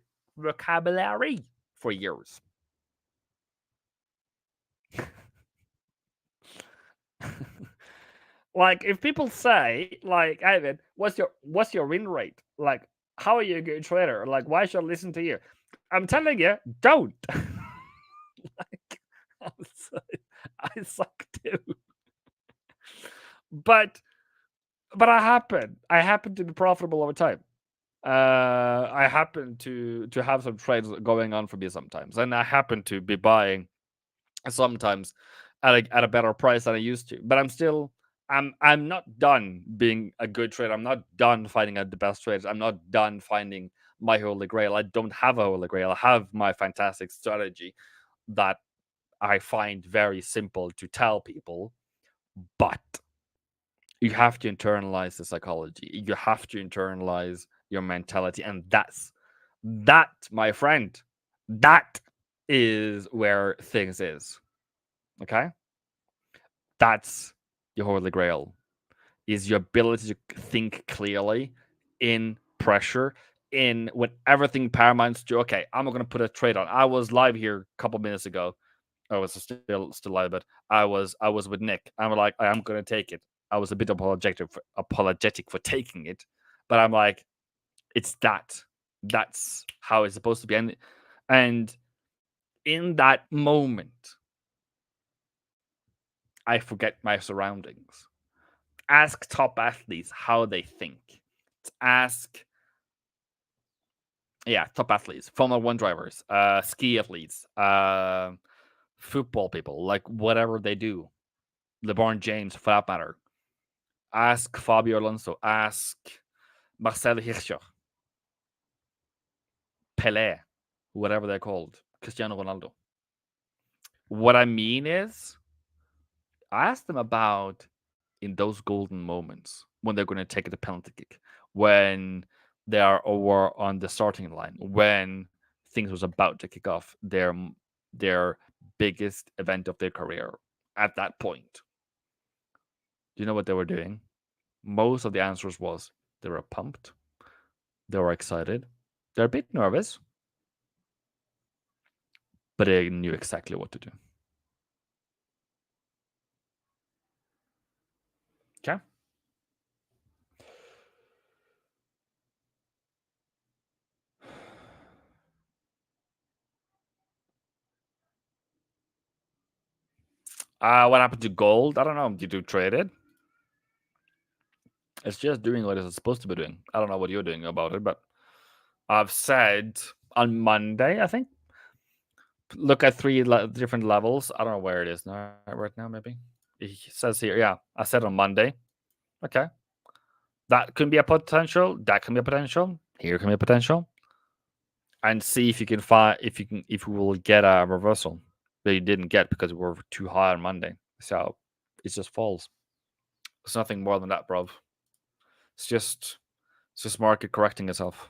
for years. Like, if people say, like, Ivan, what's your win rate? Like, how are you a good trader? Like, why should I listen to you? I'm telling you, don't. Like, I suck too. But I happen to be profitable over time. I happen to have some trades going on for me sometimes, and I happen to be buying sometimes at a better price than I used to. But I'm not done being a good trader. I'm not done finding out the best trades. I'm not done finding my holy grail. I don't have a holy grail. I have my fantastic strategy that I find very simple to tell people, but you have to internalize the psychology. You have to internalize your mentality, and that, my friend, that is where things is. Okay, that's your holy grail. Is your ability to think clearly in pressure, in when everything paramounts to, okay, I'm going to put a trade on. I was live here a couple minutes ago. I was still live, but I was with Nick. I'm like, I'm going to take it. I was a bit apologetic for taking it, but I'm like, it's that. That's how it's supposed to be. And in that moment, I forget my surroundings. Ask top athletes how they think. Ask, top athletes, Formula One drivers, ski athletes, football people, like whatever they do. LeBron James, for that matter. Ask Fabio Alonso. Ask Marcel Hirscher. Pelé, whatever they're called. Cristiano Ronaldo. What I mean is, ask them about in those golden moments when they're going to take the penalty kick, when they are over on the starting line, when things was about to kick off their biggest event of their career. At that point, do you know what they were doing? Most of the answers was they were pumped, they were excited, they're a bit nervous, but they knew exactly what to do. Okay. What happened to gold? I don't know. Did you trade it? It's just doing what it's supposed to be doing. I don't know what you're doing about it, but I've said on Monday, I think, look at three different levels. I don't know where it is now, right now, maybe. It says here, yeah, I said on Monday. Okay. That can be a potential. That can be a potential. Here can be a potential. And see if you can find, if we will get a reversal that you didn't get because we were too high on Monday. So it just falls. It's nothing more than that, bro. It's just market correcting itself.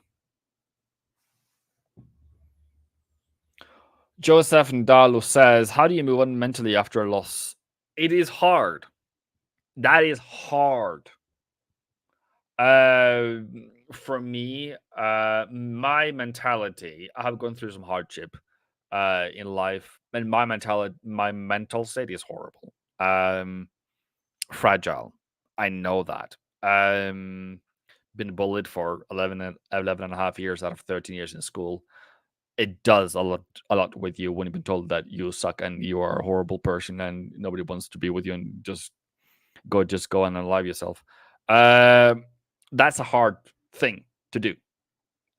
Joseph Ndalo says, how do you move on mentally after a loss? It is hard. That is hard. For me, my mentality, I have gone through some hardship in life, and my mental state is horrible. Fragile. I know that. Been bullied for 11 and a half years out of 13 years in school. It does a lot with you when you've been told that you suck and you are a horrible person and nobody wants to be with you, and just go and unalive yourself. That's a hard thing to do,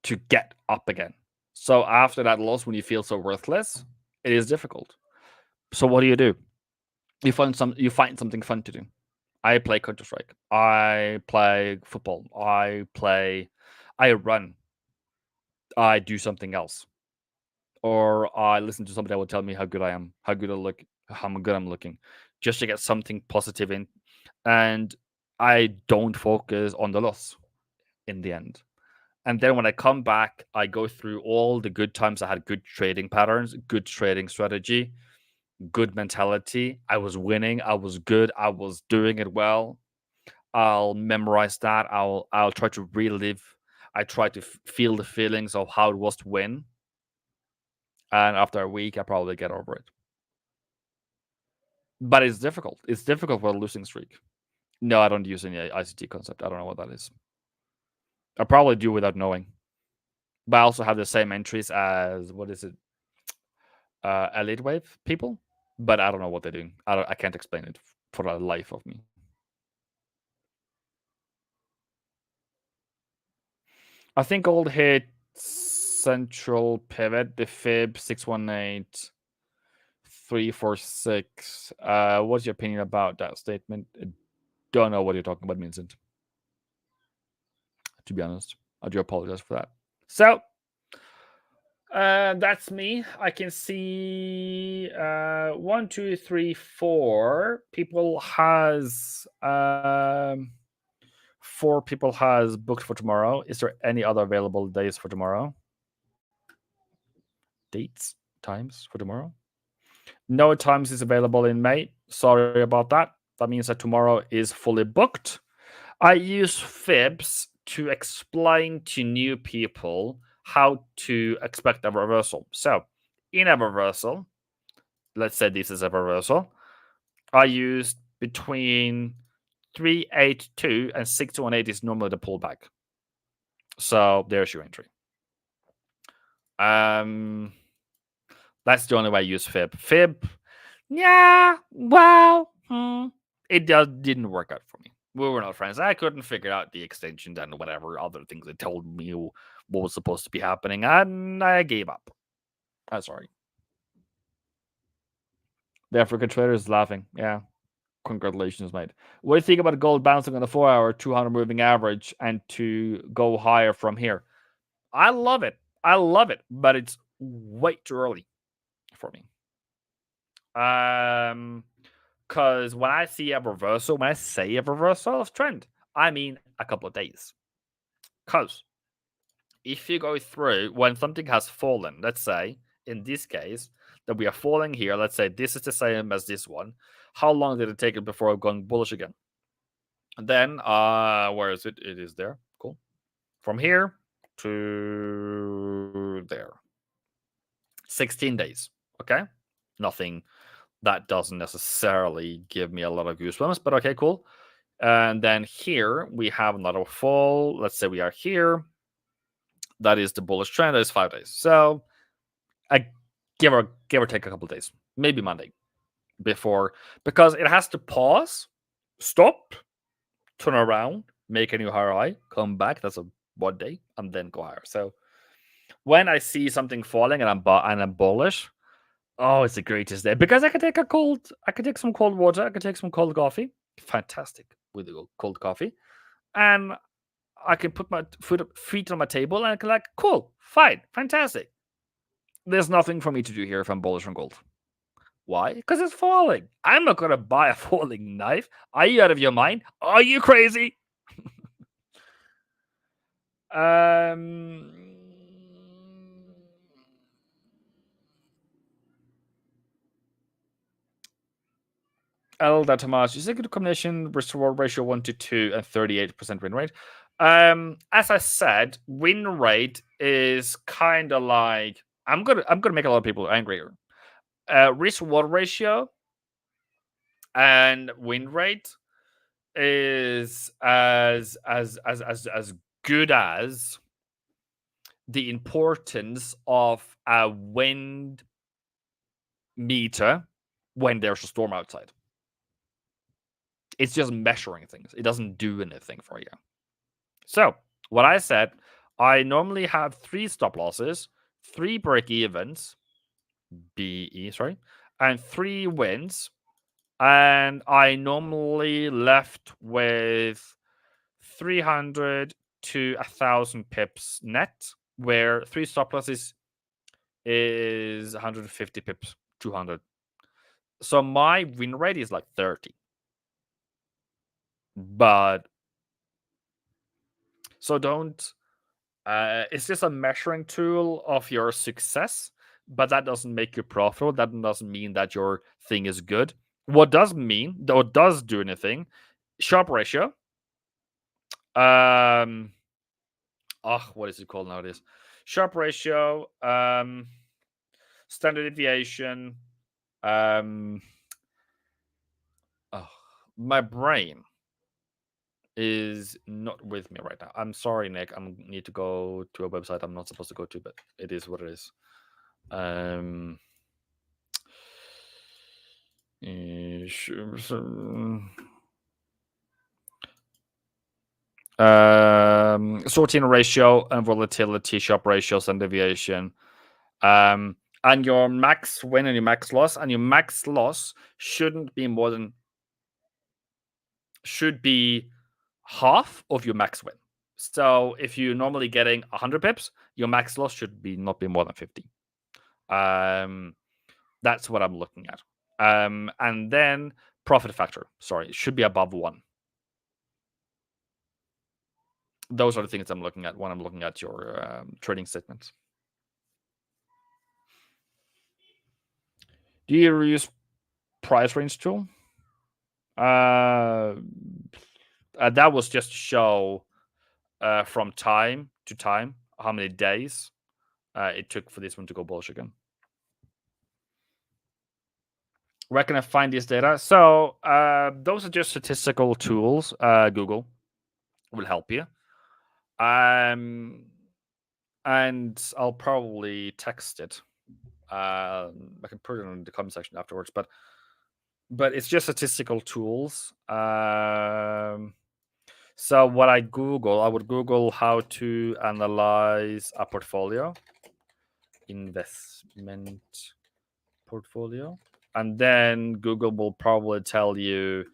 to get up again. So after that loss, when you feel so worthless, it is difficult. So what do? You find something fun to do. I play Counter-Strike. I play football. I run. I do something else. Or I listen to somebody that will tell me how good I am, how good I'm looking. just to get something positive in, and I don't focus on the loss in the end. And then when I come back, I go through all the good times I had good trading patterns, good trading strategy, good mentality. I was winning. I was good. I was doing it well. I'll memorize that. I'll try to relive. I try to feel the feelings of how it was to win. And after a week, I probably get over it. But it's difficult. It's difficult for a losing streak. No, I don't use any ICT concept. I don't know what that is. I probably do without knowing. But I also have the same entries as, what is it? Elite Wave people. But I don't know what they're doing. I can't explain it for the life of me. I think gold hit central pivot, the fib 618, 346. What's your opinion about that statement? I don't know what you're talking about, Vincent. To be honest, I do apologize for that. So that's me. I can see 1, 2, 3, 4 people has 4 people has booked for tomorrow. Is there any other available days for tomorrow? Dates, times for tomorrow? No times is available in May. Sorry about that. That means that tomorrow is fully booked. I use fibs to explain to new people how to expect a reversal. So in a reversal, let's say this is a reversal, I used between 382 and 618 is normally the pullback. So there's your entry. That's the only way I use fib. Fib, yeah, well, it didn't work out for me. We were not friends. I couldn't figure out the extensions and whatever other things that told me what was supposed to be happening, and I gave up. I'm sorry. The African trader is laughing. Yeah. Congratulations, mate. What do you think about gold bouncing on the 4-hour 200 moving average and to go higher from here? I love it. I love it, but it's way too early for me. Because when I see a reversal, when I say a reversal of trend, I mean a couple of days. Because if you go through when something has fallen, let's say in this case that we are falling here, let's say this is the same as this one. How long did it take it before going bullish again? And then, where is it? It is there. Cool. From here to there. 16 days. Okay. Nothing. That doesn't necessarily give me a lot of goosebumps, but okay, cool. And then here we have another fall. Let's say we are here. That is the bullish trend. That is 5 days. So I give or take a couple of days, maybe Monday, before, because it has to pause, stop, turn around, make a new higher high, come back. That's a 1 day, and then go higher. So when I see something falling and I'm bullish, oh, it's the greatest day because I can take some cold water, I can take some cold coffee. Fantastic with the cold coffee, and I can put my feet on my table and I can like, cool, fine, fantastic. There's nothing for me to do here if I'm bullish on gold. Why? Because it's falling. I'm not gonna buy a falling knife. Are you out of your mind? Are you crazy? Elda Tomas, is a good combination reward ratio 1 to 2 and 38% win rate. As I said, win rate is kind of like I'm gonna make a lot of people angrier. Risk reward ratio and win rate is as good as the importance of a wind meter when there's a storm outside. It's just measuring things. It doesn't do anything for you. So what I said, I normally have 3 stop losses, 3 break evens, and 3 wins. And I normally left with 300 to 1,000 pips net, where 3 stop losses is 150 pips, 200. So my win rate is like 30. But so don't it's just a measuring tool of your success, but that doesn't make you profitable. That doesn't mean that your thing is good. What does mean, though it does do anything, Sharpe ratio. What is it called nowadays? Sharpe ratio, standard deviation. My brain is not with me right now. I'm sorry, Nick. I need to go to a website I'm not supposed to go to, but it is what it is. Sorting ratio and volatility, Sharpe ratios and deviation. And your max win and your max loss, and your max loss shouldn't be more than should be half of your max win. So if you're normally getting 100 pips, your max loss should be not be more than 50. That's what I'm looking at. And then profit factor. Sorry, it should be above 1. Those are the things I'm looking at when I'm looking at your trading statements. Do you use price range tool? That was just to show from time to time how many days it took for this one to go bullish again. Where can I find this data? So those are just statistical tools. Google will help you. And I'll probably text it. I can put it in the comment section afterwards, but it's just statistical tools. So what I would Google how to analyze a portfolio, investment portfolio, and then Google will probably tell you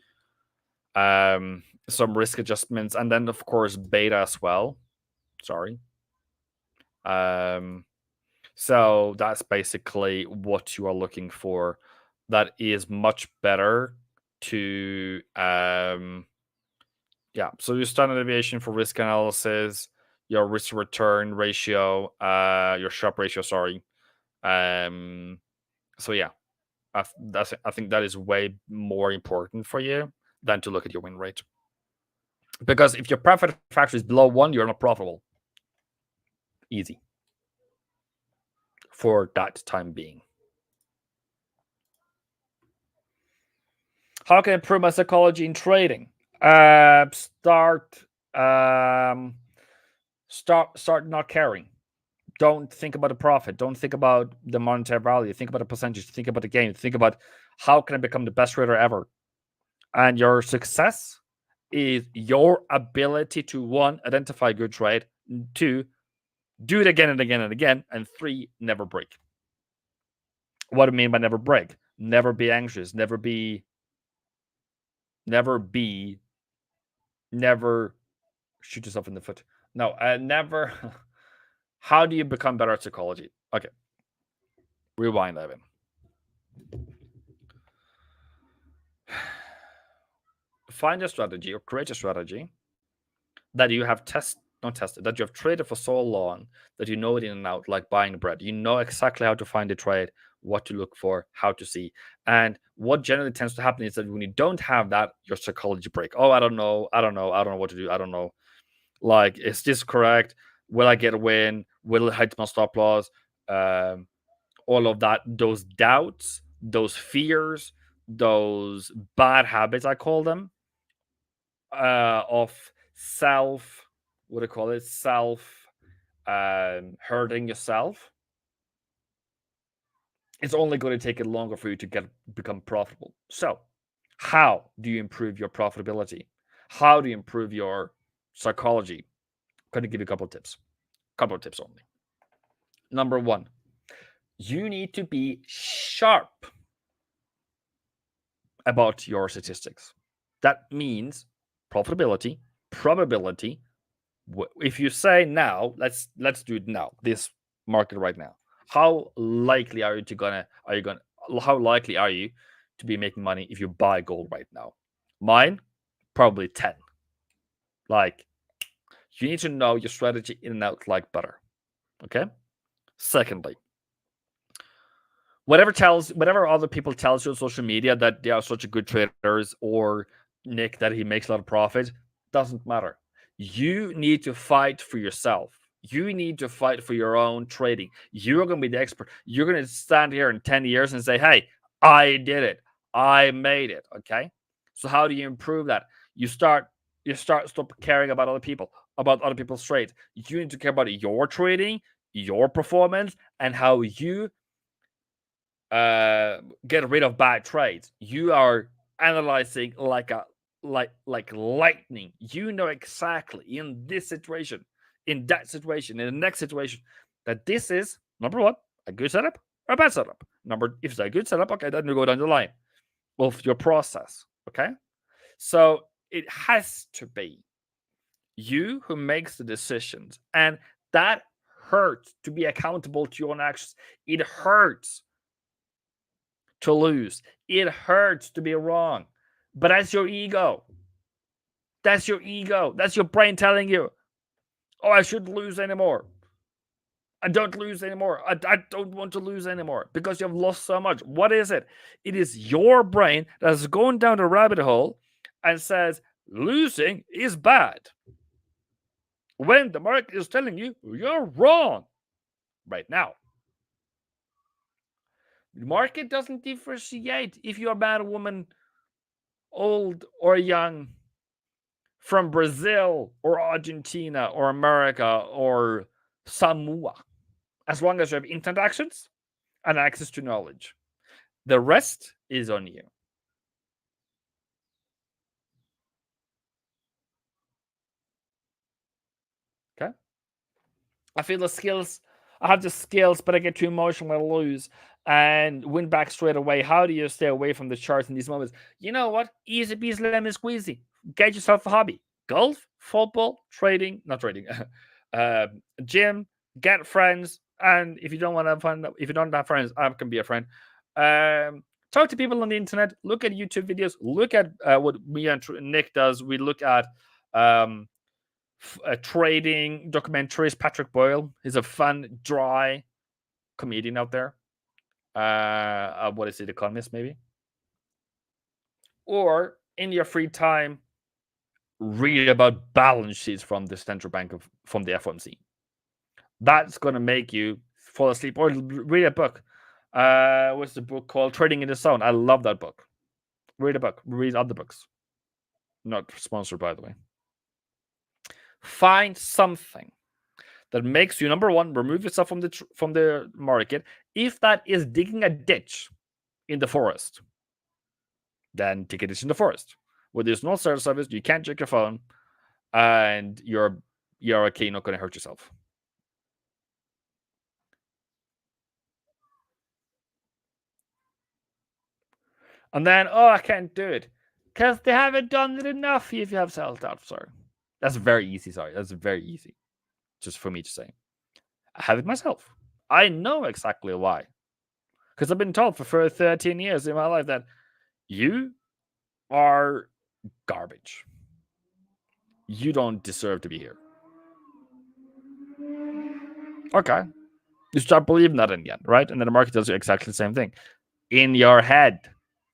some risk adjustments, and then of course beta as well. Sorry. So that's basically what you are looking for. That is much better to so your standard deviation for risk analysis, your risk return ratio, your Sharpe ratio, sorry. So yeah, I think that is way more important for you than to look at your win rate. Because if your profit factor is below 1, you're not profitable. Easy. For that time being. How can I improve my psychology in trading? Start not caring. Don't think about the profit. Don't think about the monetary value. Think about the percentage. Think about the gain. Think about how can I become the best trader ever. And your success is your ability to 1, identify a good trade, 2, do it again and again and again, and 3, never break. What do I mean by never break? Never be anxious. Never shoot yourself in the foot. No, never. How do you become better at psychology? Okay. Rewind, Evan. Find a strategy or create a strategy that you have that you have traded for so long that you know it in and out, like buying bread. You know exactly how to find a trade, what to look for, how to see. And what generally tends to happen is that when you don't have that, your psychology break. Oh, I don't know what to do. I don't know. Like, is this correct? Will I get a win? Will it hit my stop loss? All of that, those doubts, those fears, those bad habits, I call them, of self hurting yourself. It's only going to take it longer for you to become profitable. So how do you improve your profitability? How do you improve your psychology? I'm going to give you a couple of tips only. Number 1, you need to be sharp about your statistics. That means profitability, probability. If you say now, let's do it now, this market right now. How likely are you to be making money if you buy gold right now. Mine, probably 10. Like, you need to know your strategy in and out like butter. Okay? Secondly, whatever other people tells you on social media that they are such a good traders, or Nick that he makes a lot of profit, doesn't matter. You need to fight for yourself. You need to fight for your own trading. You're going to be the expert. You're going to stand here in 10 years and say, hey, I did it. I made it. Okay. So how do you improve that? You stop caring about other people, about other people's trades. You need to care about your trading, your performance, and how you get rid of bad trades. You are analyzing like lightning. You know exactly in this situation, in that situation, in the next situation, that this is number one, a good setup or a bad setup. If it's a good setup, okay, then you go down the line of your process. Okay, so it has to be you who makes the decisions, and that hurts to be accountable to your own actions. It hurts to lose. It hurts to be wrong. But that's your ego. That's your ego. That's your brain telling you, oh, I shouldn't lose anymore. I don't lose anymore. I don't want to lose anymore because you have lost so much. What is it? It is your brain that's going down the rabbit hole and says losing is bad, when the market is telling you you're wrong right now. The market doesn't differentiate if you're a man or woman, old or young, from Brazil or Argentina or America or Samoa, as long as you have internet actions and access to knowledge. The rest is on you. Okay? I feel the skills. I have the skills, but I get too emotional when I lose and win back straight away. How do you stay away from the charts in these moments? You know what? Easy peasy lemon squeezy. Get yourself a hobby. Golf, football, trading, not trading, gym, get friends. And if you don't want to have fun, if you don't have friends, I can be a friend. Talk to people on the internet. Look at YouTube videos. Look at what me and Nick does. We look at trading documentaries. Patrick Boyle is a fun, dry comedian out there. What is it, Economist, maybe? Or in your free time, read about balance sheets from the central bank from the FOMC. That's going to make you fall asleep. Or read a book. What's the book called? Trading in the Zone. I love that book. Read a book. Read other books. Not sponsored, by the way. Find something that makes you, number one, remove yourself from the market. If that is digging a ditch in the forest, then dig a ditch in the forest where there's no cell service, you can't check your phone, and you're okay, you're not going to hurt yourself. And then, I can't do it because they haven't done it enough. If you have self-doubt, sorry. That's very easy. Sorry, that's very easy. Just for me to say. I have it myself. I know exactly why. Because I've been told for 13 years in my life that you are garbage. You don't deserve to be here. Okay. You start believing that in the end, right? And then the market tells you exactly the same thing. In your head.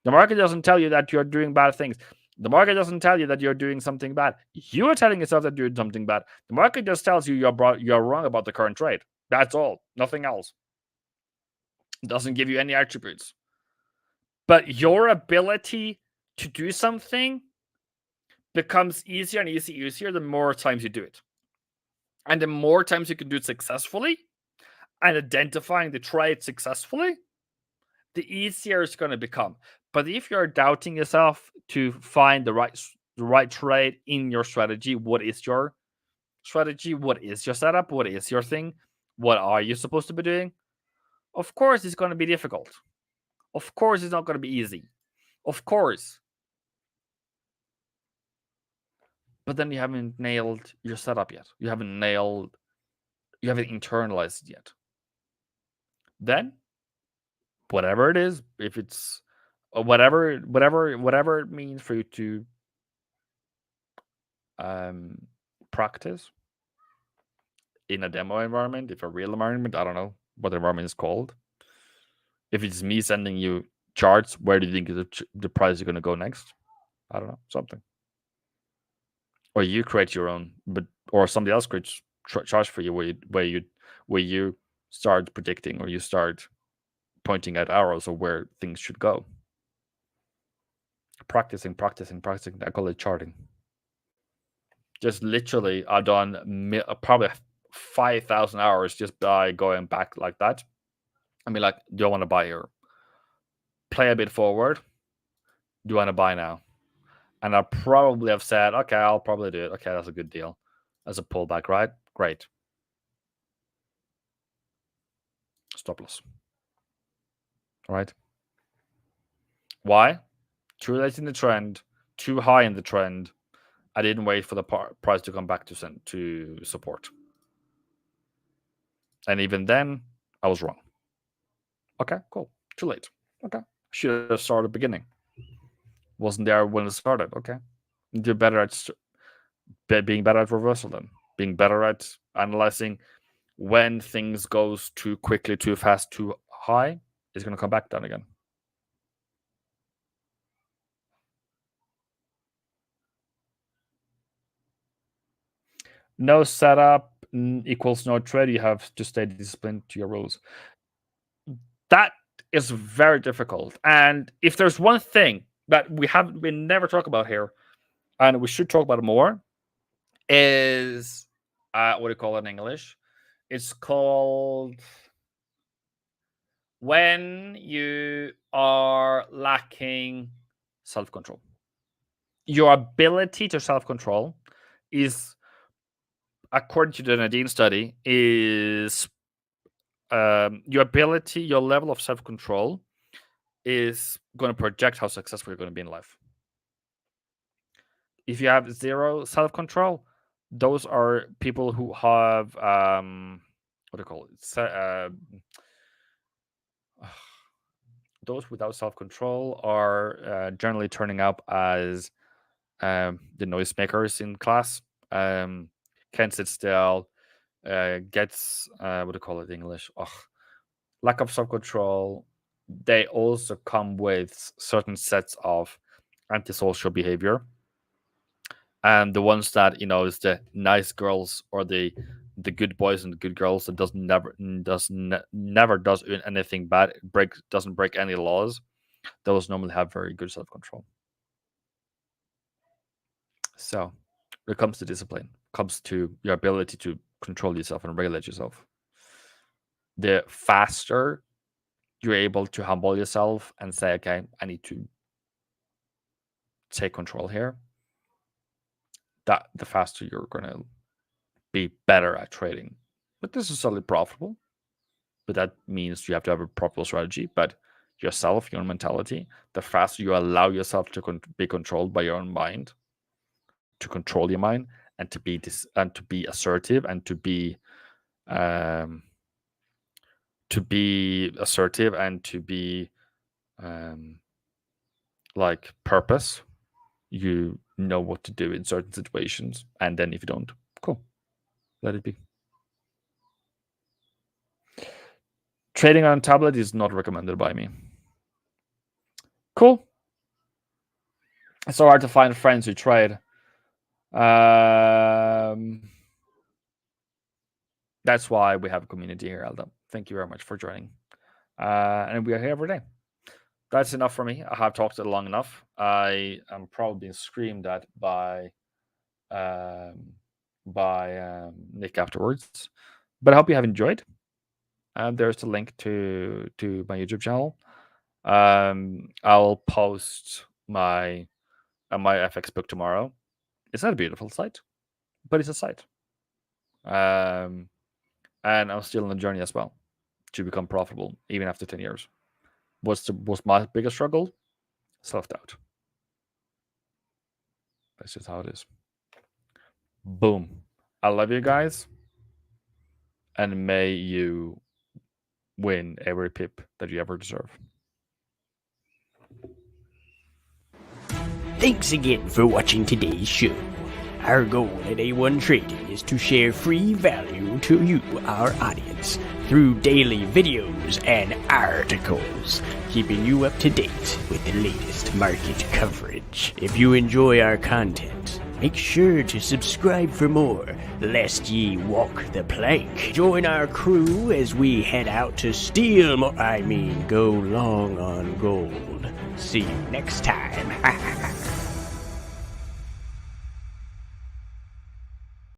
The market doesn't tell you that you're doing bad things. The market doesn't tell you that you're doing something bad. You are telling yourself that you're doing something bad. The market just tells you you're wrong about the current trade. That's all. Nothing else. It doesn't give you any attributes. But your ability to do something becomes easier and easier the more times you do it. And the more times you can do it successfully and identifying the trade successfully, the easier it's going to become. But if you're doubting yourself to find the right trade in your strategy, what is your strategy? What is your setup? What is your thing? What are you supposed to be doing? Of course, it's going to be difficult. Of course, it's not going to be easy. Of course. But then you haven't nailed your setup yet. You haven't internalized it yet. Then, whatever it is, if it's whatever it means for you to practice in a demo environment, if a real environment, I don't know what the environment is called. If it's me sending you charts, where do you think the price is going to go next? I don't know, something. Or you create your own, or somebody else creates charts for you, where you start predicting, or you start pointing out arrows of where things should go. Practicing. I call it charting. Just literally, I've done probably 5,000 hours just by going back like that. I mean, like, do I want to buy here? Play a bit forward. Do you want to buy now? And I probably have said, okay, I'll probably do it. Okay, that's a good deal. As a pullback, right? Great. Stop loss. All right. Why? Too late in the trend, too high in the trend. I didn't wait for the price to come back to support. And even then, I was wrong. Okay, cool. Too late. Okay. Should have started at the beginning. Wasn't there when it started. Okay. Do better at being better at reversal then. Being better at analyzing when things goes too quickly, too fast, too high, it's going to come back down again. No setup equals no trade. You have to stay disciplined to your rules. That is very difficult. And if there's one thing that we never talk about here, and we should talk about it more, is what do you call it in English? It's called when you are lacking self-control. Your ability to self-control is, according to the Nadine study, is your level of self-control is going to project how successful you're going to be in life. If you have zero self-control, those are people who have what do you call it? Those without self-control are generally turning up as the noisemakers in class. Can't sit still. Gets what do you call it in English? Lack of self-control. They also come with certain sets of antisocial behavior. And the ones that, is the nice girls or the good boys and the good girls that never does anything bad, doesn't break any laws, those normally have very good self-control. So when it comes to discipline, comes to your ability to control yourself and regulate yourself, the faster you're able to humble yourself and say, okay, I need to take control here, that the faster you're going to be better at trading. But this is solidly profitable. But that means you have to have a proper strategy. But yourself, your own mentality, the faster you allow yourself to be controlled by your own mind, to control your mind, and to be assertive, and to be assertive, and to be like purpose. You know what to do in certain situations, and then if you don't, cool, let it be. Trading on tablet is not recommended by me. Cool. It's so hard to find friends who trade. That's why we have a community here, Alda. Thank you very much for joining. And we are here every day. That's enough for me. I have talked long enough. I am probably being screamed at by Nick afterwards. But I hope you have enjoyed. There's the link to my YouTube channel. I'll post my FX book tomorrow. It's not a beautiful site, but it's a site. And I'm still on the journey as well to become profitable, even after 10 years. What's my biggest struggle? Self-doubt. That's just how it is. Boom. I love you guys. And may you win every pip that you ever deserve. Thanks again for watching today's show. Our goal at A1 Trading is to share free value to you, our audience, through daily videos and articles, keeping you up to date with the latest market coverage. If you enjoy our content, make sure to subscribe for more, lest ye walk the plank. Join our crew as we head out to go long on gold. See you next time.